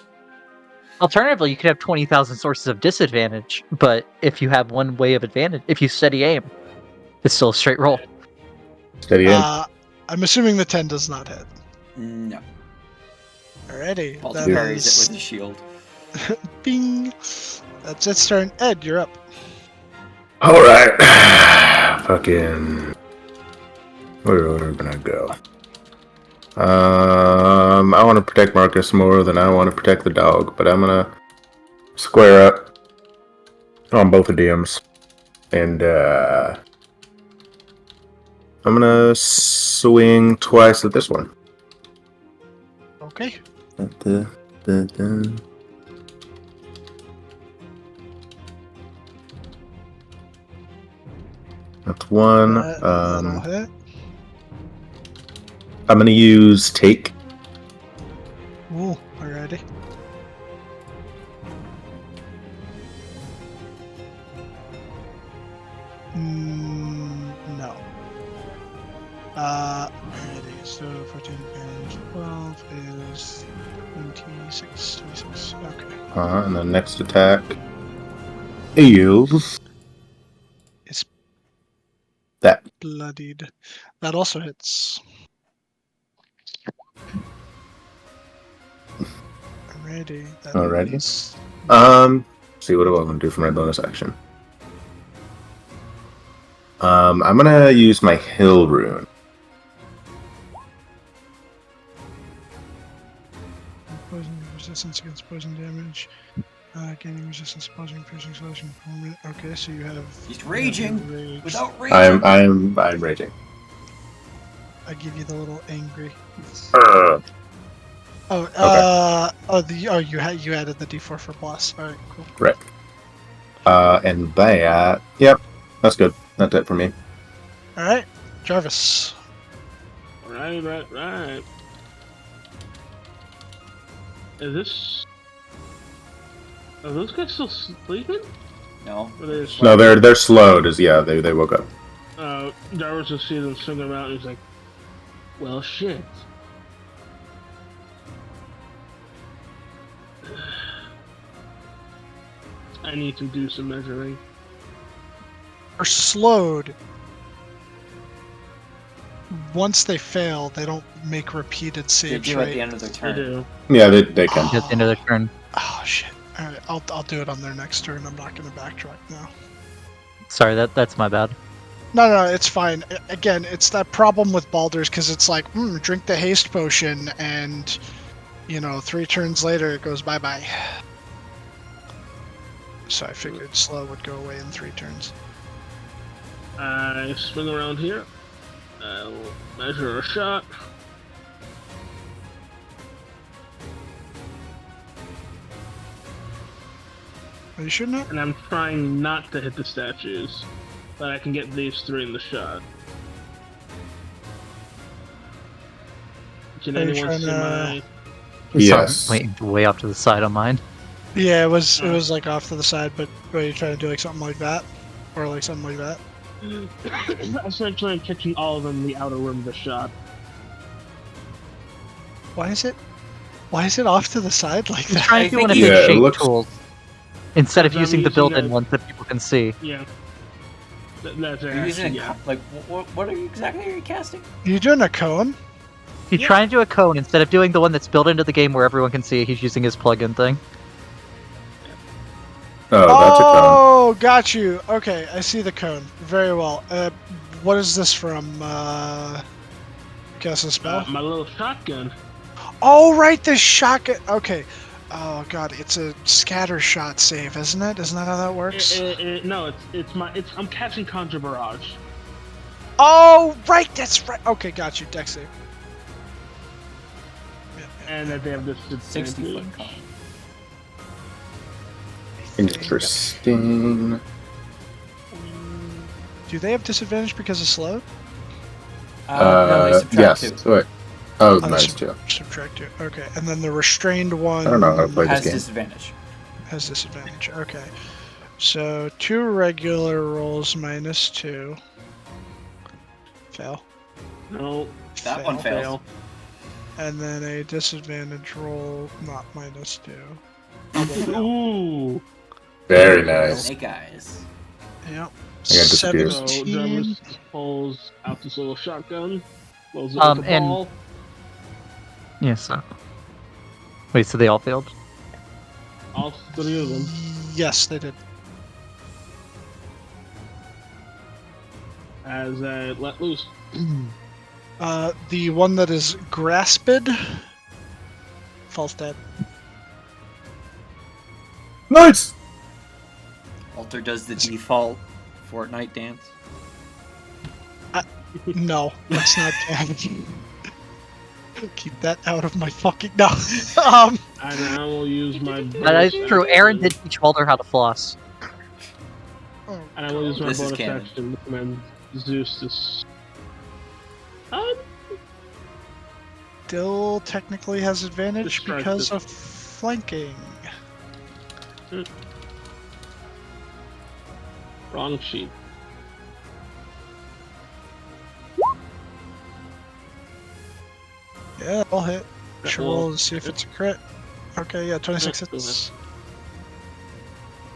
Alternatively, you could have 20,000 sources of disadvantage, but if you have one way of advantage, if you steady aim, it's still a straight roll. Steady in. I'm assuming the 10 does not hit. No. Alrighty, Baldur that parries it is... with his shield. Bing! That's its turn. Ed, you're up. All right. Fucking. Where are we gonna go? I want to protect Marcus more than I want to protect the dog, but I'm gonna square up on both the DMs, and I'm gonna swing twice at this one. Okay. That's one. That'll hit. I'm gonna use take. Ooh, alrighty. No. Alrighty, so 14 and 12 is 26. Okay. And the next attack is It's that. bloodied. That also hits. Alrighty. Alrighty. Means... See what do I want to do for my bonus action? I'm gonna use my hill rune. Poison resistance against poison damage. Gaining resistance to poison, piercing, slashing, permanent. Okay, so you have. He's you raging have rage. without raging. I'm raging. I give you the little angry. Urgh. You added the D4 for plus. All right, cool. Right. And that. Yep, that's good. That's it for me. All right, Jarvis. Right. Is this? Are those guys still sleeping? No. Or they're No, they're slowed. They woke up. Oh, Jarvis just sees him swing around and he's like, well, shit. I need to do some measuring. Are slowed. Once they fail, they don't make repeated They saves, do right? at the end of their I turn. do. Yeah, they can. At the end of the turn. Oh shit! All right, I'll do it on their next turn. I'm not gonna backtrack now. Sorry, that's my bad. No, it's fine. Again, it's that problem with Baldur's because it's like, drink the haste potion, and 3 turns later it goes bye bye. So I figured slow would go away in 3 turns. I swing around here. I'll measure a shot. Are you shooting it? And I'm trying not to hit the statues, but I can get these 3 in the shot. Can Are you anyone trying see to- my... Yes. Wait, way off to the side on mine. Yeah, it was like off to the side, but are you trying to do like something like that, or like something like that? Essentially, I'm catching all of them in the outer rim of the shot. Why is it off to the side like He's that? trying to do one of think his he- Yeah, it shape looks- tools instead of Because I'm using the using built-in a- ones that people can see. Yeah. That's Are you using yeah. like what are you exactly are you casting? You doing a cone? He's Yeah. trying to do a cone instead of doing the one that's built into the game where everyone can see. He's using his plug-in thing. Oh, that's a cone. Oh, got you. Okay, I see the cone. Very well. What is this from? Guess a spell? My little shotgun. Oh, right, the shotgun. Okay. Oh god, it's a scatter shot save, isn't it? Isn't that how that works? No, I'm catching Conjure Barrage. Oh, right, that's right. Okay, got you. Dex save. And that they have this 60 foot cone. Interesting. Do they have disadvantage because of slow? No, they subtract Yes. 2. Wait. Oh, Oh, minus sub- 2. Subtract 2. Okay, and then the restrained one I don't know how to play Has this game. disadvantage. has disadvantage. Okay. So 2 regular rolls minus 2. Fail. No, That one Fail. fails. And then a disadvantage roll, not minus 2. Ooh. Very nice. Snake eyes. Yep. I got disappears. So 17. Jarvis pulls out this little shotgun, blows it Um, with a and- ball. Yes. Wait, so they all failed? All 3 of them. Yes, they did. As I let loose. The one that is grasped falls dead. Nice! Walter does the default Fortnite dance. No, that's not damage. Keep that out of my fucking no. um, And I will use my. That is true. Aaron did teach Walter how to floss. oh, And I will use my This is bonus canon. action to command Zeus to. Still technically has advantage Distract because it. of flanking. Wrong sheet. Yeah, I'll hit. That Should will- roll to see if it's a crit. Okay, yeah, 26 Yeah, hits.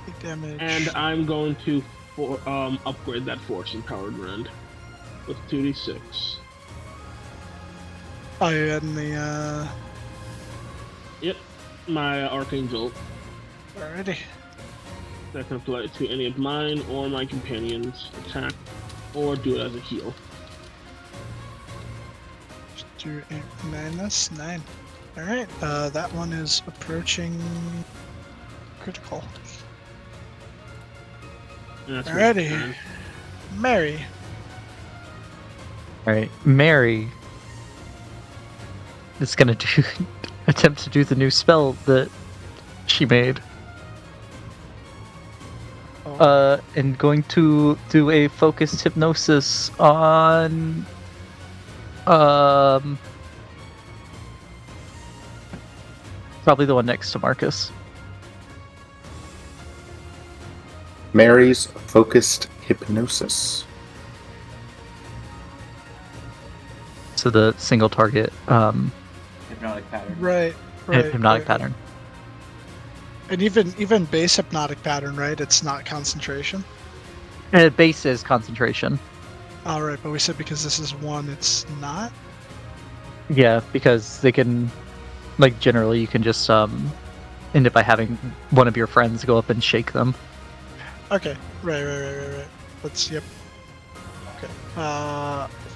Big damage. And I'm going to upgrade that force empowered rend with 2d6. Oh, you're adding the, Yep, my Archangel Alrighty. that can apply to any of mine or my companions' attack, or do it as a heal. Just do a minus 9. Alright, that one is approaching critical. And that's my Alrighty. turn. Mary. Alright, Mary is gonna do attempt to do the new spell that she made. And going to do a focused hypnosis on probably the one next to Marcus. Mary's focused hypnosis. So the single target Hypnotic pattern. Right. hypnotic pattern. And even base hypnotic pattern, right? It's not concentration. Base is concentration. All right, but we said because this is one, it's not. Yeah, because they can, like, generally you can just end up by having one of your friends go up and shake them. Okay. Right. Yep. Okay.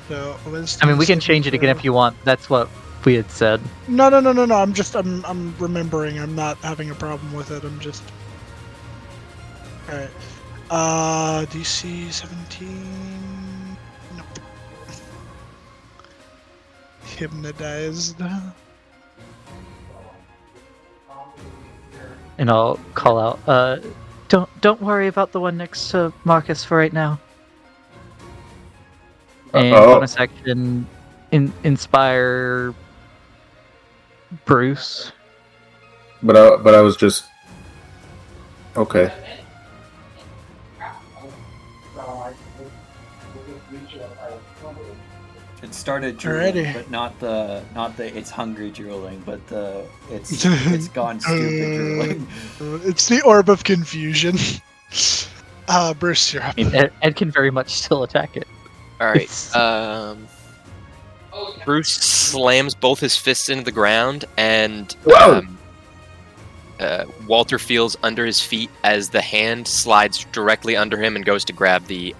So wisdom. I mean, we can change it again if you want. That's what we had said. No. I'm remembering. I'm not having a problem with it. I'm just. All right. DC 17. Nope. Hypnotized. And I'll call out. Don't worry about the one next to Marcus for right now. And bonus action, inspire Bruce. But I was just okay. It started drooling, Alrighty. but not the it's hungry drooling, but it's gone stupid drooling. It's the orb of confusion. Bruce, you're up. I mean, Ed can very much still attack it. All right. It's- Bruce slams both his fists into the ground, and Walter feels under his feet as the hand slides directly under him and goes to grab the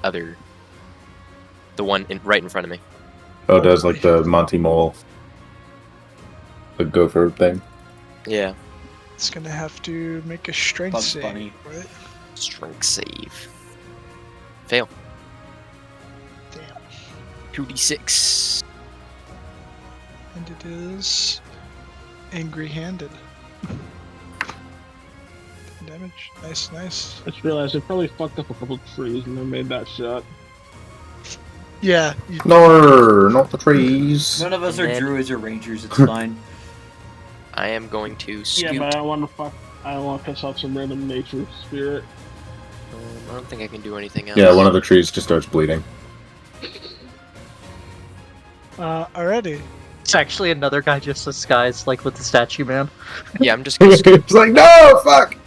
one right in front of me. Oh, it does like the Monty Mole, the gopher thing. Yeah. It's gonna have to make a strength Bugs save. Bunny. Right? Strength save. Fail. Damn. 2d6. And it is angry-handed. Damage. Nice. I just realized I probably fucked up a couple trees when I made that shot. Yeah. No, not the trees. None of us And are then- druids or rangers. It's fine. I am going to scoot. Yeah, but I want to piss off some random nature spirit. I don't think I can do anything else. Yeah, one of the trees just starts bleeding. Already. It's actually another guy just disguised, like with the statue man. Yeah, I'm just gonna scoot. It's like, no, fuck. I'm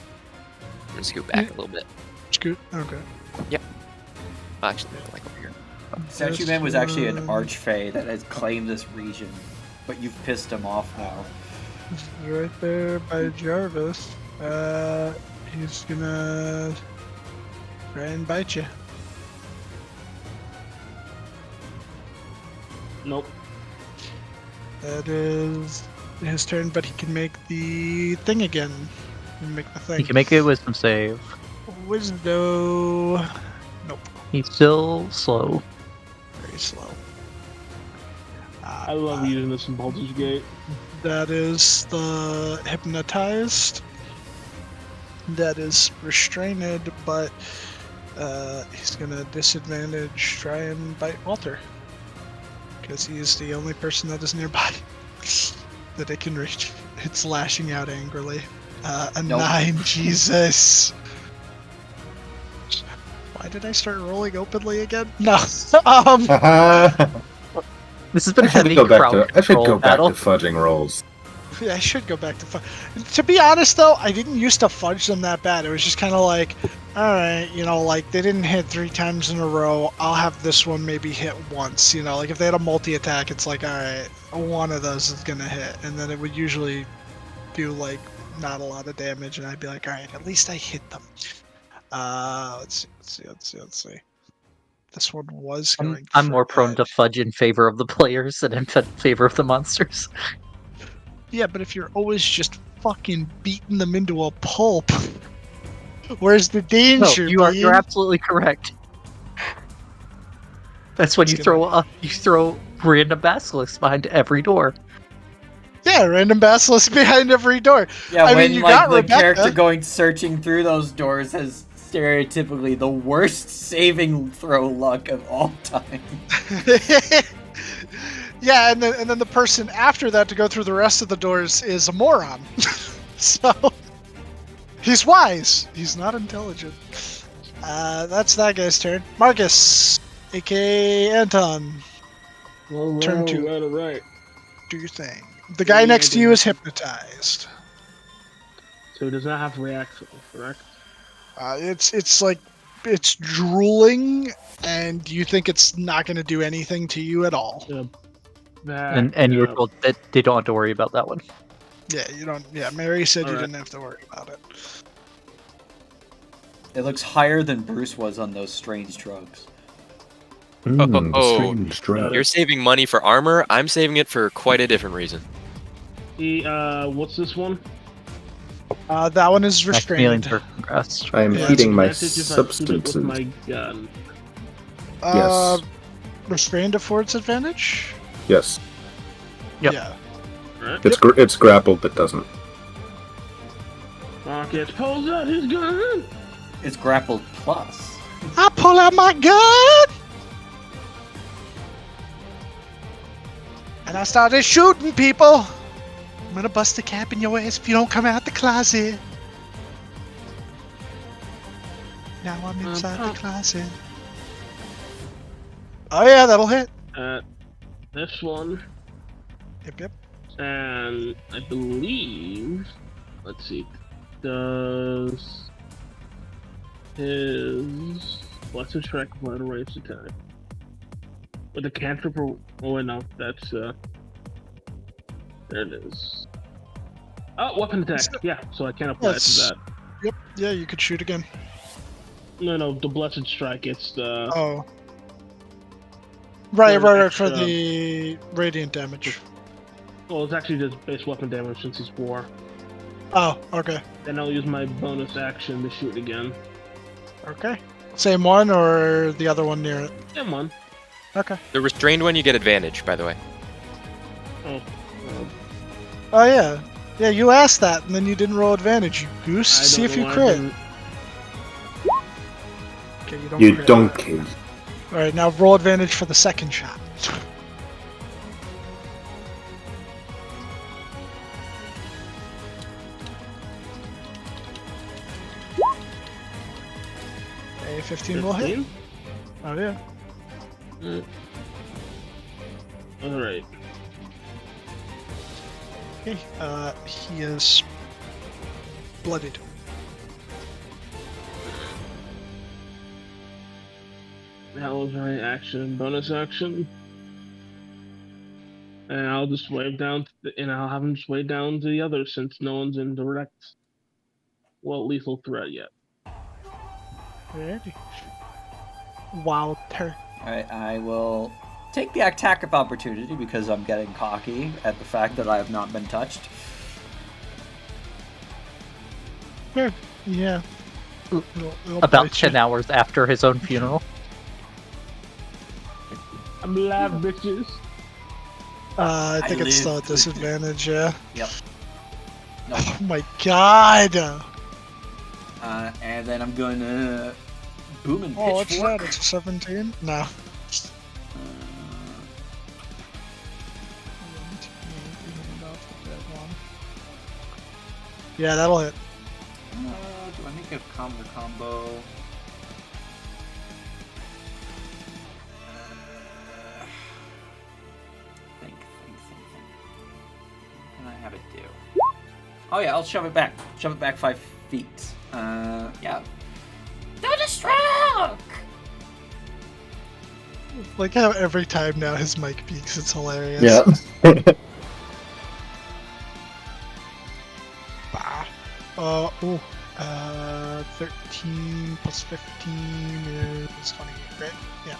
gonna scoot back a little bit. Scoot. Okay. Actually, like over here. Statue Man was actually an archfey that has claimed this region, but you've pissed him off now. Right there by Jarvis. He's gonna try and bite you. Nope. That is his turn, but he can make the thing again. He can make the thing. You can make a wisdom save. Wisdom. Nope. He's still slow. Very slow. I love using this in Baldur's Gate. That is the hypnotized. That is restrained, but he's gonna disadvantage try and bite Walter. Because he is the only person that is nearby that it can reach. It's lashing out angrily. A Nope. 9, Jesus. Why did I start rolling openly again? No. This has been I a should heavy go back crowd to. I should control go back to battle. fudging rolls. Yeah, I should go back to fudge. To be honest, though, I didn't used to fudge them that bad. It was just kind of like, all right, like they didn't hit 3 times in a row. I'll have this one maybe hit once. Like if they had a multi-attack, it's like, all right, one of those is gonna hit, and then it would usually do like not a lot of damage, and I'd be like, all right, at least I hit them. Let's see. This one was going. I'm for more prone to edge. fudge in favor of the players than in favor of the monsters. Yeah, but if you're always just fucking beating them into a pulp, where's the No, danger? you're Bean? absolutely correct. That's when It's you gonna- throw random basilisks behind every door. Yeah, random basilisk behind every door. Yeah, I mean, when you like got the Rebecca. character going searching through those doors has stereotypically the worst saving throw luck of all time. Yeah, and then the person after that to go through the rest of the doors is a moron. So he's wise. He's not intelligent. That's that guy's turn. Marcus, aka Anton. Turn to Right. do your thing. The guy Yeah, next to you yeah. is hypnotized. So he does not have reaction, correct? It's like it's drooling, and you think it's not going to do anything to you at all. Yeah. And you were told that they don't have to worry about that one. Yeah, you don't. Yeah, Mary said you Alright. didn't have to worry about it. It looks higher than Bruce was on those strange drugs. The Oh. strange drug. You're saving money for armor. I'm saving it for quite a different reason. What's this one? That one is restrained. Maximilian's are congrats. I am Yeah, heating my Advantage if I shoot it with substances. my gun. Yes. Restrained affords advantage. Yes. Yep. Yeah. Right? It's grappled but doesn't. Marcus pulls out his gun. It's grappled plus. I pull out my gun, and I started shooting people. I'm gonna bust a cap in your ass if you don't come out the closet. Now I'm inside the closet. Oh yeah, that'll hit. This one, Yep. and I believe. Let's see. Does his Blessed Strike apply to ranged attack? With a cantrip or wait, no, that's there it is. Oh, weapon attack. Yeah, so I can't apply it to Yes. that. Yep. Yeah, you could shoot again. No, the Blessed Strike. It's the Oh. Right, For right, for extra- the radiant damage. well, it's actually just base weapon damage since he's 4. Oh, okay. Then I'll use my bonus action to shoot again. Okay. Same one or the other one near it? And one. Okay. The restrained one, you get advantage, by the way. Oh yeah. Yeah, you asked that and then you didn't roll advantage, you goose. I See don't if know you why I crit. didn't- Okay, you don't You crit. donkey. Alright, now roll advantage for the second shot. A 15 will hit. 15? Oh yeah. Alright. Okay, he is bloodied. That was my action, bonus action. And I'll just wave down, and I'll have him just wave down to the others since no one's in direct, lethal threat yet. Alrighty. Walter. Alright, I will take the attack of opportunity because I'm getting cocky at the fact that I have not been touched. Yeah. It'll About bite 10 you. hours after his own funeral. I'm alive, bitches. I think I it's still live. at disadvantage, yeah. Yep. No. Oh my god! And then I'm gonna boom and Oh, what's pitchfork. that? It's a 17? No. Yeah, that'll hit. Do I make a combo? Think. What can I have it do? Oh yeah, I'll shove it back. Shove it back 5 feet. Yeah. Thunderstruck! Like how every time now his mic peaks, it's hilarious. Yeah. Bah. 13 plus 15 is 28, right? Yeah.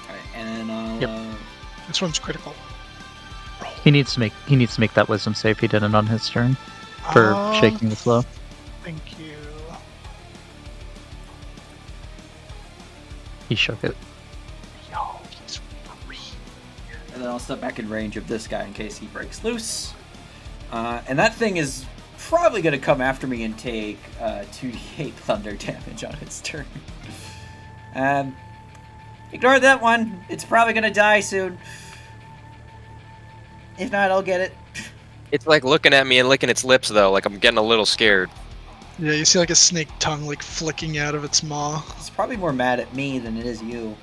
Alright, and then I'll Yep. This one's critical. He needs to make that wisdom save. He didn't on his turn for shaking the flow. Thank you. He shook it. Yo, he's free. and then I'll step back in range of this guy in case he breaks loose. And that thing is probably going to come after me and take 2d8 thunder damage on its turn. Ignore that one. It's probably going to die soon. If not, I'll get it. It's like looking at me and licking its lips, though. Like I'm getting a little scared. Yeah, you see like a snake tongue like flicking out of its maw. It's probably more mad at me than it is you.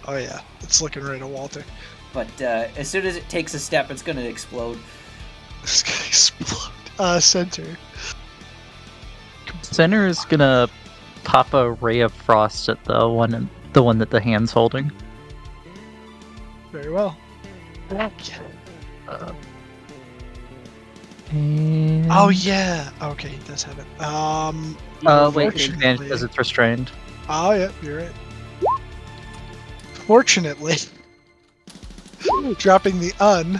Oh yeah, it's looking right at Walter. But as soon as it takes a step, it's gonna explode. It's gonna explode. Center. Center is gonna pop a ray of frost at the one that the hand's holding. Very well. And... Oh yeah. Okay, he does have it. wait, advantage Unfortunately. because it's restrained. Oh yeah, you're right. Fortunately, dropping the on.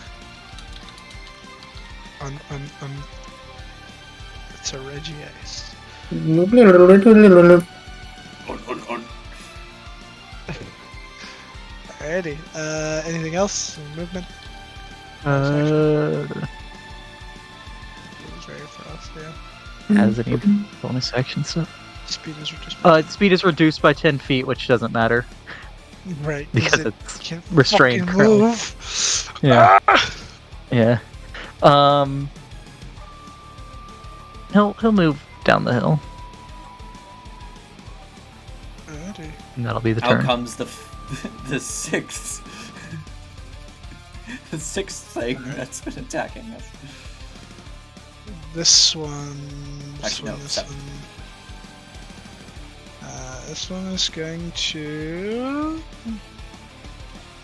It's a Regice. Alrighty. Anything else? Movement? It was very fast, yeah. Has any bonus action stuff? Speed is reduced. Its speed is reduced by 10 feet, which doesn't matter Right. because it it's can't restrained. fucking currently. move. Yeah. Ah! Yeah. He'll move down the hill, Alrighty. and that'll be the Out turn. comes the the sixth the sixth thing that's been attacking us. This one. Actually, no, This seven. one. This one is going to.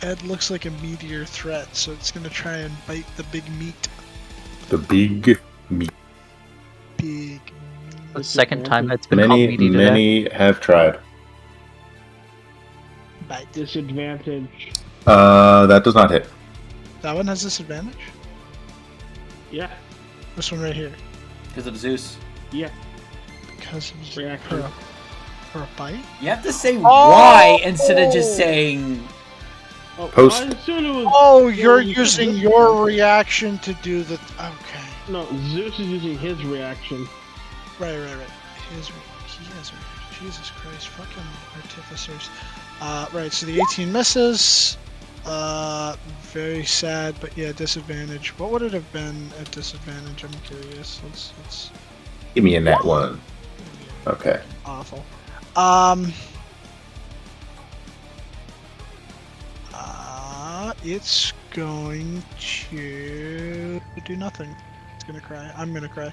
It looks like a meteor threat, so it's going to try and bite the big meat. The big meat. Big. The second time it's been called meaty today. Many have tried. Bite. Disadvantage. That does not hit. That one has disadvantage? Yeah. This one right here. Because of Zeus. Yeah. Because of Reaction. for a bite? You have to say why instead of just saying. Oh, Post. I assumed it was. Oh, you're using your reaction to do the. Okay. No, Zeus is using his reaction. Right. He has reaction. Jesus Christ, fucking artificers. Right, so the 18 misses. Very sad, but yeah, disadvantage. What would it have been at disadvantage? I'm curious. Let's Give me a nat one. Okay. awful. It's going to do nothing. It's gonna cry. I'm gonna cry.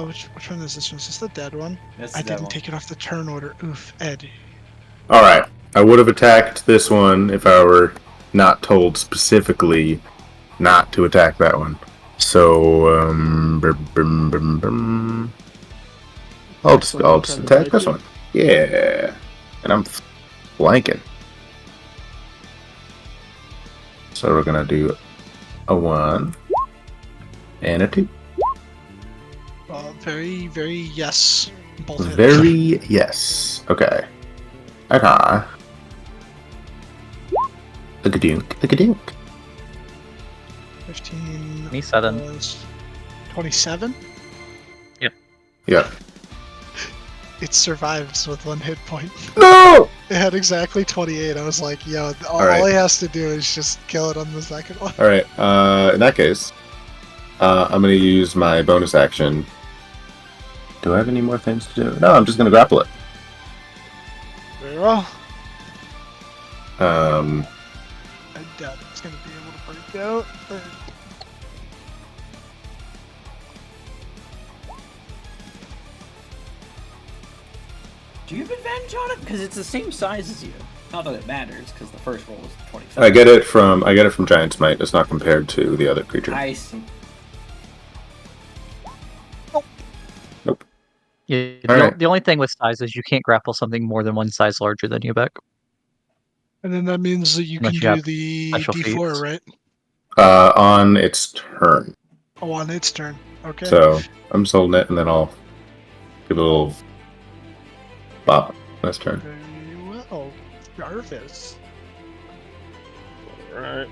Which one is this one? Is this the dead one? That's I the didn't devil. take it off the turn order. Oof, Ed. Alright. I would have attacked this one if I were not told specifically not to attack that one. So, I'll just attack this one. Yeah. And I'm flanking. So we're gonna do a 1 and a 2. Very, very yes. Both hit. Very yes. Okay. Okay. Look a dunk. 15. 27. plus 27? Yeah. It survives with 1 hit point. No! It had exactly 28. I was like, yo, all Alright. he has to do is just kill it on the second one. Alright, in that case, I'm gonna use my bonus action. Do I have any more things to do? No, I'm just gonna grapple it. Very well. Um, I doubt it's going to be able to break out. But... Do you have advantage on it? Because it's the same size as you. Not that it matters, because the first roll was 27. I get it from Giant's Might. It's not compared to the other creature. I see. Yeah, Alright. the only thing with size is you can't grapple something more than one size larger than you, Beck. And then that means that you Unless can you do have the special D4, feats. right? On its turn. Oh, on its turn. Okay. So I'm just holding it, and then I'll give it a little bop on its turn. Very well. Jarvis. Alright.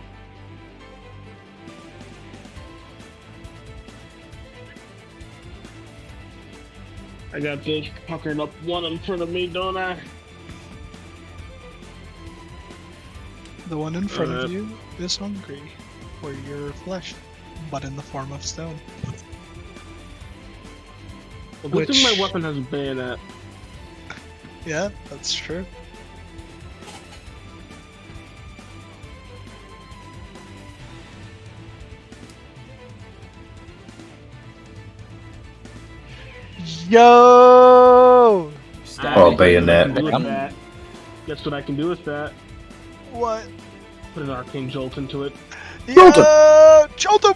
I got this puckered up one in front of me, don't I? The one in front Alright. of you is hungry for your flesh, but in the form of stone. Well, good thing Which- my weapon has a bayonet. Yeah, that's true. Yo! Stab Oh, it. bayonet. Guess what I can do with that? What? Put an arcane jolt into it. Yo! Jolt him!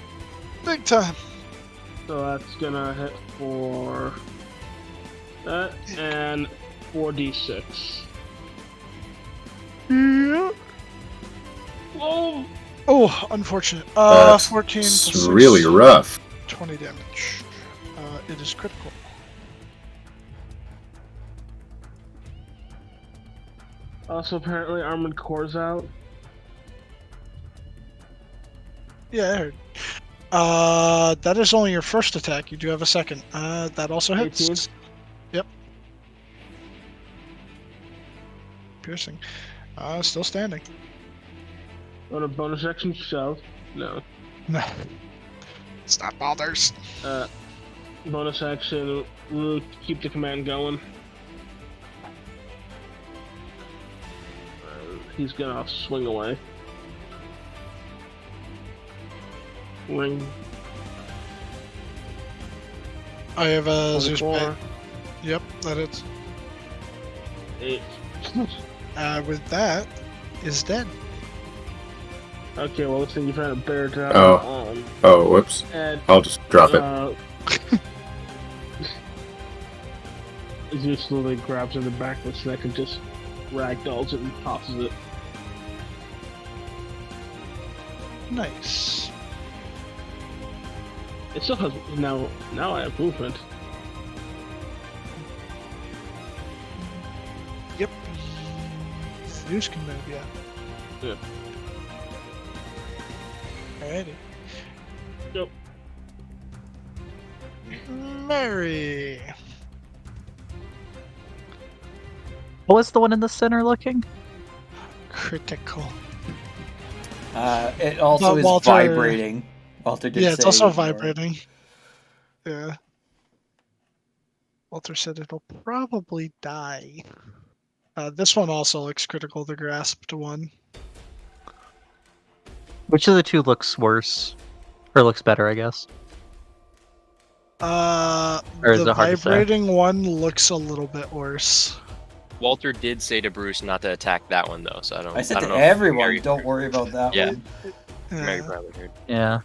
Big time. So that's gonna hit for that and 4d6. Yeah. Whoa! Oh, unfortunate. That's 14 plus 6, really rough. 20 damage. It is critical. Also, apparently, Armored Core's out. Yeah, I heard. That is only your first attack. You do have a second. That also hits. 18. Yep. Piercing. Still standing. On a bonus action shove. No. No. Stop bothers. Bonus action, we'll keep the command going. He's gonna swing away. Wing. I have a Zeus 24, Bite. Yep, that is. 8. With that, is dead. Okay, well, looks like you've had a bear down. Oh. Oh, whoops. And, I'll just drop it. Zeus slowly grabs in the back of its neck and just ragdolls it and tosses it. Nice. It still has now I have movement. Yep. Zeus can move, yeah. Yeah. Alrighty. Yep. Mary. What was the one in the center looking? Critical. It also But is Walter- vibrating. Walter did Yeah, say it's also more. vibrating. Yeah. Walter said it'll probably die. This one also looks critical, the grasped one. Which of the two looks worse? Or looks better, I guess. Or is The it hard to say? vibrating one looks a little bit worse. Walter did say to Bruce not to attack that one though, so I don't. I said don't to know if everyone, Mary- don't worry about that Yeah. one. Mary Yeah. probably heard. Yeah.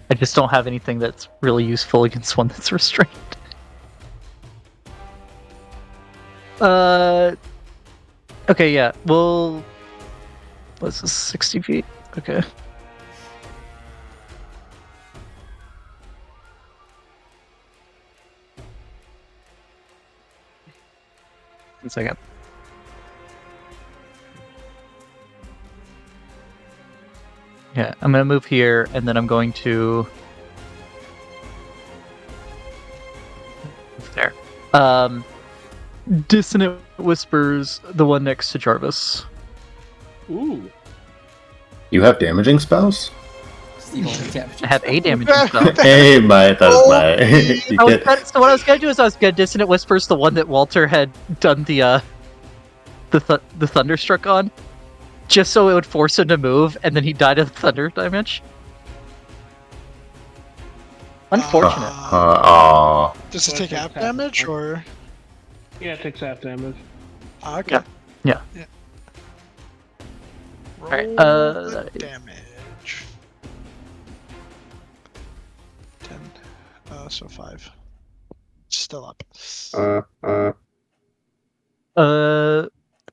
I just don't have anything that's really useful against one that's restrained. Okay, yeah. Well, what's this? 60 feet? Okay. One second. Yeah, I'm gonna move here, and then I'm going to move there. Dissonant Whispers, the one next to Jarvis. Ooh. You have damaging spells? It's the only damage. I have a damage spell. Hey, that was my. You get- So what I was gonna do is I was gonna Dissonant Whispers, the one that Walter had done the Thunderstruck on, just so it would force him to move, and then he died of thunder damage. Unfortunate. Aw. Does it So take it half takes half damage damage. or? Yeah, it takes half damage. Okay. Yeah. Roll Alright, the damage. 10. So 5. Still up.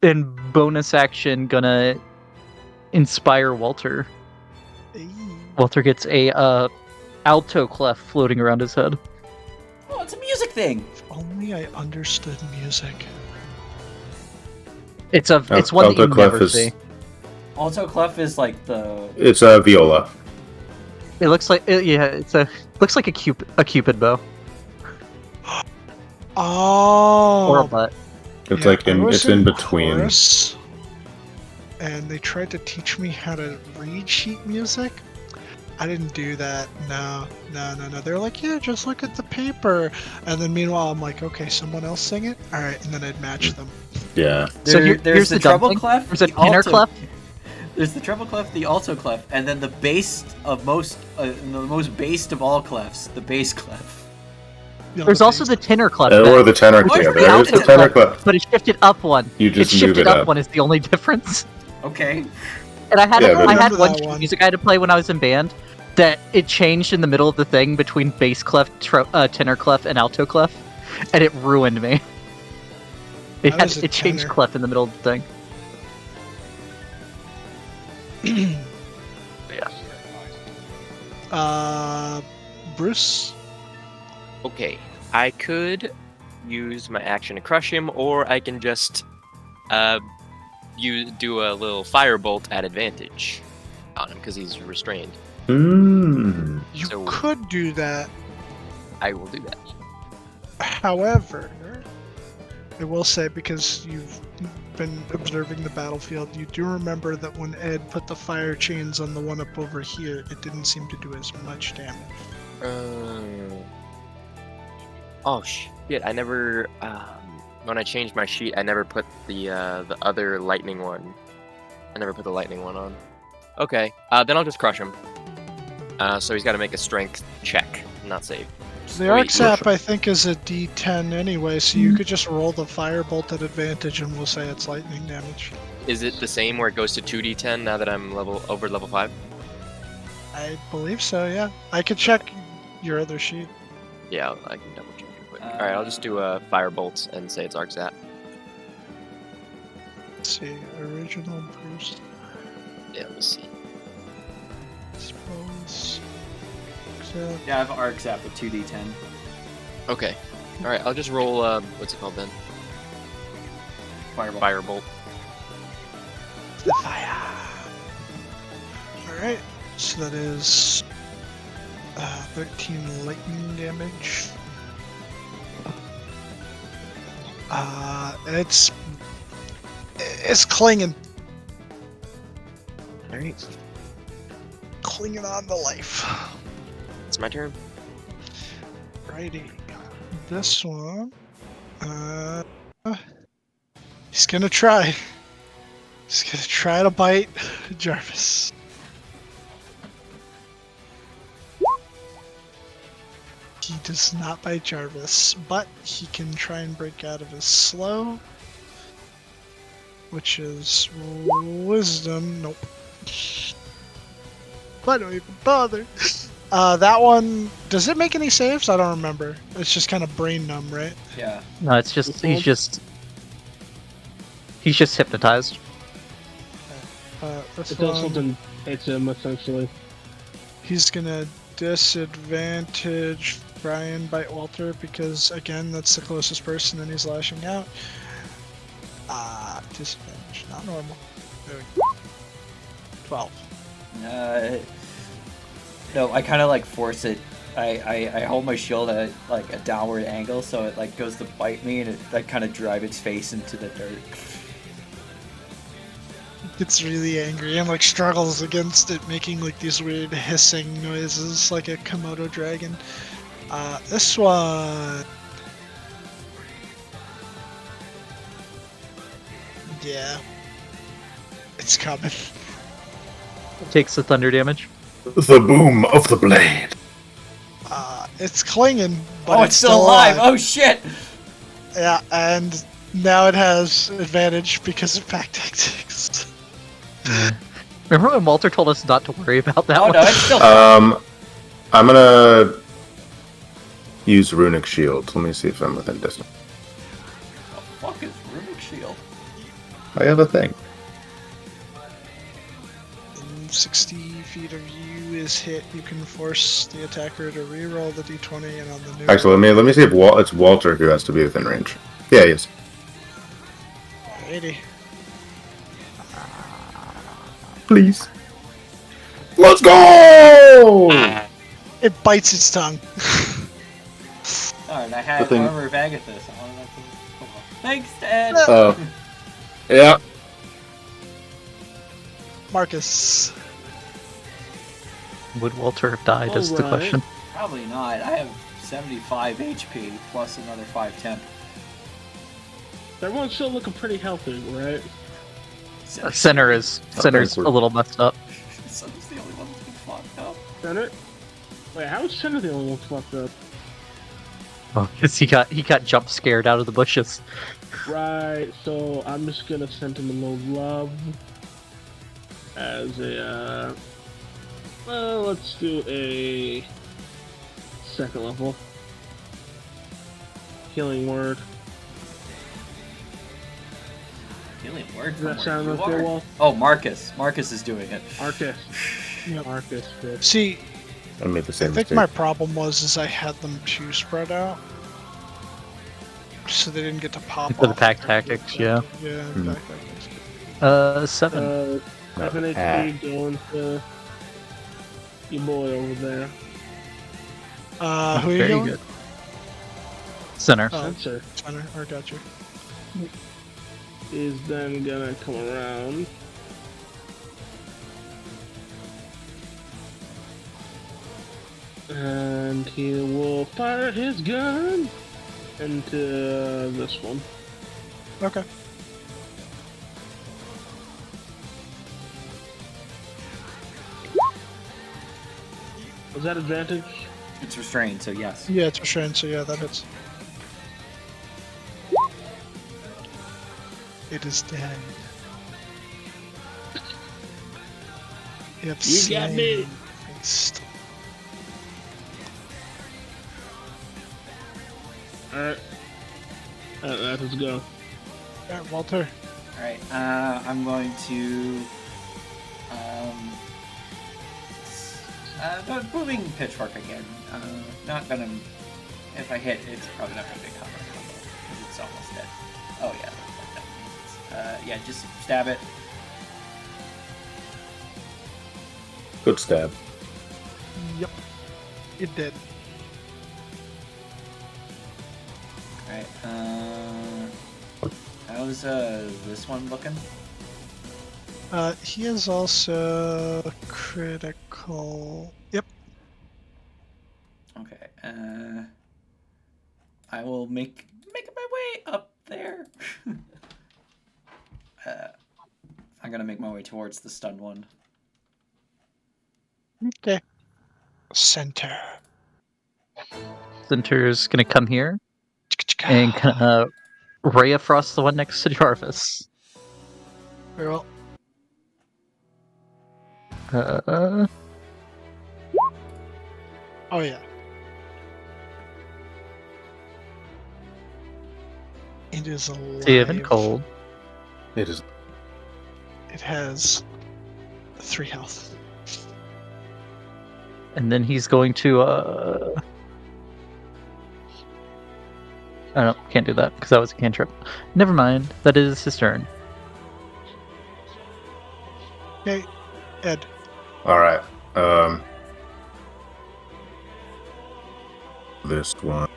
In bonus action, gonna inspire Walter. Eee. Walter gets a alto clef floating around his head. Oh, it's a music thing. If only I understood music. It's one that Alto you clef never is- see. Alto clef is like the. It's a viola. It looks like looks like a cupid bow Oh. or a butt. It's Yeah, like I was it's in between. chorus, and they tried to teach me how to read sheet music. I didn't do that. No. They're like, yeah, just look at the paper. And then meanwhile, I'm like, okay, someone else sing it. All right, and then I'd match them. Yeah. So There's here's the the dumb treble thing. clef. There's a the tenor alto- clef. There's the treble clef, the alto clef, and then the most based of all clefs, the bass clef. No, There's the also base. the tenor clef. Or the tenor Oh, clef. it's There is the the tenor alto clef. But it's shifted up one. You just It's move shifted it up up. one is the only difference. Okay. And I had Yeah, I but- I had remember one that sheet one. music I had to play when I was in band that it changed in the middle of the thing between bass clef, tenor clef, and alto clef, and it ruined me. That is a It changed tenor. clef in the middle of the thing. Bruce. Okay, I could use my action to crush him, or I can just do a little firebolt at advantage on him because he's restrained. Hmm. You So- could do that. I will do that. However, I will say, because you've been observing the battlefield, you do remember that when Ed put the fire chains on the one up over here, it didn't seem to do as much damage. Oh shit! I never when I changed my sheet, I never put the other lightning one. I never put the lightning one on. Okay, then I'll just crush him. So he's got to make a strength check, not save. The arc sap, I think, is a D10 anyway, so you could just roll the firebolt at advantage, and we'll say it's lightning damage. Is it the same where it goes to 2d10 now that I'm over level 5? I believe so. Yeah, I could check your other sheet. Yeah, I can double check real quick. All right, I'll just do a firebolt and say it's arc sap. Let's see, original Bruce. Yeah, let me see. Suppose. Yeah, I have arc zap with 2d10. Okay. All right, I'll just roll. What's it called then? Fireball. Firebolt. The fire. All right, so that is 13 lightning damage. It's clinging. All right, Clinging on to life. it's my turn. Righty. This one. He's gonna try. He's gonna try to bite Jarvis. He does not bite Jarvis, but he can try and break out of his slow, which is wisdom. Nope. Why do I even bother? That one, does it make any saves? I don't remember. It's just kind of brain numb, right? Yeah. No, it's just he's just hypnotized. This It does one, something hits him essentially. he's gonna disadvantage Brian bite Walter because, again, that's the closest person and he's lashing out. Disadvantage, not normal. There we go. 12. No, I kind of like force it. I hold my shield at like a downward angle, so it like goes to bite me, and it like kind of drive its face into the dirt. Gets really angry and like struggles against it, making like these weird hissing noises like a Komodo dragon. This one. Yeah. It's coming. Takes the thunder damage. The boom of the blade. It's clinging, but Oh, it's still alive! Oh shit! Yeah, and now it has advantage because of pack tactics. Remember when Walter told us not to worry about that Oh one? no, it's still. I'm gonna use runic shield. Let me see if I'm within distance. Fuck is runic shield? I have a thing. 60 feet of you is hit. You can force the attacker to re-roll the d20, and on the new. Actually, let me see if it's Walter who has to be within range. Yeah, he is. 80. Please. Let's go! It bites its tongue. Alright, I had The thing- armor of Agathis. I wanted that to... Thanks, Ed! Oh. Yeah. Marcus. Would Walter have died? Is the Alright. question. Probably not. I have 75 HP plus another 5 temp. Everyone's still looking pretty healthy, right? Center's a little messed up. Center's the only one that's been fucked up. Center? Wait, how is Center the only one fucked up? Oh, because he got jump scared out of the bushes. Right, so I'm just gonna send him a little love as a well, let's do a second level healing word. Healing word Does from that where sound you like your are? wall? Oh, Marcus. Marcus is doing it. Arcus. Yep. Arcus, bitch. See, I made the I same think mistake. my problem was I had them too spread out, so they didn't get to pop For the off. pack when they're tactics, yeah. Yeah, Hmm. pack tactics. 7. No, 7 HP going to your boy over there. Who are you Very healing? good. Center. Oh, Sensor center. I got you. is then gonna come around. And he will fire his gun into this one. Okay. Was that advantage? It's restrained, so yes. Yeah, it's restrained, so yeah, that hits. It is dead. You have You got me. Beast. Alright. Let's go. Alright, Walter. Alright, I'm going to. Moving pitchfork again. Not gonna. If I hit, it's probably not gonna be a combo because it's almost dead. Oh yeah, yeah, just stab it. Good stab. Yep. It did. Alright, how's this one looking? He is also critical. Yep. Okay, I will make my way up there. I'm gonna make my way towards the stunned one. Okay. Center. Center's gonna come here and gonna ray of frost the one next to Jarvis. Very well. Oh yeah. It is alive. Steven cold. It is. It has 3 health. And then he's going to oh no, can't do that because that was a cantrip. Never mind. That is his turn. Okay, Ed. All right. This one.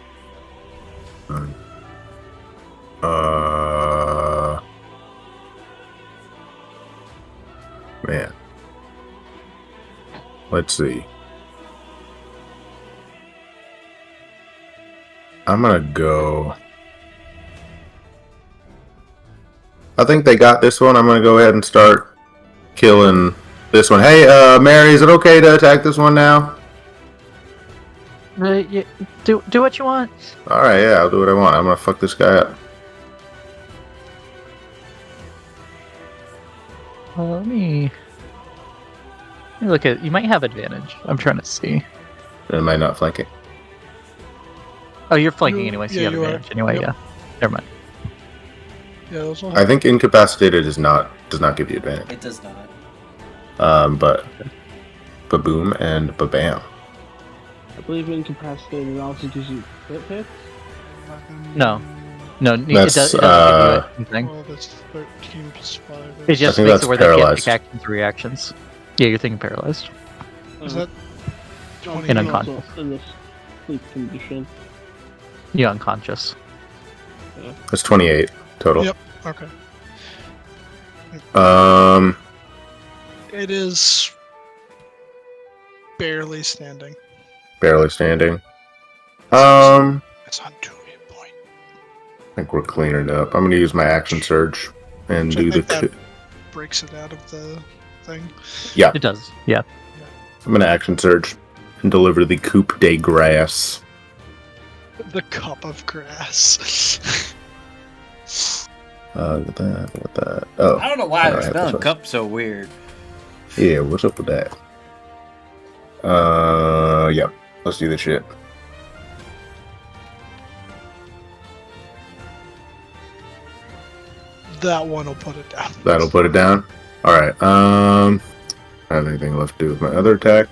Man. Let's see. I'm gonna go. I think they got this one. I'm gonna go ahead and start killing this one. Hey, Mary, is it okay to attack this one now? Yeah, do what you want. All right, yeah, I'll do what I want. I'm gonna fuck this guy up. Let me look at. You might have advantage. I'm trying to see. Am I not flanking? Oh, you're flanking You- anyway, so yeah, you have you are. advantage anyway. Yep. Yeah. Never mind. Yeah, those will I think incapacitated does not give you advantage. It does not. But ba-boom and ba-bam. I believe incapacitated also gives you crit hits. No, it That's, doesn't give you anything. Well, that's 13 plus 5. It just think makes that's it where they can't paralyzed. take actions or reactions. Yeah, you're thinking paralyzed. Is that Oh, 20? In and unconscious. also in this sleep condition. You're unconscious. That's 28 total. Yep. Okay. It is barely standing. Barely standing. It's on 2 hit point. I think we're cleaning it up. I'm gonna use my action surge and Which I do the. think that breaks it out of the thing. Yeah, It does. Yeah. I'm gonna action surge and deliver the coup de grace. The cup of grass. Look at that. Look at that. Oh, I don't know why they're I have the spelling choice. cup so weird. Yeah, what's up with that? Yeah. Let's do this shit. That one will put it down. That'll put it down. All right. I don't have anything left to do with my other attack,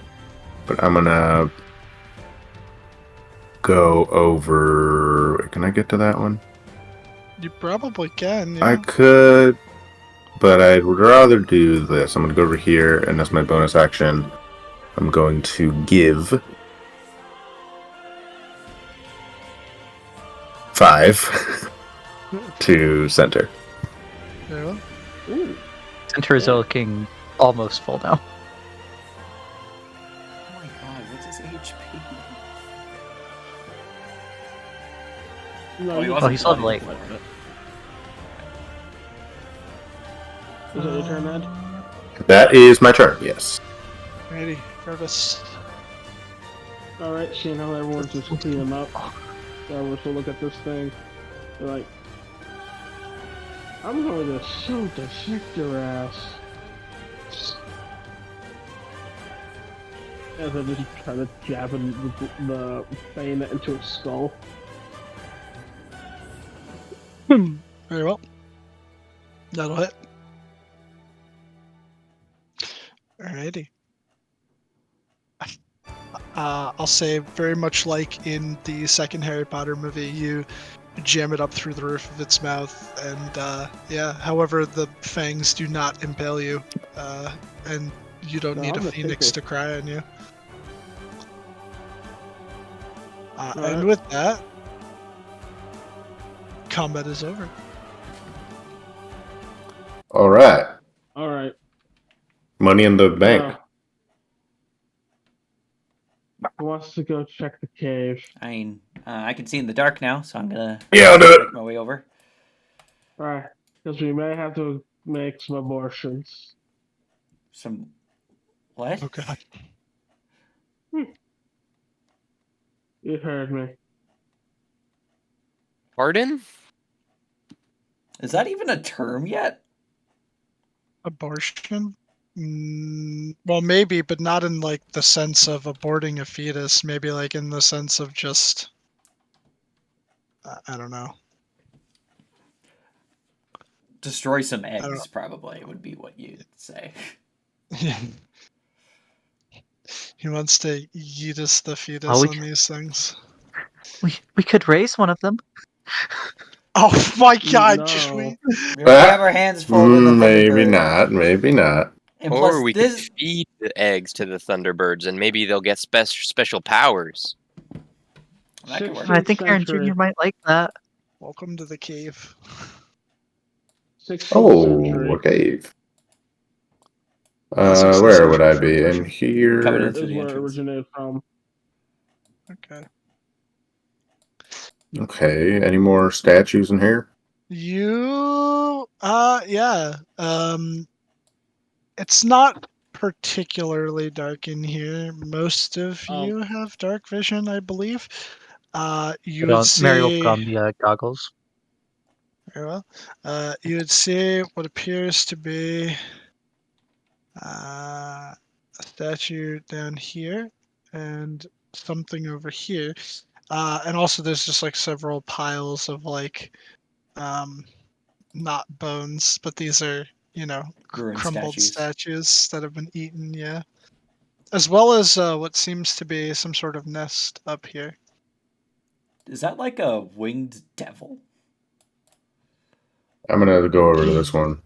but I'm gonna go over. Can I get to that one? You probably can, I yeah. could, but I'd rather do this. I'm gonna go over here, and that's my bonus action. I'm going to give 5 to center. Very well. Ooh. Center is Yeah. looking almost full now. Oh my god, what's his HP? No, Oh, he you- wasn't he's bloody level 8. before it. Is that your turn, Ed? That is my turn. Yes. Ready, Travis. Alright, seeing how everyone's just cleaning up. Everyone's to look at this thing. They're like, I'm going to so dissect your ass. As I just try to jab the bayonet into his skull. Very well. That'll hit. Alrighty. I'll say very much like in the second Harry Potter movie, you jam it up through the roof of its mouth, and yeah. However, the fangs do not impale you, and you don't No, need a I'm gonna phoenix take to cry on you. And Alright. with that, combat is over. All right. Alright. Money in the bank. Who wants to go check the cave? I mean, I can see in the dark now, so I'm gonna Yeah, I'll do it. make my way over. Alright. Because we may have to make some abortions. Some what? Oh god. You heard me. Pardon? Is that even a term yet? Abortion? Well, maybe, but not in like the sense of aborting a fetus. Maybe like in the sense of just, I don't know. Destroy some don't eggs, probably would be what you'd say. He wants to eat us the fetus Oh, on these things. We could raise one of them. Oh my god, No. should we? We already have our hands full with the Maybe Thunderbird. not. Maybe not. And Or plus, we this could feed the eggs to the Thunderbirds, and maybe they'll get special powers. that could work. I think Aaron Century. Jr. might like that. Welcome to the cave. 16th Oh, century a cave. That's 16th Where would century I be? In version. Coming here. in. is the where it entrance. originated from. Okay. Okay. Any more statues in here? Yeah. It's not particularly dark in here. Most of you have dark vision, I believe. You would Mary will put see. on the goggles. Very well. You would see what appears to be a statue down here and something over here. And also there's just like several piles of like not bones, but these are, Ruined crumbled statues. statues that have been eaten, yeah. As well as what seems to be some sort of nest up here. Is that like a winged devil? I'm gonna go over to this one.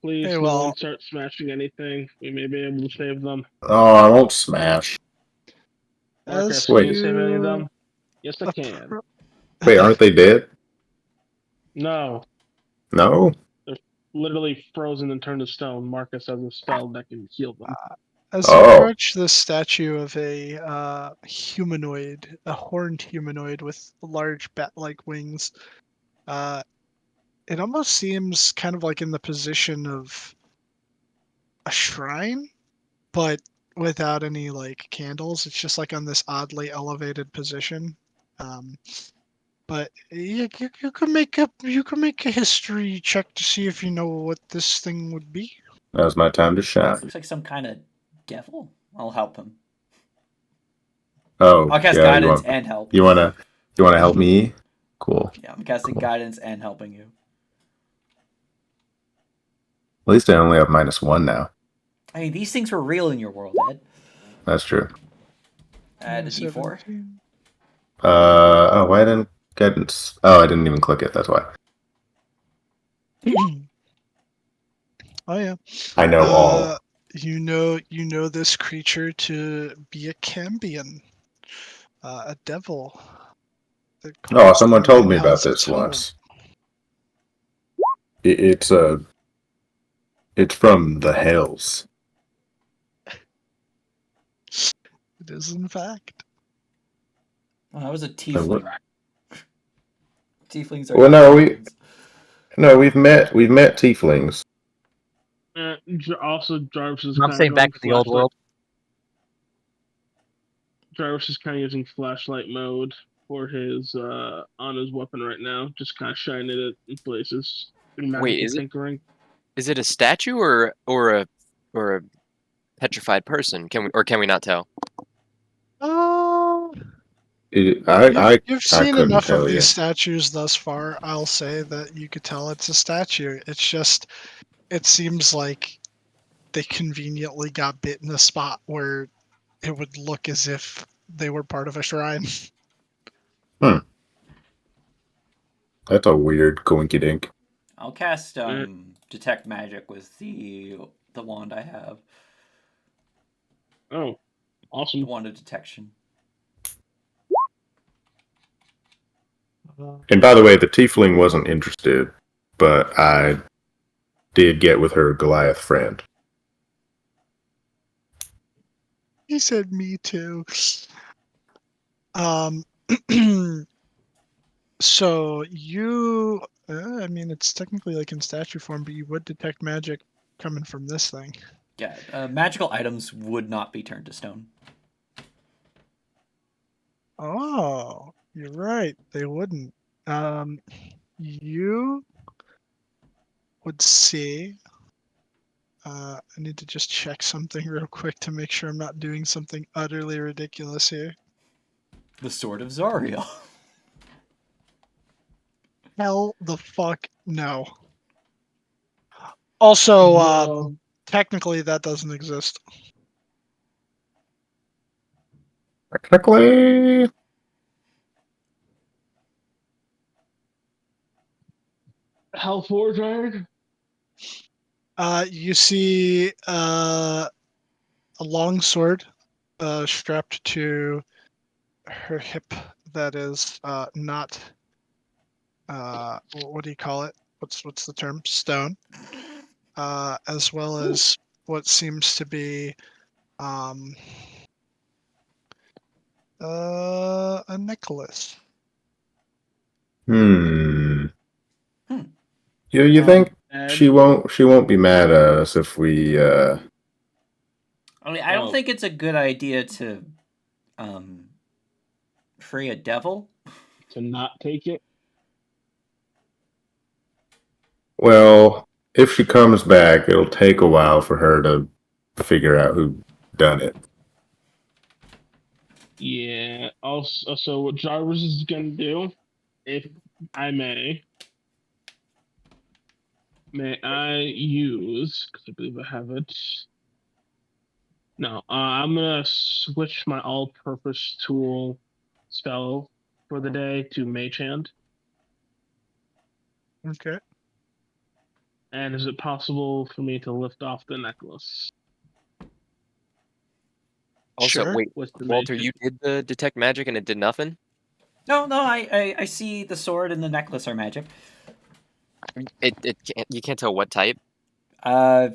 Please, Hey, no well- one start smashing anything. We may be able to save them. Oh, I won't smash. Marcus, As can Wait. you save any of you them? Yes, I can. appro- Wait, aren't they dead? No. No? Literally frozen and turned to stone. Marcus has a spell that can heal them. As you Oh. approach the statue of a humanoid, a horned humanoid with large bat-like wings, it almost seems kind of like in the position of a shrine, but without any like candles. It's just like on this oddly elevated position. But you can make a history check to see if you know what this thing would be. Now's my time to This shine. looks like some kind of devil. I'll help him. Oh, I'll cast yeah, guidance and help. you wanna help me? Cool. Yeah, I'm casting Cool. guidance and helping you. At least I only have -1 now. Hey, these things were real in your world, Ed. That's true. Add a D4. 17. Oh, why didn't guidance? Oh, I didn't even click it. That's why. Oh yeah. I know all. You know this creature to be a Cambion, a devil. that Oh, calls someone the told night me about as its this home. once. It's from the Hells. It is in fact. Well, that was a what- tiefling. Tieflings are Well, not no, humans. we've met tieflings. Also, Jarvis is I'm kind saying of back going to the old flashlight. world. Jarvis is kind of using flashlight mode for his on his weapon right now, just kind of shining it in places. Wait, Magical tinkering. is it a statue or a petrified person? Can we not tell? You've I seen couldn't enough of tell you. these statues thus far. I'll say that you could tell it's a statue. It's just, it seems like they conveniently got bit in a spot where it would look as if they were part of a shrine. That's a weird coinky dink. I'll cast detect magic with the wand I have. Oh, The awesome. wand of detection. And by the way, the tiefling wasn't interested, but I did get with her Goliath friend. He said, "Me too." So you, I mean, it's technically like in statue form, but you would detect magic coming from this thing. Yeah, magical items would not be turned to stone. Oh, you're right. They wouldn't. You would see. I need to just check something real quick to make sure I'm not doing something utterly ridiculous here. The Sword of Zariel. Hell the fuck no. Also, Well, technically that doesn't exist. Technically, Hellforge iron. You see a long sword strapped to her hip that is not what do you call it? What's the term? Stone. As well as what seems to be um, a necklace. Hmm. Hmm. You think Ed. she won't be mad at us if we I mean, I don't Oh. think it's a good idea to free a devil. To not take it. well, if she comes back, it'll take a while for her to figure out who done it. Yeah. Also, so what Jarvis is gonna do, if I may I use? Because I believe I have it. No, I'm gonna switch my all-purpose tool spell for the day to Mage Hand. Okay. And is it possible for me to lift off the necklace Also, Sure. wait, with the Walter, Mage you did the detect magic and it did nothing. No, I see the sword and the necklace are magic. It can't, you can't tell what type. Uh,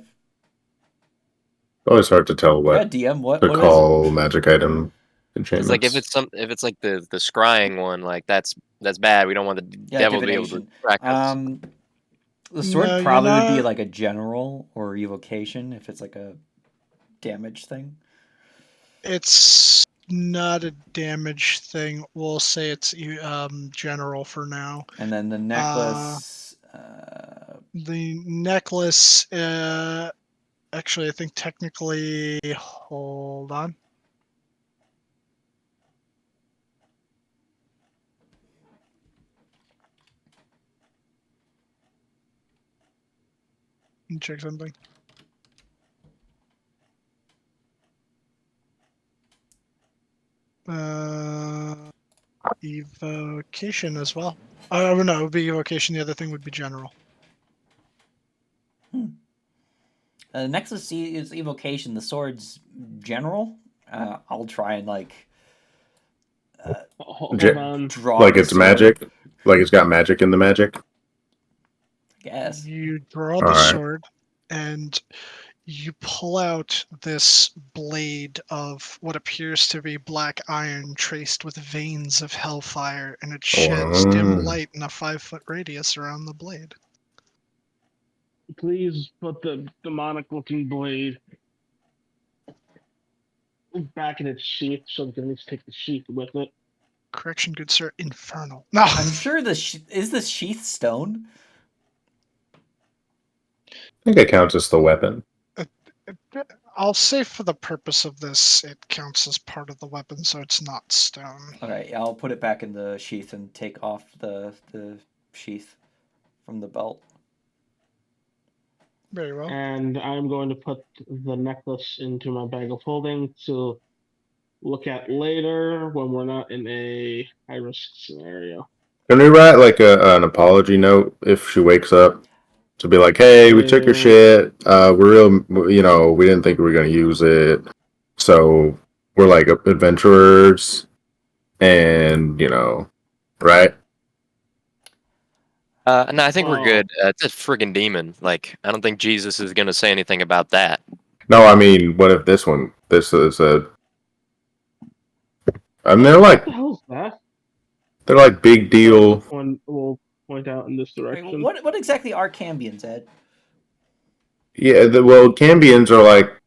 Always hard to tell yeah, what DM, what to is it? call magic item Because like enchantments. if it's like the scrying one, like that's bad. We don't want the Yeah, devil to be able to divination. track us. The sword No, you're probably would be not. like a general or evocation if it's like a damage thing. It's not a damage thing. We'll say it's general for now. And then the necklace. The necklace, actually, I think technically, hold on. Let me check something. Evocation as well. Oh no, it would be evocation. The other thing would be general. Necklace is evocation. The sword's general. I'll try and Hold J- on. draw Like the it's sword, magic. Like it's got magic in the magic. I guess. You draw the Alright. sword, and you pull out this blade of what appears to be black iron traced with veins of hellfire, and it sheds dim Oh. light in a 5-foot radius around the blade. Please put the demonic-looking blade back in its sheath so we can at least take the sheath with it. Correction, good sir, infernal. No, I'm sure is this sheath stone. I think it counts as the weapon. I'll say for the purpose of this, it counts as part of the weapon, so it's not stone. Okay, I'll put it back in the sheath and take off the sheath from the belt. Very well. And I'm going to put the necklace into my bag of holding to look at later when we're not in a high risk scenario. Can we write like an apology note if she wakes up to be like, "Hey, we took your Yeah. shit. We're real. You know, we didn't think we were gonna use it. So we're like adventurers, and you know, right?" No, I think we're Oh. good. It's a friggin' demon. Like, I don't think Jesus is gonna say anything about that. No, I mean, what if this is a? I mean, What the hell is that? they're like big deal. We'll point out in this Wait, direction. what exactly are cambions, Ed? Yeah, well, Cambions are like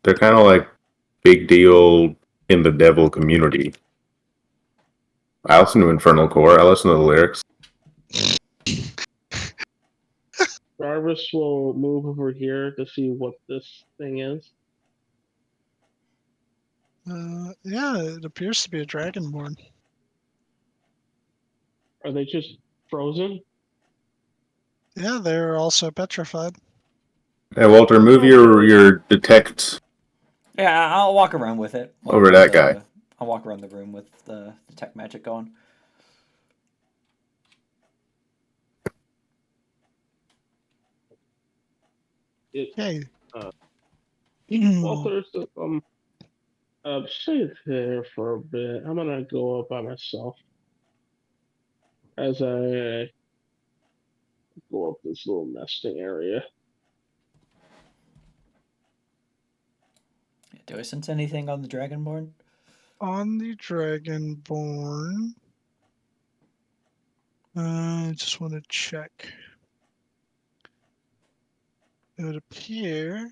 they're kind of like big deal in the devil community. I listen to Infernal Core. I listen to the lyrics. Jarvis will move over here to see what this thing is. Yeah, it appears to be a dragonborn. Are they just frozen? Yeah, they're also petrified. Hey, Walter, move your detect Yeah, I'll walk around with it. over that guy. I'll walk around the room with the detect magic going. Hey. Walter, stay there for a bit. I'm gonna go up by myself as I go up this little nesting area. Do I sense anything on the dragonborn? On the dragonborn, I just want to check. It would appear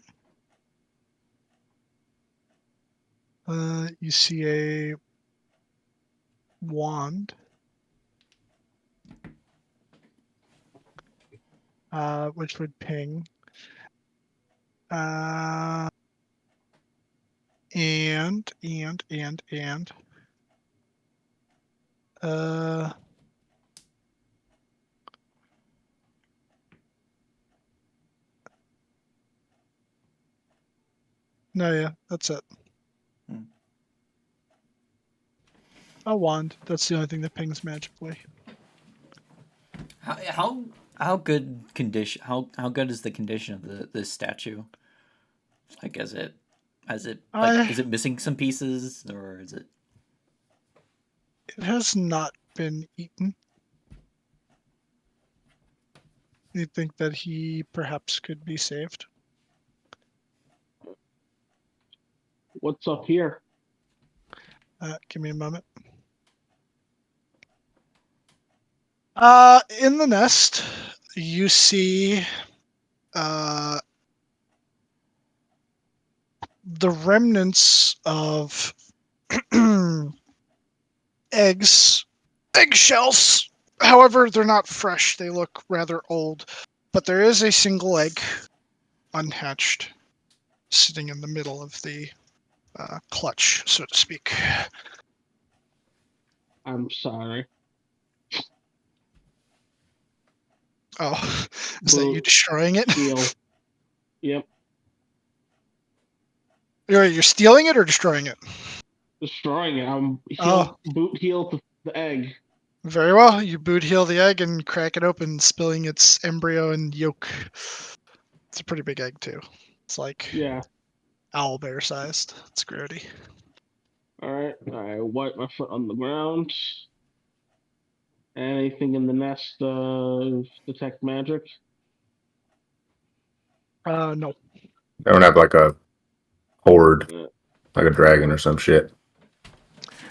you see a wand, which would ping. And no, yeah, that's it. Hmm. A wand. That's the only thing that pings magically. How good condition? How good is the condition of this statue? Like, is it is it missing some pieces, or is it? It has not been eaten. You think that he perhaps could be saved? What's up here? Give me a moment. In the nest, you see the remnants of eggshells. However, they're not fresh. They look rather old. But there is a single egg, unhatched, sitting in the middle of the clutch, so to speak. I'm sorry. Oh, is that you destroying it? Heel. Yep. You're stealing it or destroying it? Destroying it. I'm Oh. boot heel to the egg. Very well. You boot heel the egg and crack it open, spilling its embryo and yolk. It's a pretty big egg too. It's like owl bear sized. It's grody. Alright, I wipe my foot on the ground. Anything in the nest detect magic? No. They don't have like a horde, like a dragon or some shit.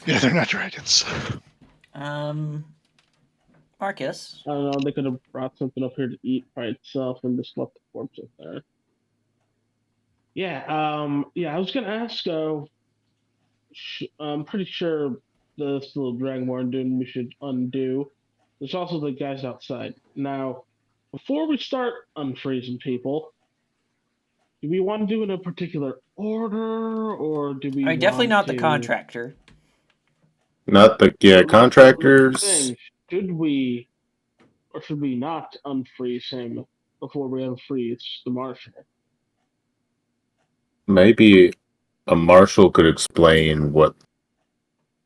Yeah, they're not dragons. Marcus. I don't know, they could have brought something up here to eat by itself and just left the corpse up there. Yeah, I was gonna ask, I'm pretty sure this little dragonborn dude we should undo. There's also the guys outside. Now, before we start unfreezing people, do we want to do it in a particular order, or do we definitely not to... the contractor. Not the contractors. Thing, should we, or should we not unfreeze him before we unfreeze the marshal? Maybe a marshal could explain what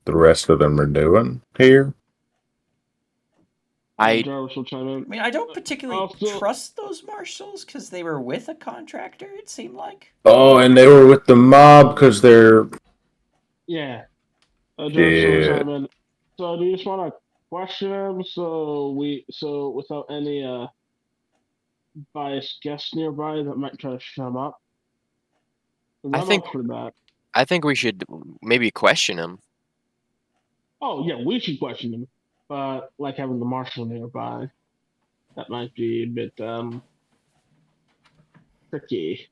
the rest of them are doing here. Jarvis will chime in. I mean, I don't particularly trust those marshals because they were with a contractor, it seemed like. Oh, and they were with the mob because they're... Yeah. Jarvis will chime in. So do you just want to question him so without any biased guests nearby that might try to shut him up? I think we should maybe question him. Oh yeah, we should question him, but like having the marshal nearby, that might be a bit tricky.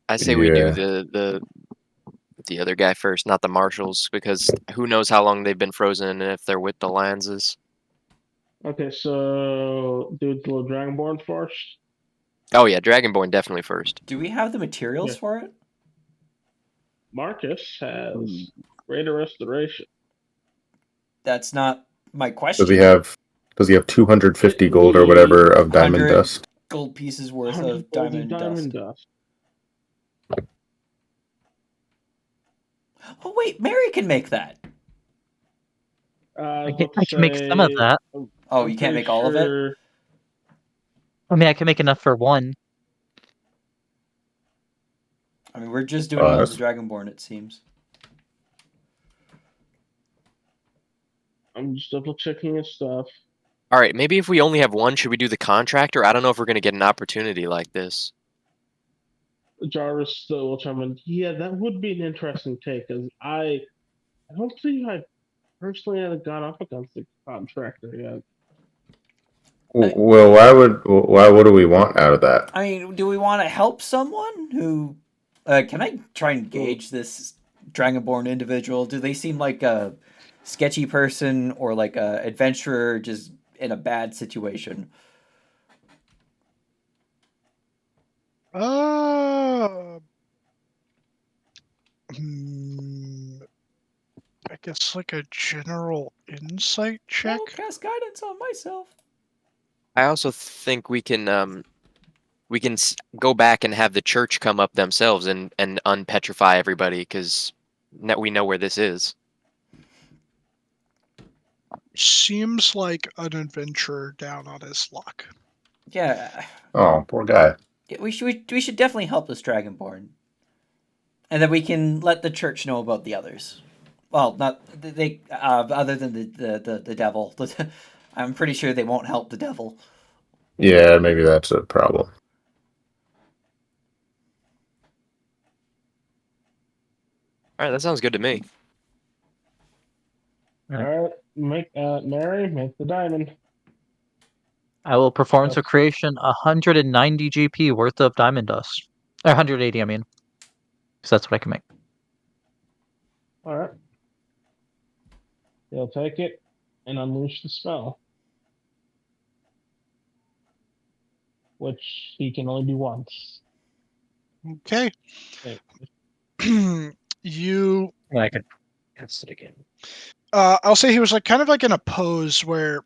I say we do the other guy first, not the marshals, because who knows how long they've been frozen and if they're with the Lanzas. Okay, so do the little Dragonborn first. Oh yeah, Dragonborn definitely first. Do we have the materials for it? Marcus has greater restoration. That's not my question. Does he have 250 gold or whatever of diamond dust? Gold pieces worth of diamond dust. Oh wait, Mary can make that. I can make some of that. Oh, you can't make all of it? I mean, I can make enough for one. I mean, we're just doing it on the Dragonborn, it seems. I'm just double checking his stuff. All right, maybe if we only have one, should we do the contractor? I don't know if we're going to get an opportunity like this. Jarvis still will chime in. Yeah, that would be an interesting take, because I don't think I personally have gone up against the contractor yet. Well, what do we want out of that? I mean, do we want to help someone who... can I try and gauge this Dragonborn individual? Do they seem like a sketchy person or like a adventurer just in a bad situation? I guess like a general insight check. I'll cast guidance on myself. I also think we can go back and have the church come up themselves and unpetrify everybody, because we know where this is. Seems like an adventurer down on his luck. Yeah. Oh, poor guy. Yeah, we should definitely help this Dragonborn, and then we can let the church know about the others. Well, not they. Other than the devil, I'm pretty sure they won't help the devil. Yeah, maybe that's a problem. All right, that sounds good to me. All right, Mary, make the diamond. I will perform to creation 190 GP worth of diamond dust. 180, I mean. Because that's what I can make. All right. He'll take it and unleash the spell, which he can only do once. Okay. Wait, You And I could cast it again. I'll say he was like kind of like in a pose where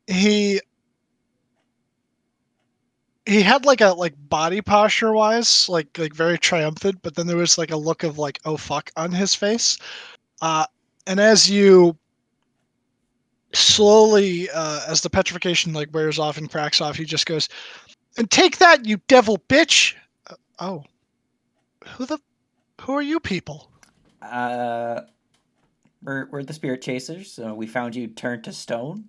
he had like a body posture wise like very triumphant, but then there was like a look of like oh fuck on his face. And as you slowly as the petrification like wears off and cracks off, he just goes, "And take that, you devil bitch." Oh, who are you people? We're the spirit chasers. So we found you turned to stone.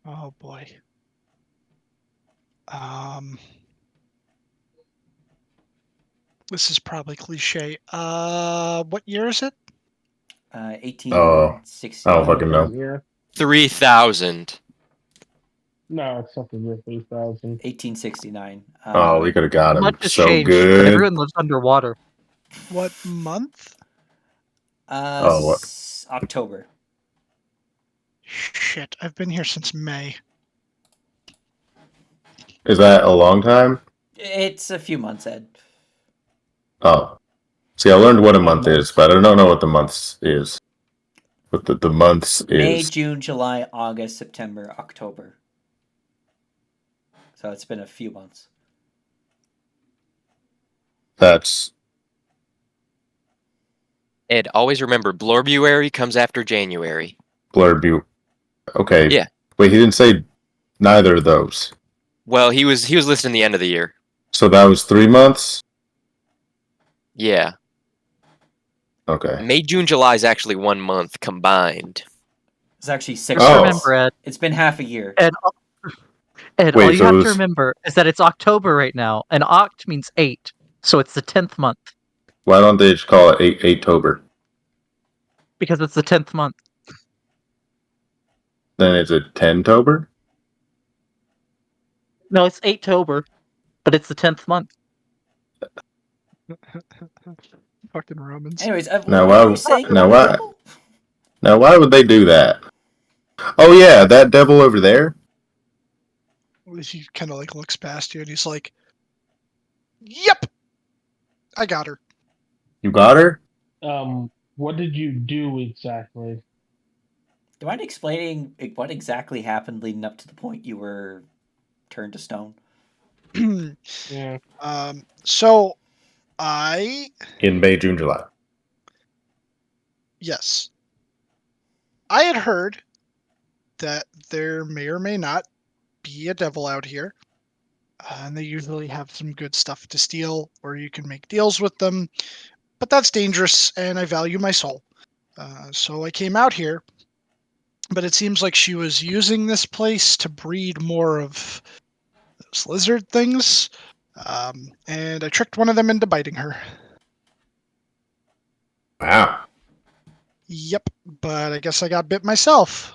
Oh boy. This is probably cliche. What year is it? 1869. I don't fucking know. Year? 3,000. No, it's something year 3000. 1869. Oh, we could have got him Much has so changed, but good. everyone lives underwater. What month? Oh, what? October. Shit, I've been here since May. Is that a long time? It's a few months, Ed. Oh. See, I learned what a 5 month months. is, but I don't know what the months is. What the months May, is. June, July, August, September, October. So it's been a few months. That's Ed, always remember, Blorbuary comes after January. Blurbu. Okay. Yeah. Wait, he didn't say neither of those. Well, he was listing the end of the year. So that was 3 months? Yeah. Okay. May, June, July is actually 1 month combined. It's actually 6 Just Oh. months. remember, Ed, It's been half a year. Ed, Wait, all you so have it to was- remember is that it's October right now, and Oct means 8, so it's the 10th month, Why don't they just call it 8-tober? because it's the 10th month. Then is it 10-tober? No, it's 8-tober, but it's the 10th month. Fucking Romans. Anyways, Now, what were why- you saying now about why- the devil? Now, why would they do that? Oh, yeah, that devil over there? He kind of like looks past you and he's like, "Yep, I got her." You got her? What did you do exactly? Do you mind explaining what exactly happened leading up to the point you were turned to stone? Yeah. So I In May, June, July. yes, I had heard that there may or may not be a devil out here. And they usually have some good stuff to steal, or you can make deals with them. But that's dangerous, and I value my soul. So I came out here, but it seems like she was using this place to breed more of those lizard things. And I tricked one of them into biting her. Wow. Yep, but I guess I got bit myself.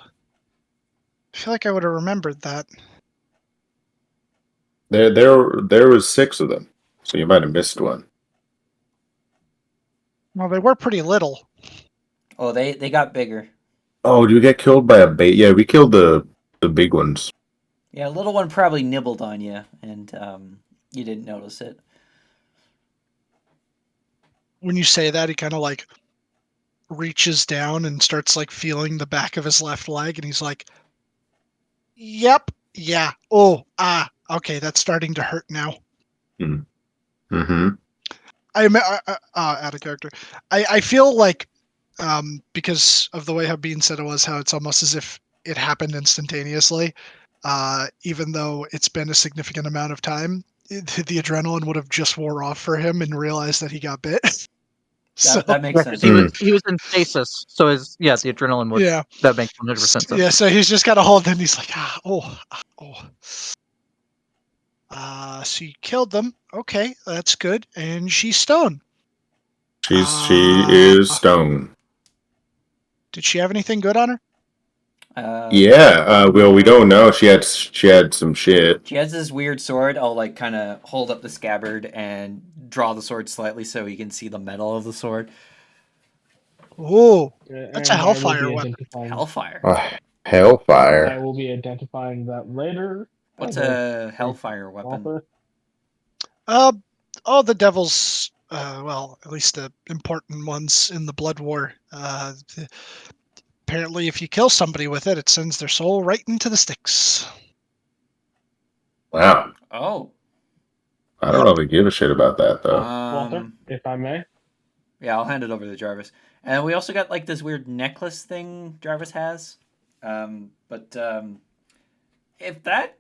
I feel like I would have remembered that. There was 6 of them, so you might have missed one. Well, they were pretty little. Oh, they got bigger. Oh, did we get killed by a bait? Yeah, we killed the big ones. Yeah, a little one probably nibbled on you, and you didn't notice it. When you say that, he kind of like reaches down and starts like feeling the back of his left leg, and he's like, "Yep, yeah, okay, that's starting to hurt now." Mm-hmm. I'm out of character. I feel like because of the way how Bean said it was, how it's almost as if it happened instantaneously, even though it's been a significant amount of time. The adrenaline would have just wore off for him and realized that he got bit. So That makes Yeah, sense. because he was in stasis, so the adrenaline would. yeah, That makes 100% sense. yeah. So he's just got to hold it. And he's like, oh. So you killed them. Okay, that's good. And she's stone. She is stone. Did she have anything good on her? Well, we don't know. She had some shit. She has this weird sword. I'll like kind of hold up the scabbard and draw the sword slightly so you can see the metal of the sword. Ooh, that's a And I will hellfire be weapon. identifying. Hellfire. I Hellfire. will be identifying that later. What's as a hellfire weapon? author. All the devils, well, at least the important ones in the Blood War. Apparently, if you kill somebody with it, it sends their soul right into the Styx. Wow. Oh. I don't really give a shit about that though. Walter, if I may. Yeah, I'll hand it over to Jarvis. And we also got like this weird necklace thing Jarvis has. If that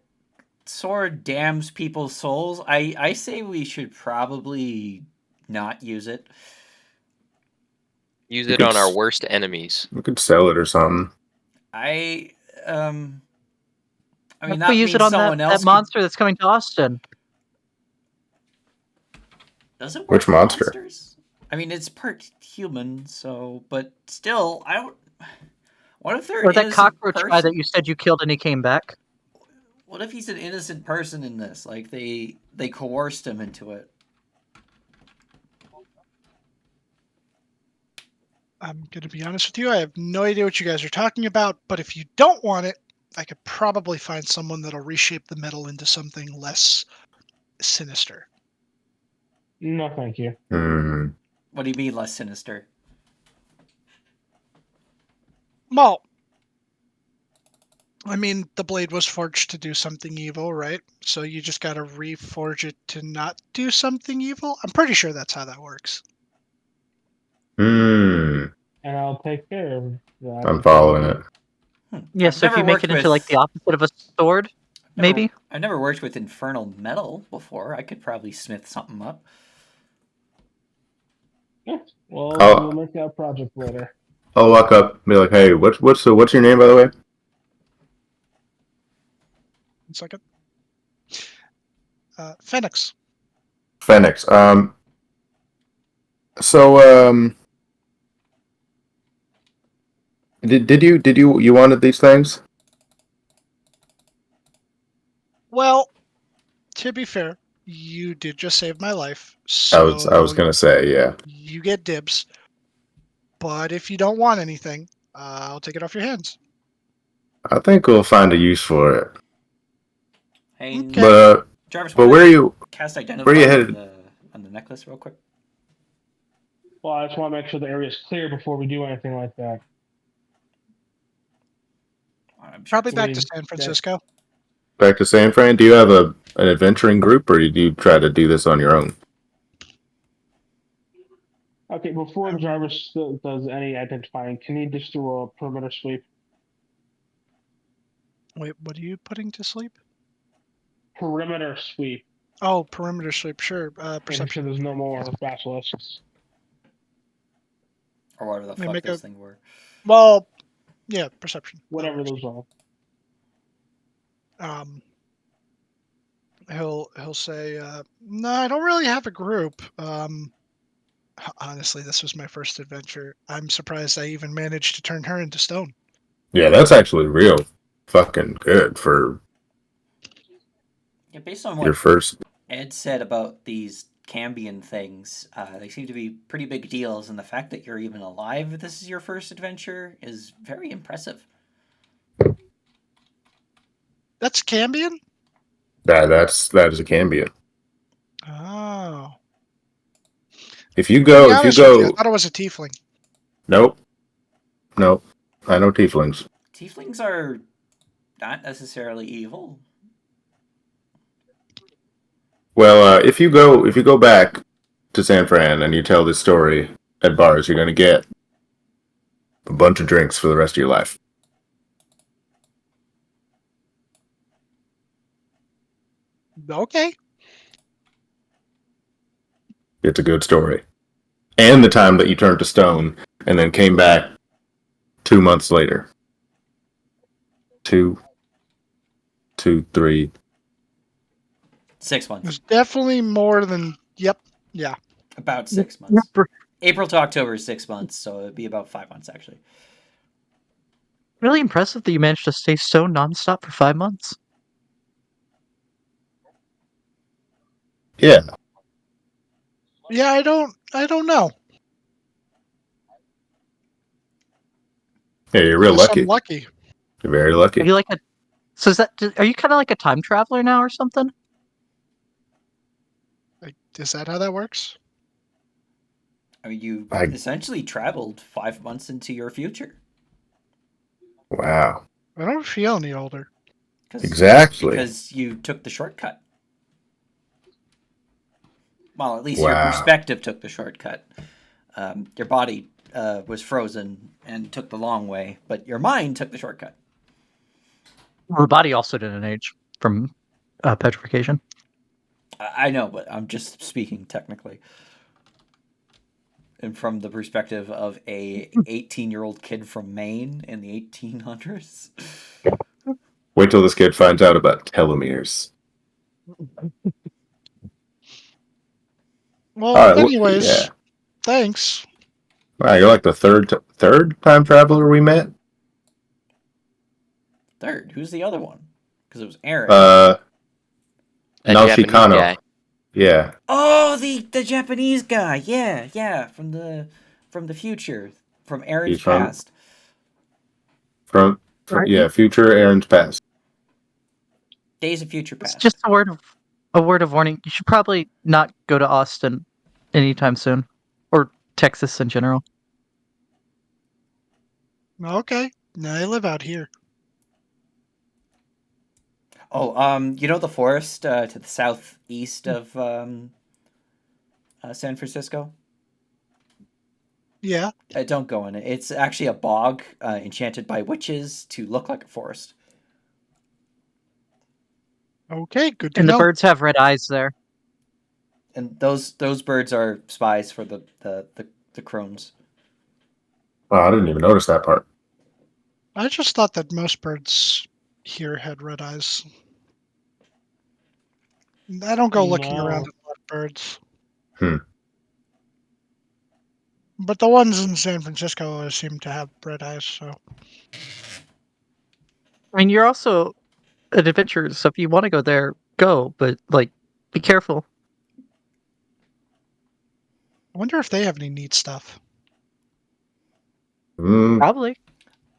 sword damns people's souls, I say we should probably not use it. Use You it could on our s- worst enemies. We could sell it or something. I mean What if we that use means it on that, someone else that monster that's coming to Austin? Does it work Which for monster? monsters? I mean, it's part human, so but still, I don't. What if they're an Or that innocent cockroach guy person? that you said you killed and he came back? What if he's an innocent person in this? Like they coerced him into it. I'm going to be honest with you. I have no idea what you guys are talking about, but if you don't want it, I could probably find someone that'll reshape the metal into something less sinister. No, thank you. Hmm. What do you mean less sinister? Well, I mean, the blade was forged to do something evil, right? So you just got to reforge it to not do something evil? I'm pretty sure that's how that works. Hmm. And I'll take care of that. I'm following it. Yeah, I've so if never you make worked it into like the with opposite of a sword, maybe? I've never worked with infernal metal before. I could probably smith something up. Yeah, well, I'll we'll make that project later. I'll walk up and be like, "Hey, what's your name, by the way?" 1 second. Phoenix. Phoenix. So did you wanted these things? Well, to be fair, you did just save my life, I was so gonna say, yeah. you get dibs. But if you don't want anything, I'll take it off your hands. I think we'll find a use for it. Hey, Okay. Jarvis, But wanna where are you cast identify where are you headed? on the necklace real quick? Well, I just want to make sure the area is clear before we do anything like that. I'm sure Probably it's- back to San Francisco. Back to San Fran? Do you have an adventuring group, or do you try to do this on your own? Okay, before Jarvis does any identifying, can you just do a perimeter sweep? Wait, what are you putting to sleep? Perimeter sweep. Oh, perimeter sweep, sure. Making sure Perception. there's no more basilisks. or whatever the Let me fuck make this a- thing were. Well, yeah, perception. Whatever those are. He'll say, "No, I don't really have a group. Honestly, this was my first adventure. I'm surprised I even managed to turn her into stone." Yeah, that's actually real fucking good for Yeah, based on your what first. Ed said about these Cambion things, they seem to be pretty big deals, and the fact that you're even alive, this is your first adventure, is very impressive. That's Cambion? That is a Cambion. Oh. If you To be go, honest with you, I thought it was a tiefling. nope, nope. I know tieflings. Tieflings are not necessarily evil. Well, if you go back to San Fran and you tell this story at bars, you're gonna get a bunch of drinks for the rest of your life. Okay. It's a good story. And the time that you turned to stone and then came back 2 months later. 3. 6 months. There's definitely more than. Yep. Yeah. About 6 months. Yeah, April to October is 6 months, so it'd be about 5 months actually. Really impressive that you managed to stay so nonstop for 5 months. Yeah. Yeah, I don't know. Yeah, you're I real guess I'm lucky. lucky. You're very Are lucky. you like a so is that are you kind of like a time traveler now or something? Like, is that how that works? I mean, you I essentially traveled 5 months into your future wow. I don't feel any older. Exactly. because you took the shortcut. Well, at least your Wow. perspective took the shortcut. Your body was frozen and took the long way, but your mind took the shortcut. Her body also didn't age from petrification. I know, but I'm just speaking technically. And from the perspective of a 18-year-old kid from Maine in the 1800s. Wait till this kid finds out about telomeres. Well, All right. anyways, Yeah. thanks. Wow, you're like the third time traveler we met. Third, who's the other one? Because it was Aaron. Uh, That Japanese Naoshikano. guy. Yeah. Oh, the Japanese guy. Yeah, yeah, from the future, from Aaron's He's from past. Right. yeah, future Aaron's past. Days of Future It's Past. just a word of warning. You should probably not go to Austin anytime soon, or Texas in general. Okay. Now I live out here. Oh, you know the forest to the southeast of San Francisco? Yeah. Don't go in it. It's actually a bog enchanted by witches to look like a forest. Okay, good to And the know. birds have red eyes there. And those birds are spies for the crones. Oh, I didn't even notice that part. I just thought that most birds here had red eyes. I don't go looking around No. at a lot of birds. Hmm. But the ones in San Francisco seem to have red eyes, so. I mean, you're also an adventurer, so if you want to go there, go. But like, be careful. I wonder if they have any neat stuff. Probably.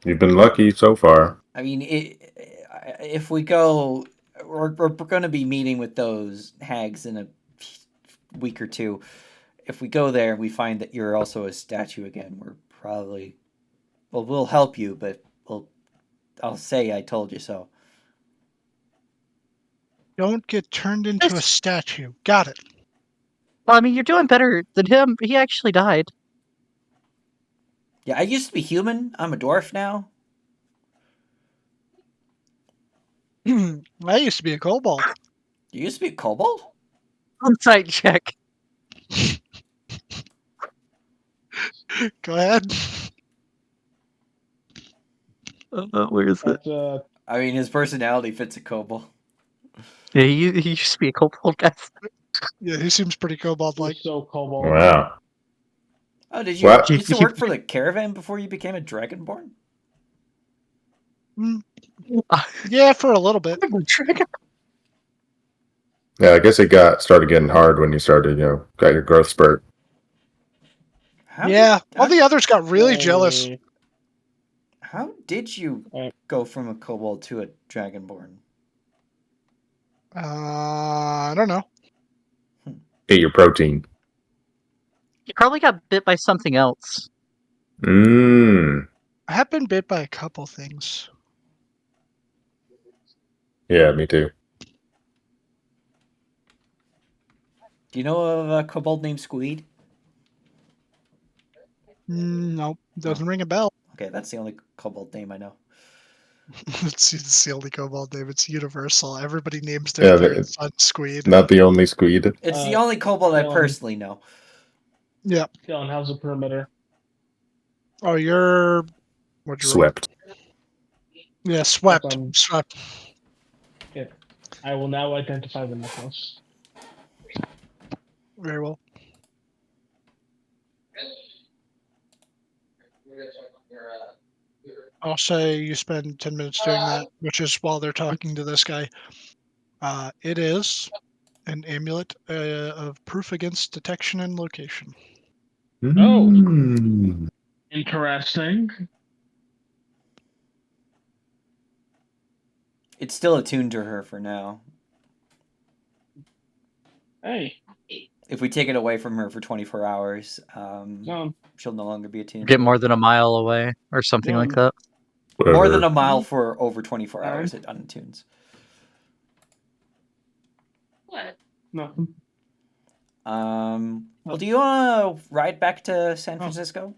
You've been lucky so far. I mean, if we go, we're going to be meeting with those hags in a week or two. If we go there and we find that you're also a statue again, we're probably we'll help you, but I'll say I told you so. Don't get turned into a This- statue. Got it. Well, I mean, you're doing better than him. He actually died. Yeah, I used to be human. I'm a dwarf now. I used to be a kobold. You used to be a kobold. Insight check. Go ahead. Where is it? That's I mean, his personality fits a kobold. Yeah, he used to be a kobold, guys. Yeah, he seems pretty kobold-like. so cobalt. Wow. Oh, did you What? used to work for the caravan before you became a dragonborn? Yeah, for a little bit. Yeah, I guess it started getting hard when you started, got your growth spurt. Yeah, all the others got really jealous. How did you go from a kobold to a dragonborn? I don't know. Get your protein. You probably got bit by something else. Mmm. I have been bit by a couple things. Yeah, me too. Do you know of a kobold named Squeed? Nope, doesn't ring a bell. Okay, that's the only kobold name I know. It's the only kobold name. It's universal. Everybody names Yeah, their son Squeed. not the only squeed. It's the only kobold I Dylan. personally know. Yeah. Dylan, how's the perimeter? Oh, you're... What'd you roll? Swept. Yeah, swept. Um, Swept. I will now identify the necklace. Very well. I'll say you spend 10 minutes doing that, which is while they're talking to this guy. It is an amulet of proof against detection and location. Oh. Mm. Interesting. It's still attuned to her for now. Hey. If we take it away from her for 24 hours, No. she'll no longer be attuned. Get to more it. than a mile away or something like that. More than Whatever. a mile for over 24 hours, it untunes. What? Nothing. Well, do you want to ride back to San Francisco?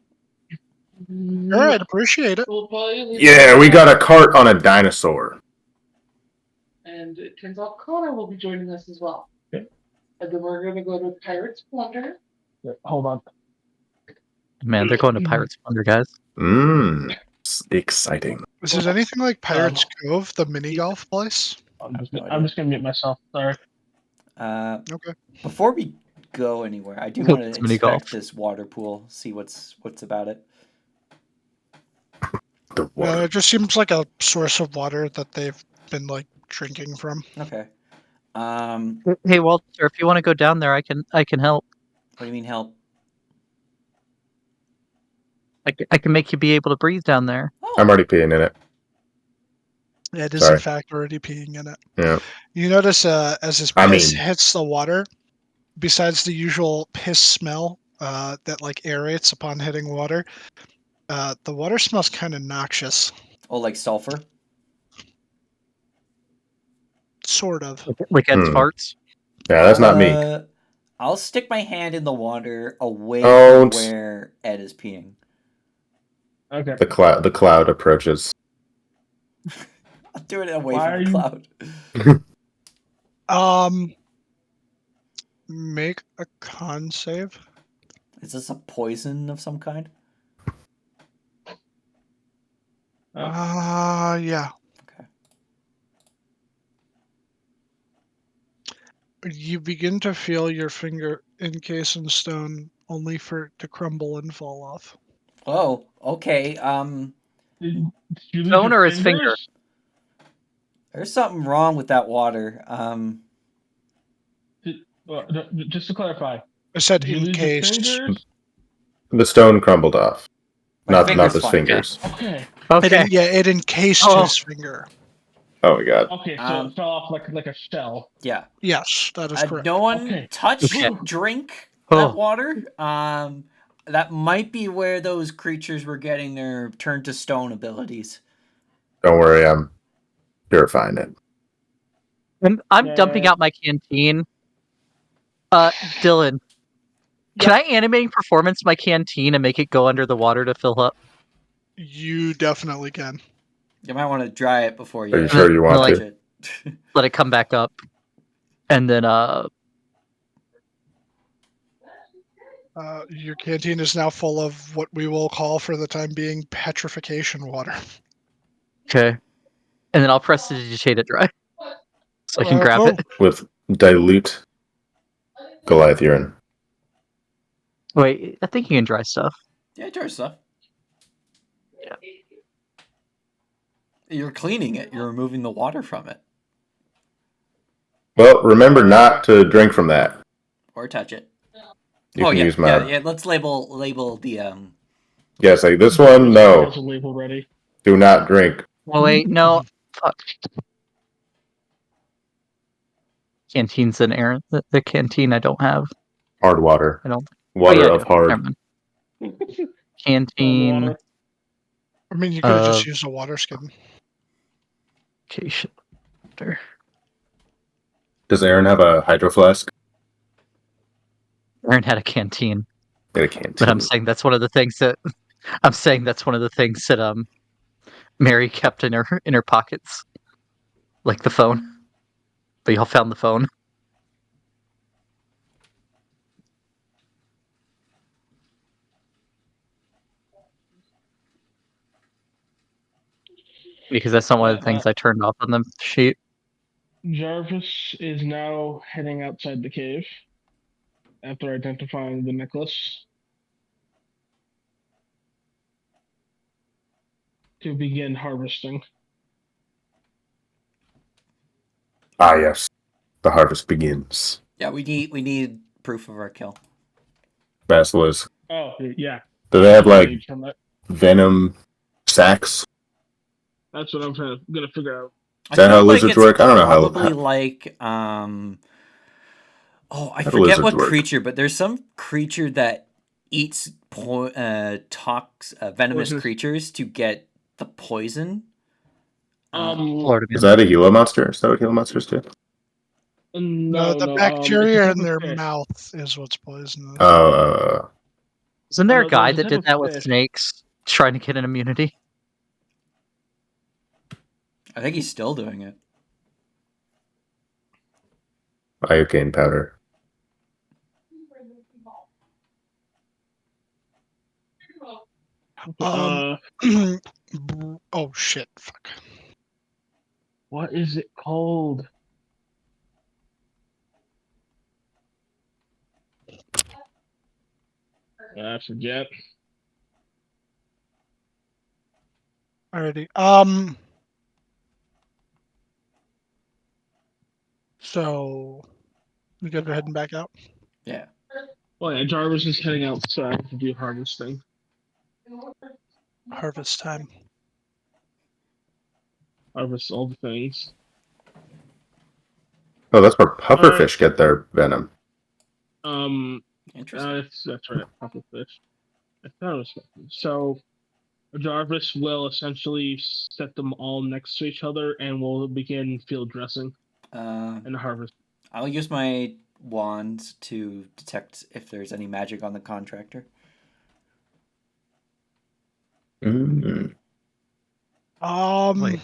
All right, appreciate it. We'll probably leave Yeah, it we at got that. a cart on a dinosaur. And it turns out Connor will be joining us as well. Okay. And then we're gonna go to Pirates Plunder. Hold on. Man, they're going to Pirates Plunder, guys. Mmm. Exciting. Is it anything like Pirates Cove, the mini golf place? I'm just, no I'm idea. just gonna mute myself. Sorry. Okay. Before we go anywhere, I do Hope want to it's mini golf. inspect this water pool, see what's about it. The water. It just seems like a source of water that they've been like drinking from. Okay. Hey, Walter, if you want to go down there, I can help. What do you mean help? I can make you be able to breathe down there. Oh, I'm already peeing in it. It is Sorry. in fact already peeing in it. Yeah. You notice as his I piss mean- hits the water, besides the usual piss smell that like aerates upon hitting water, the water smells kind of noxious. oh, like sulfur. Sort of. Like Ed's Hmm. farts. Yeah, that's not me. I'll stick my hand in the water away Don't. from where Ed is peeing. Okay. The cloud approaches. I'll do it away Why from are the you- cloud. Make a con save. Is this a poison of some kind? Yeah. Okay. You begin to feel your finger encased in stone, only for it to crumble and fall off. Oh, okay. Did you lose Stone your or his finger? fingers? There's something wrong with that water. Just to clarify, I said did you lose your encased. fingers? The stone crumbled off. My Not finger's his fine. fingers. Okay. Okay. It encased Oh. his finger. Oh my god. Okay, so it fell off like a shell. Yeah. Yes, that is correct. No one Okay. touch, Okay. drink Oh. that water. That might be where those creatures were getting their turn to stone abilities. Don't worry, I'm purifying it. And I'm dumping out my canteen. Dylan, can I animating performance my canteen and make it go under the water to fill up? You definitely can. You might want to dry it before you. Are you sure you want touch to? it. Let it come back up, and then Your canteen is now full of what we will call for the time being petrification water. okay, and then I'll press to digitate it dry, so I can grab cool. it. With dilute Goliath urine. Wait, I think you can dry stuff. Yeah, dry stuff. Yeah. You're cleaning it. You're removing the water from it. Well, remember not to drink from that. Or touch it. You can use my. Yeah. Let's label the Yes, like this one. No, Has a label ready. do not drink. Oh wait, no, fuck. Canteen's an error. The canteen I don't have. Hard water. I don't. Water Oh, yeah, of hard. never mind. Canteen. Water. I mean, you could have just used a water skin. Okay, sure. Does Aaron have a hydro flask? Aaron had a canteen. Get a canteen. But I'm saying that's one of the things that Mary kept in her pockets, like the phone. But y'all found the phone. Because that's not one of the things I turned off on the sheet. Jarvis is now heading outside the cave after identifying the necklace. to begin harvesting. Ah, yes. The harvest begins. Yeah, we need proof of our kill. Basilisk. Oh yeah. Do they have, Yeah, like, you can- venom sacks? That's what I'm gonna figure out. I that how feel like lizards it's work? I don't know probably how like oh, I how do forget lizards what work. creature, but there's some creature that eats venomous Poisonous. creatures to get the poison. Florida Is man. that a Gila monster? Is that what Gila monsters do? No, no, the no. It's a bacteria type in of their fish. mouth is what's poisonous. Isn't there a No, guy there's a that type did of that with fish. snakes, trying to get an immunity? I think he's still doing it. Iocane powder. Uh, Oh shit! Fuck. what is it called? I forget. Alrighty. So we guys are heading back out. Yeah. Oh yeah, Jarvis is heading outside to do harvesting. Harvest time. Harvest all the things. Oh, that's where pufferfish get their venom. Interesting. That's right, pufferfish. I thought it was so. Jarvis will essentially set them all next to each other, and we'll begin field dressing and harvest. I'll use my wand to detect if there's any magic on the contractor. Mm. Wait.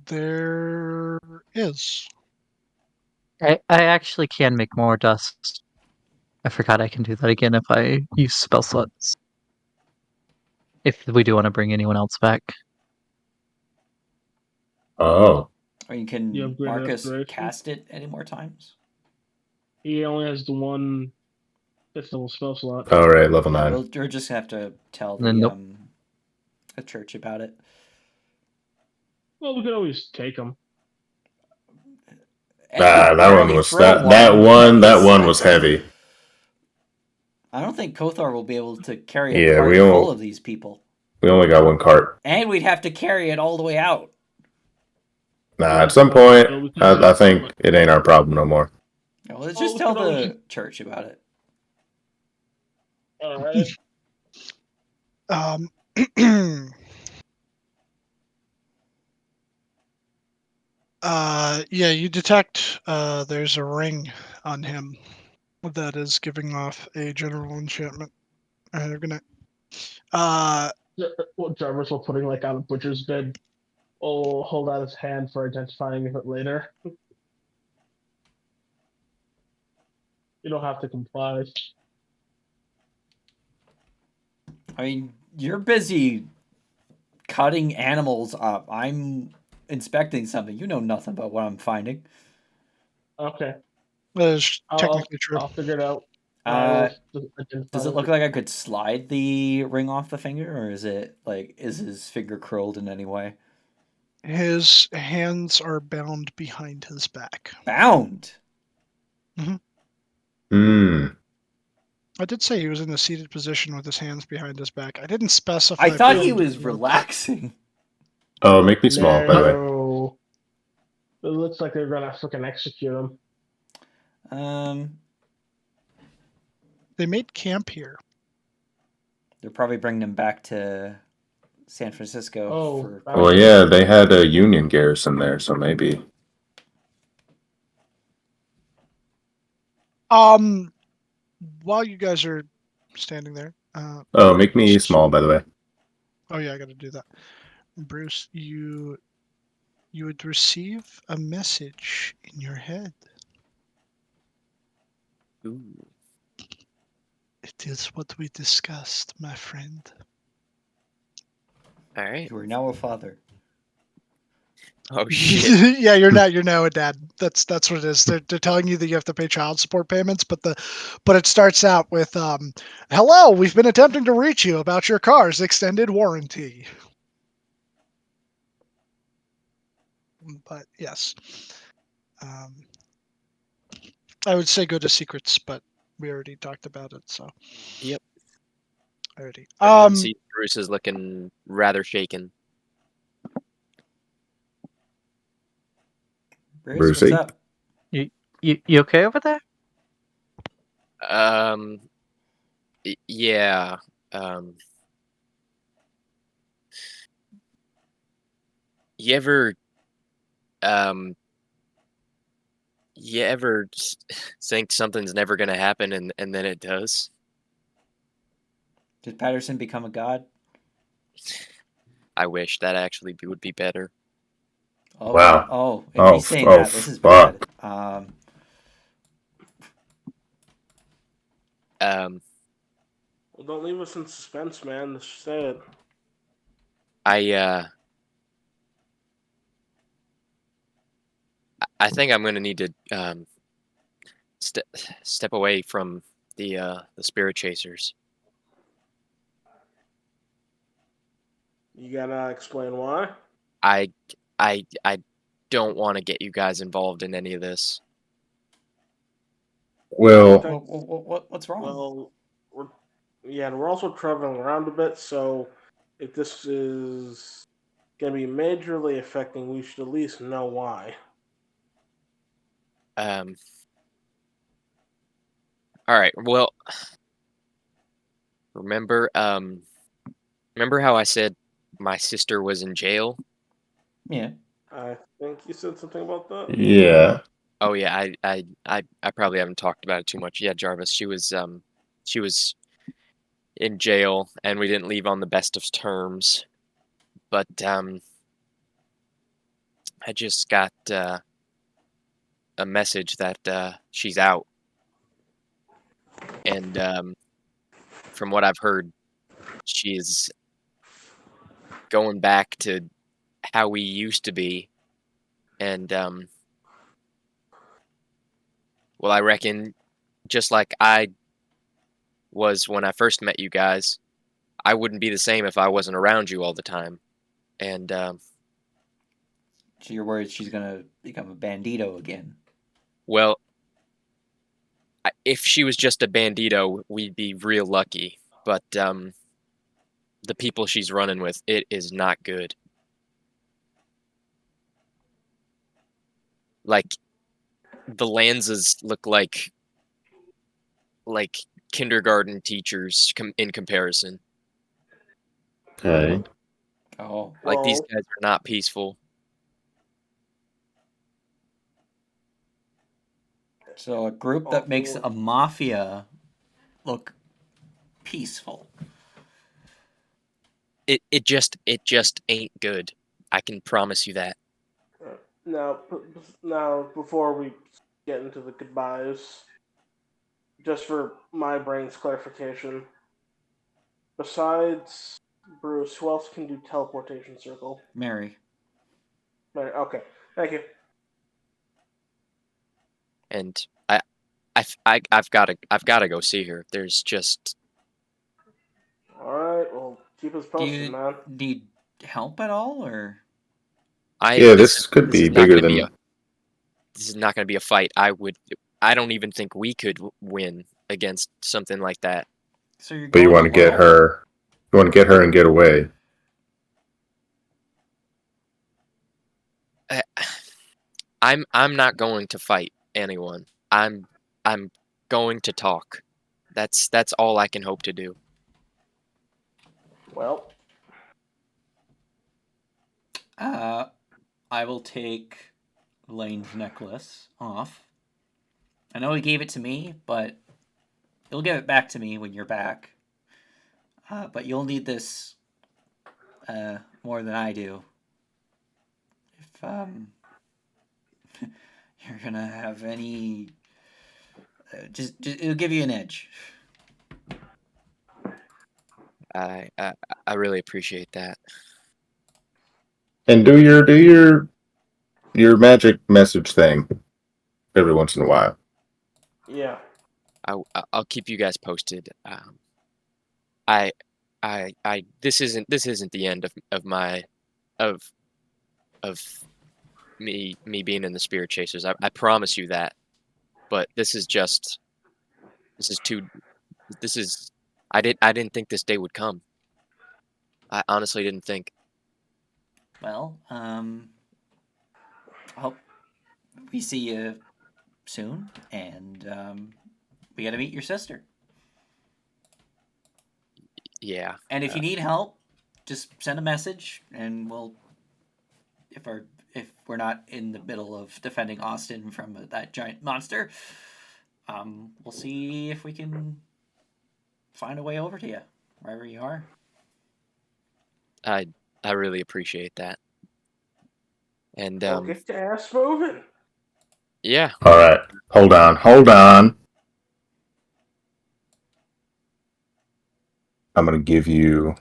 There is. I actually can make more dust. I forgot I can do that again if I use spell slots. If we do want to bring anyone else back. Oh. Or you You can upgrade Marcus restoration? cast it any more times. He only has the one fifth level spell slot. All right, level Yeah, 9. we're just gonna have to tell Then nope. the church about it. Well, we could always take them. Ed could That one barely was throw that because one was heavy. I don't think Kothar will be able to carry a Yeah, cart full of these people. we only got one cart. And we'd have to carry it all the way out. Nah, at some point, I think it ain't our problem no more. Yeah, well, let's just tell the church about it. All right. Yeah, you detect there's a ring on him that is giving off a general enchantment. Good night. Well, Jarvis will putting like on a butcher's bed. Will hold out his hand for identifying it later. You don't have to comply. I mean, you're busy cutting animals up. I'm inspecting something. You know nothing about what I'm finding. Okay. That is technically true. I'll figure it out. Does it look like I could slide the ring off the finger, or is his finger curled in any way? His hands are bound behind his back. Bound? I did say he was in a seated position with his hands behind his back. I didn't specify. I thought he bound. was relaxing. Oh, make me small, by the way. No. It looks like they're gonna freaking execute him. They made camp here. They're probably bringing him back to San Francisco. Well, yeah, they had a Union garrison there, so maybe. While you guys are standing there. Make me small, by the way. Oh yeah, I got to do that. Bruce, you would receive a message in your head. Ooh. It is what we discussed, my friend. All right. You are now a father. Oh shit. Yeah, you're now a dad. That's what it is. They're telling you that you have to pay child support payments, but it starts out with hello, we've been attempting to reach you about your car's extended warranty. But yes. I would say go to secrets, but we already talked about it, so Yep. already. Everyone sees Bruce is looking rather shaken. Bruce, what's Brucey? up? You okay over there? Yeah. Um. You ever um. You ever think something's never gonna happen and then it does? Did Patterson become a god? I wish that actually would be better. Okay. Wow. Oh, if Oh, he's saying oh, that, this is bad. fuck. Um. Well, don't leave us in suspense, man. Just say it. I think I'm gonna need to step away from the spirit chasers. You gotta explain why. I I don't want to get you guys involved in any of this. Well, What's wrong? Well, and we're also traveling around a bit, so if this is gonna be majorly affecting, we should at least know why. Um. All right. Well, remember remember how I said my sister was in jail? Yeah. I think you said something about that. yeah. Oh yeah, I probably haven't talked about it too much. Yeah, Jarvis, she was in jail and we didn't leave on the best of terms. But I just got a message that she's out. And from what I've heard, she's going back to how we used to be. And well, I reckon just like I was when I first met you guys, I wouldn't be the same if I wasn't around you all the time. And So your words, she's gonna become a bandito again. well, if she was just a bandito, we'd be real lucky. But the people she's running with, it is not good. Like the Lanzas look like kindergarten teachers in comparison. Okay. Oh. Like these Well, guys are not peaceful. So a group that makes also, a mafia look peaceful. It just ain't good. I can promise you that. now before we get into the goodbyes, just for my brain's clarification, besides Bruce, who else can do teleportation circle? Mary. Right, okay, thank you. And I've got to go see her. There's just All right, well, keep us Do posted, you man. need help at all, or I Yeah, this could this be is not bigger going to be a than. fight. I don't even think we could win against something like that. so you're But you going want to get alone? her. You want to get her and get away. I- I'm not going to fight anyone. I'm going to talk. That's all I can hope to do. Well, I will take Lane's necklace off. I know he gave it to me, but he'll give it back to me when you're back. But you'll need this more than I do. If you're gonna have any, just it'll give you an edge. I I, I really appreciate that. And do your your magic message thing every once in a while. Yeah. I'll keep you guys posted. This isn't the end of my of me being in the Spirit Chasers. I promise you that. But this is too. This is. I didn't think this day would come. I honestly didn't think. Well, I hope we see you soon, and we got to meet your sister. Yeah. And if you need help, just send a message, and we'll if we're not in the middle of defending Austin from that giant monster, we'll see if we can find a way over to you wherever you are. I really appreciate that. And Well, get your ass moving. yeah. All right. Hold on. I'm going to give you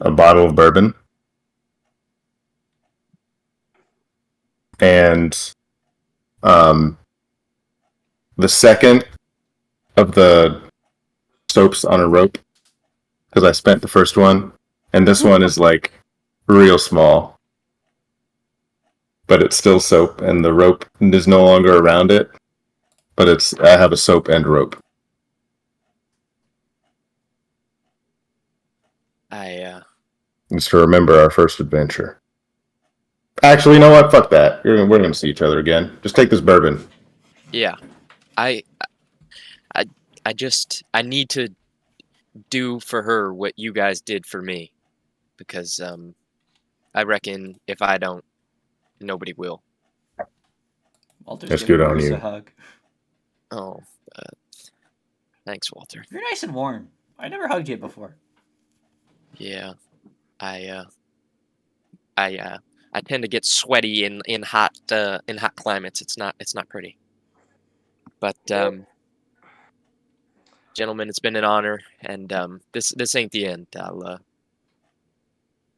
a bottle of bourbon. And the second of the soaps on a rope, because I spent the first one, and this one is like real small. But it's still soap, and the rope is no longer around it. But I have a soap and rope. Just to remember our first adventure. Actually, you know what? Fuck that. We're gonna see each other again. Just take this bourbon. Yeah. I need to do for her what you guys did for me, because I reckon if I don't, nobody will. Walter's That's giving good on Bruce you. a hug. Oh, thanks, Walter. You're nice and warm. I never hugged you before. Yeah, I tend to get sweaty in hot climates. It's not pretty. But gentlemen, it's been an honor, and this ain't the end. I'll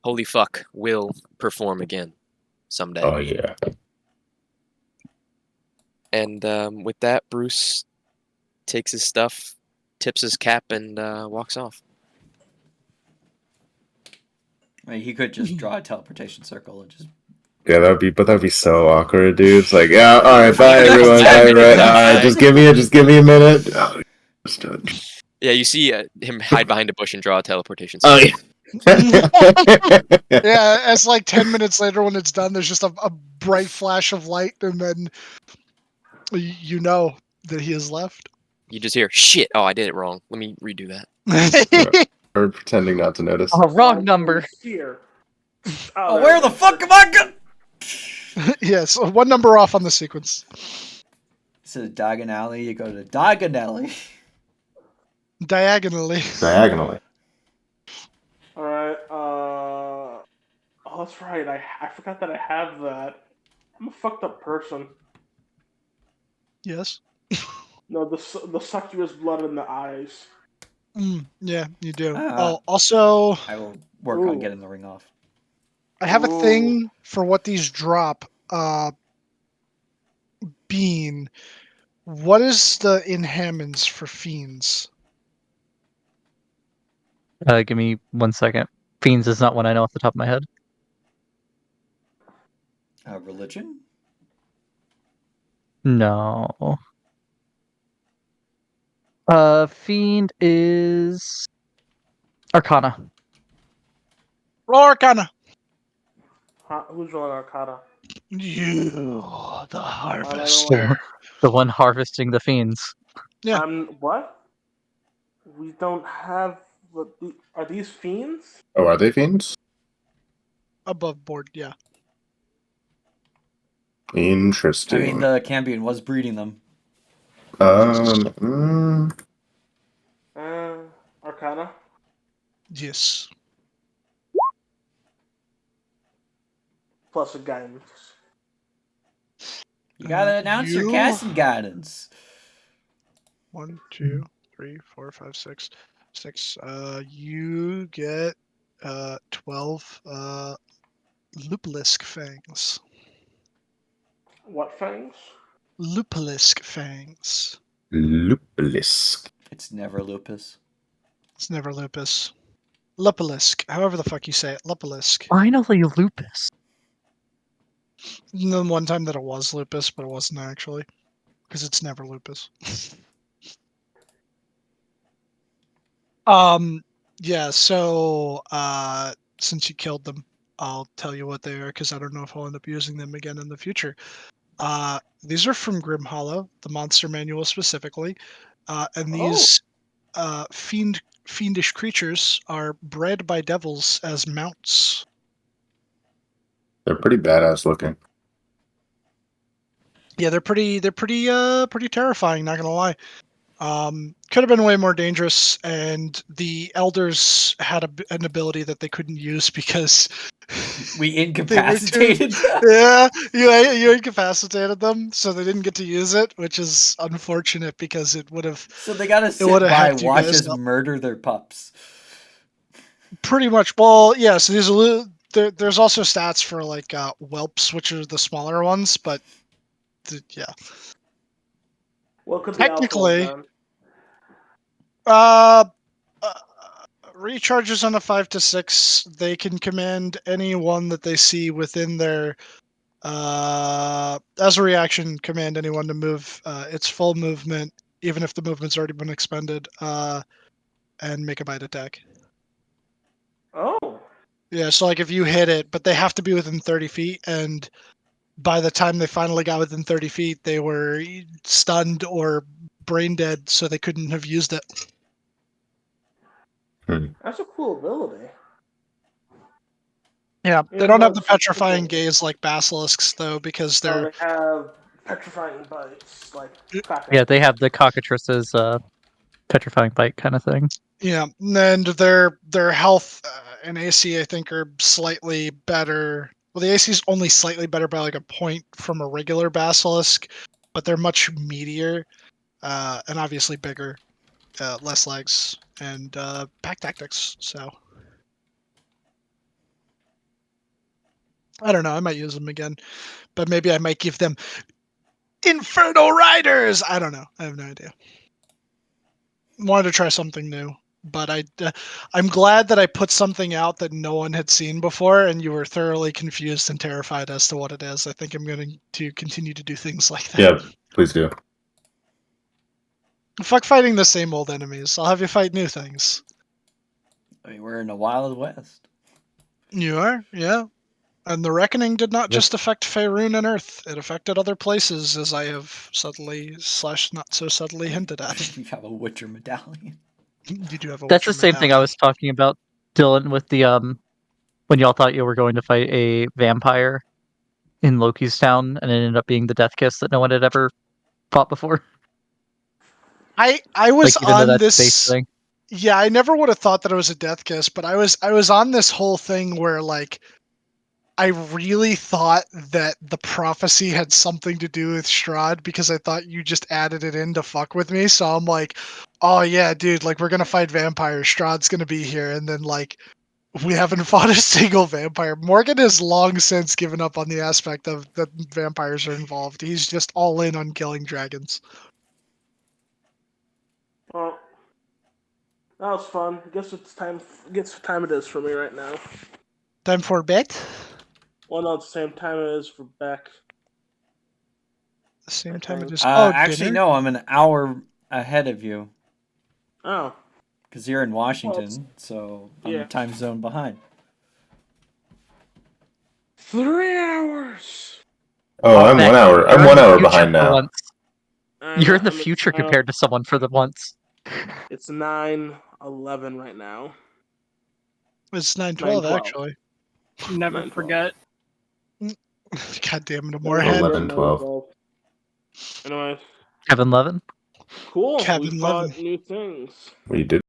holy fuck, will perform again someday. Oh yeah. And with that, Bruce takes his stuff, tips his cap, and walks off. I mean, he could just draw a teleportation circle and just. Yeah, that'd be so awkward, dude. It's like, yeah, all right, bye everyone, bye everyone. All right, just give me a minute. Oh, yeah, you see him hide behind a bush and draw a teleportation oh circle. yeah. Yeah, as like 10 minutes later when it's done, there's just a bright flash of light, and then you know that he has left. You just hear, shit, oh, I did it wrong. Let me redo that. Or pretending not to notice. Oh, wrong number. Here. Oh, where the fuck am I going? Yes, one number off on the sequence. Instead of Diagon Alley, you go to Diagon Alley. Diagonally. Diagonally. All right. Oh, that's right. I forgot that I have that. I'm a fucked up person. Yes. No, the succubus blood in the eyes. Yeah, you do. Ah. Also, I will work on getting the ring off. I have a thing for what these drop. Bean. What is the in Hammonds for fiends? Give me 1 second. Fiends is not one I know off the top of my head. Religion? No. Fiend is Arcana. Roll Arcana. Who's rolling Arcana? You, the harvester. The one harvesting the fiends. Yeah. What? We don't have. Are these fiends? Oh, are they fiends? Above board, yeah. Interesting. I mean, the Cambion was breeding them. Arcana? Yes. Plus a guidance. You gotta announce your casting guidance. 1, 2, 3, 4, 5, 6. You get 12 Lupilisk fangs. What fangs? Lupilisk fangs. Lupilisk. It's never lupus. It's never lupus. Lupilisk. However the fuck you say it. Lupilisk. Finally, lupus. The one time that it was lupus, but it wasn't actually. Because it's never lupus. Yeah, so since you killed them, I'll tell you what they are because I don't know if I'll end up using them again in the future. These are from Grim Hollow, the monster manual specifically. And these fiendish creatures are bred by devils as mounts. They're pretty badass looking. Yeah, they're pretty terrifying, not gonna lie. Could have been way more dangerous, and the elders had an ability that they couldn't use because We they were incapacitated them. yeah, you incapacitated them, so they didn't get to use it, which is unfortunate because it would have So they gotta sit would've by, hecked you watch guys us up. murder their pups. Pretty much. Well, yeah. So there's also stats for like whelps, which are the smaller ones, but yeah. What could the alpha have Technically, done? uh, recharges on a 5 to 6. They can command anyone that they see within their as a reaction, command anyone to move its full movement, even if the movement's already been expended, and make a bite attack. Oh. Yeah, so like if you hit it, but they have to be within 30 feet, and by the time they finally got within 30 feet, they were stunned or brain dead, so they couldn't have used it. That's a cool ability. Yeah, You they know, don't have the that's petrifying cool. gaze like basilisks, though, because No, they're they have petrifying bites, like Yeah, they cockatrices. have the cockatrice's petrifying bite kind of thing. yeah, and their health and AC I think are slightly better. Well, the AC is only slightly better by like a point from a regular basilisk, but they're much meatier and obviously bigger, less legs, and pack tactics. So I don't know. I might use them again, but maybe I might give them Infernal Riders. I don't know. I have no idea. Wanted to try something new, but I'm glad that I put something out that no one had seen before, and you were thoroughly confused and terrified as to what it is. I think I'm going to continue to do things like that. Yeah, please do. Fuck fighting the same old enemies. I'll have you fight new things. I mean, we're in the Wild West. You are, yeah. And the Reckoning did not Yep. just affect Faerun and Earth; it affected other places, as I have subtly / not so subtly hinted at. You have a Witcher medallion. You do have a That's the Witcher same thing I medallion. was talking about, Dylan, with the when y'all thought you were going to fight a vampire in Loki's town, and it ended up being the Death Kiss that no one had ever fought before. I was Like even though on that's a base this. thing. Yeah, I never would have thought that it was a death kiss, but I was on this whole thing where like I really thought that the prophecy had something to do with Strahd because I thought you just added it in to fuck with me. So I'm like, oh yeah, dude, like we're gonna fight vampires. Strahd's gonna be here, and then like we haven't fought a single vampire. Morgan has long since given up on the aspect of that vampires are involved. He's just all in on killing dragons. Well, that was fun. Guess what time it is for me right now. Time for bed. Well, no, it's the same time it is for Beck. The same I time it think. is. Actually, Dinner. no, I'm an hour ahead of you Oh, because you're in well, Washington, so I'm yeah. a time zone behind. 3 hours. Oh, I'm Beck, 1 hour. I'm you're in 1 the hour future behind for now. once. I'm You're in the I'm future compared to someone for the once. It's 9:11 right now. It's 9:12 9:12. actually. Never 9:12. forget. God damn it, Never Moorhead. forget 11:12. 9:12. Anyways, Kevin Levin. cool. We Kevin Levin. fought new things. We did.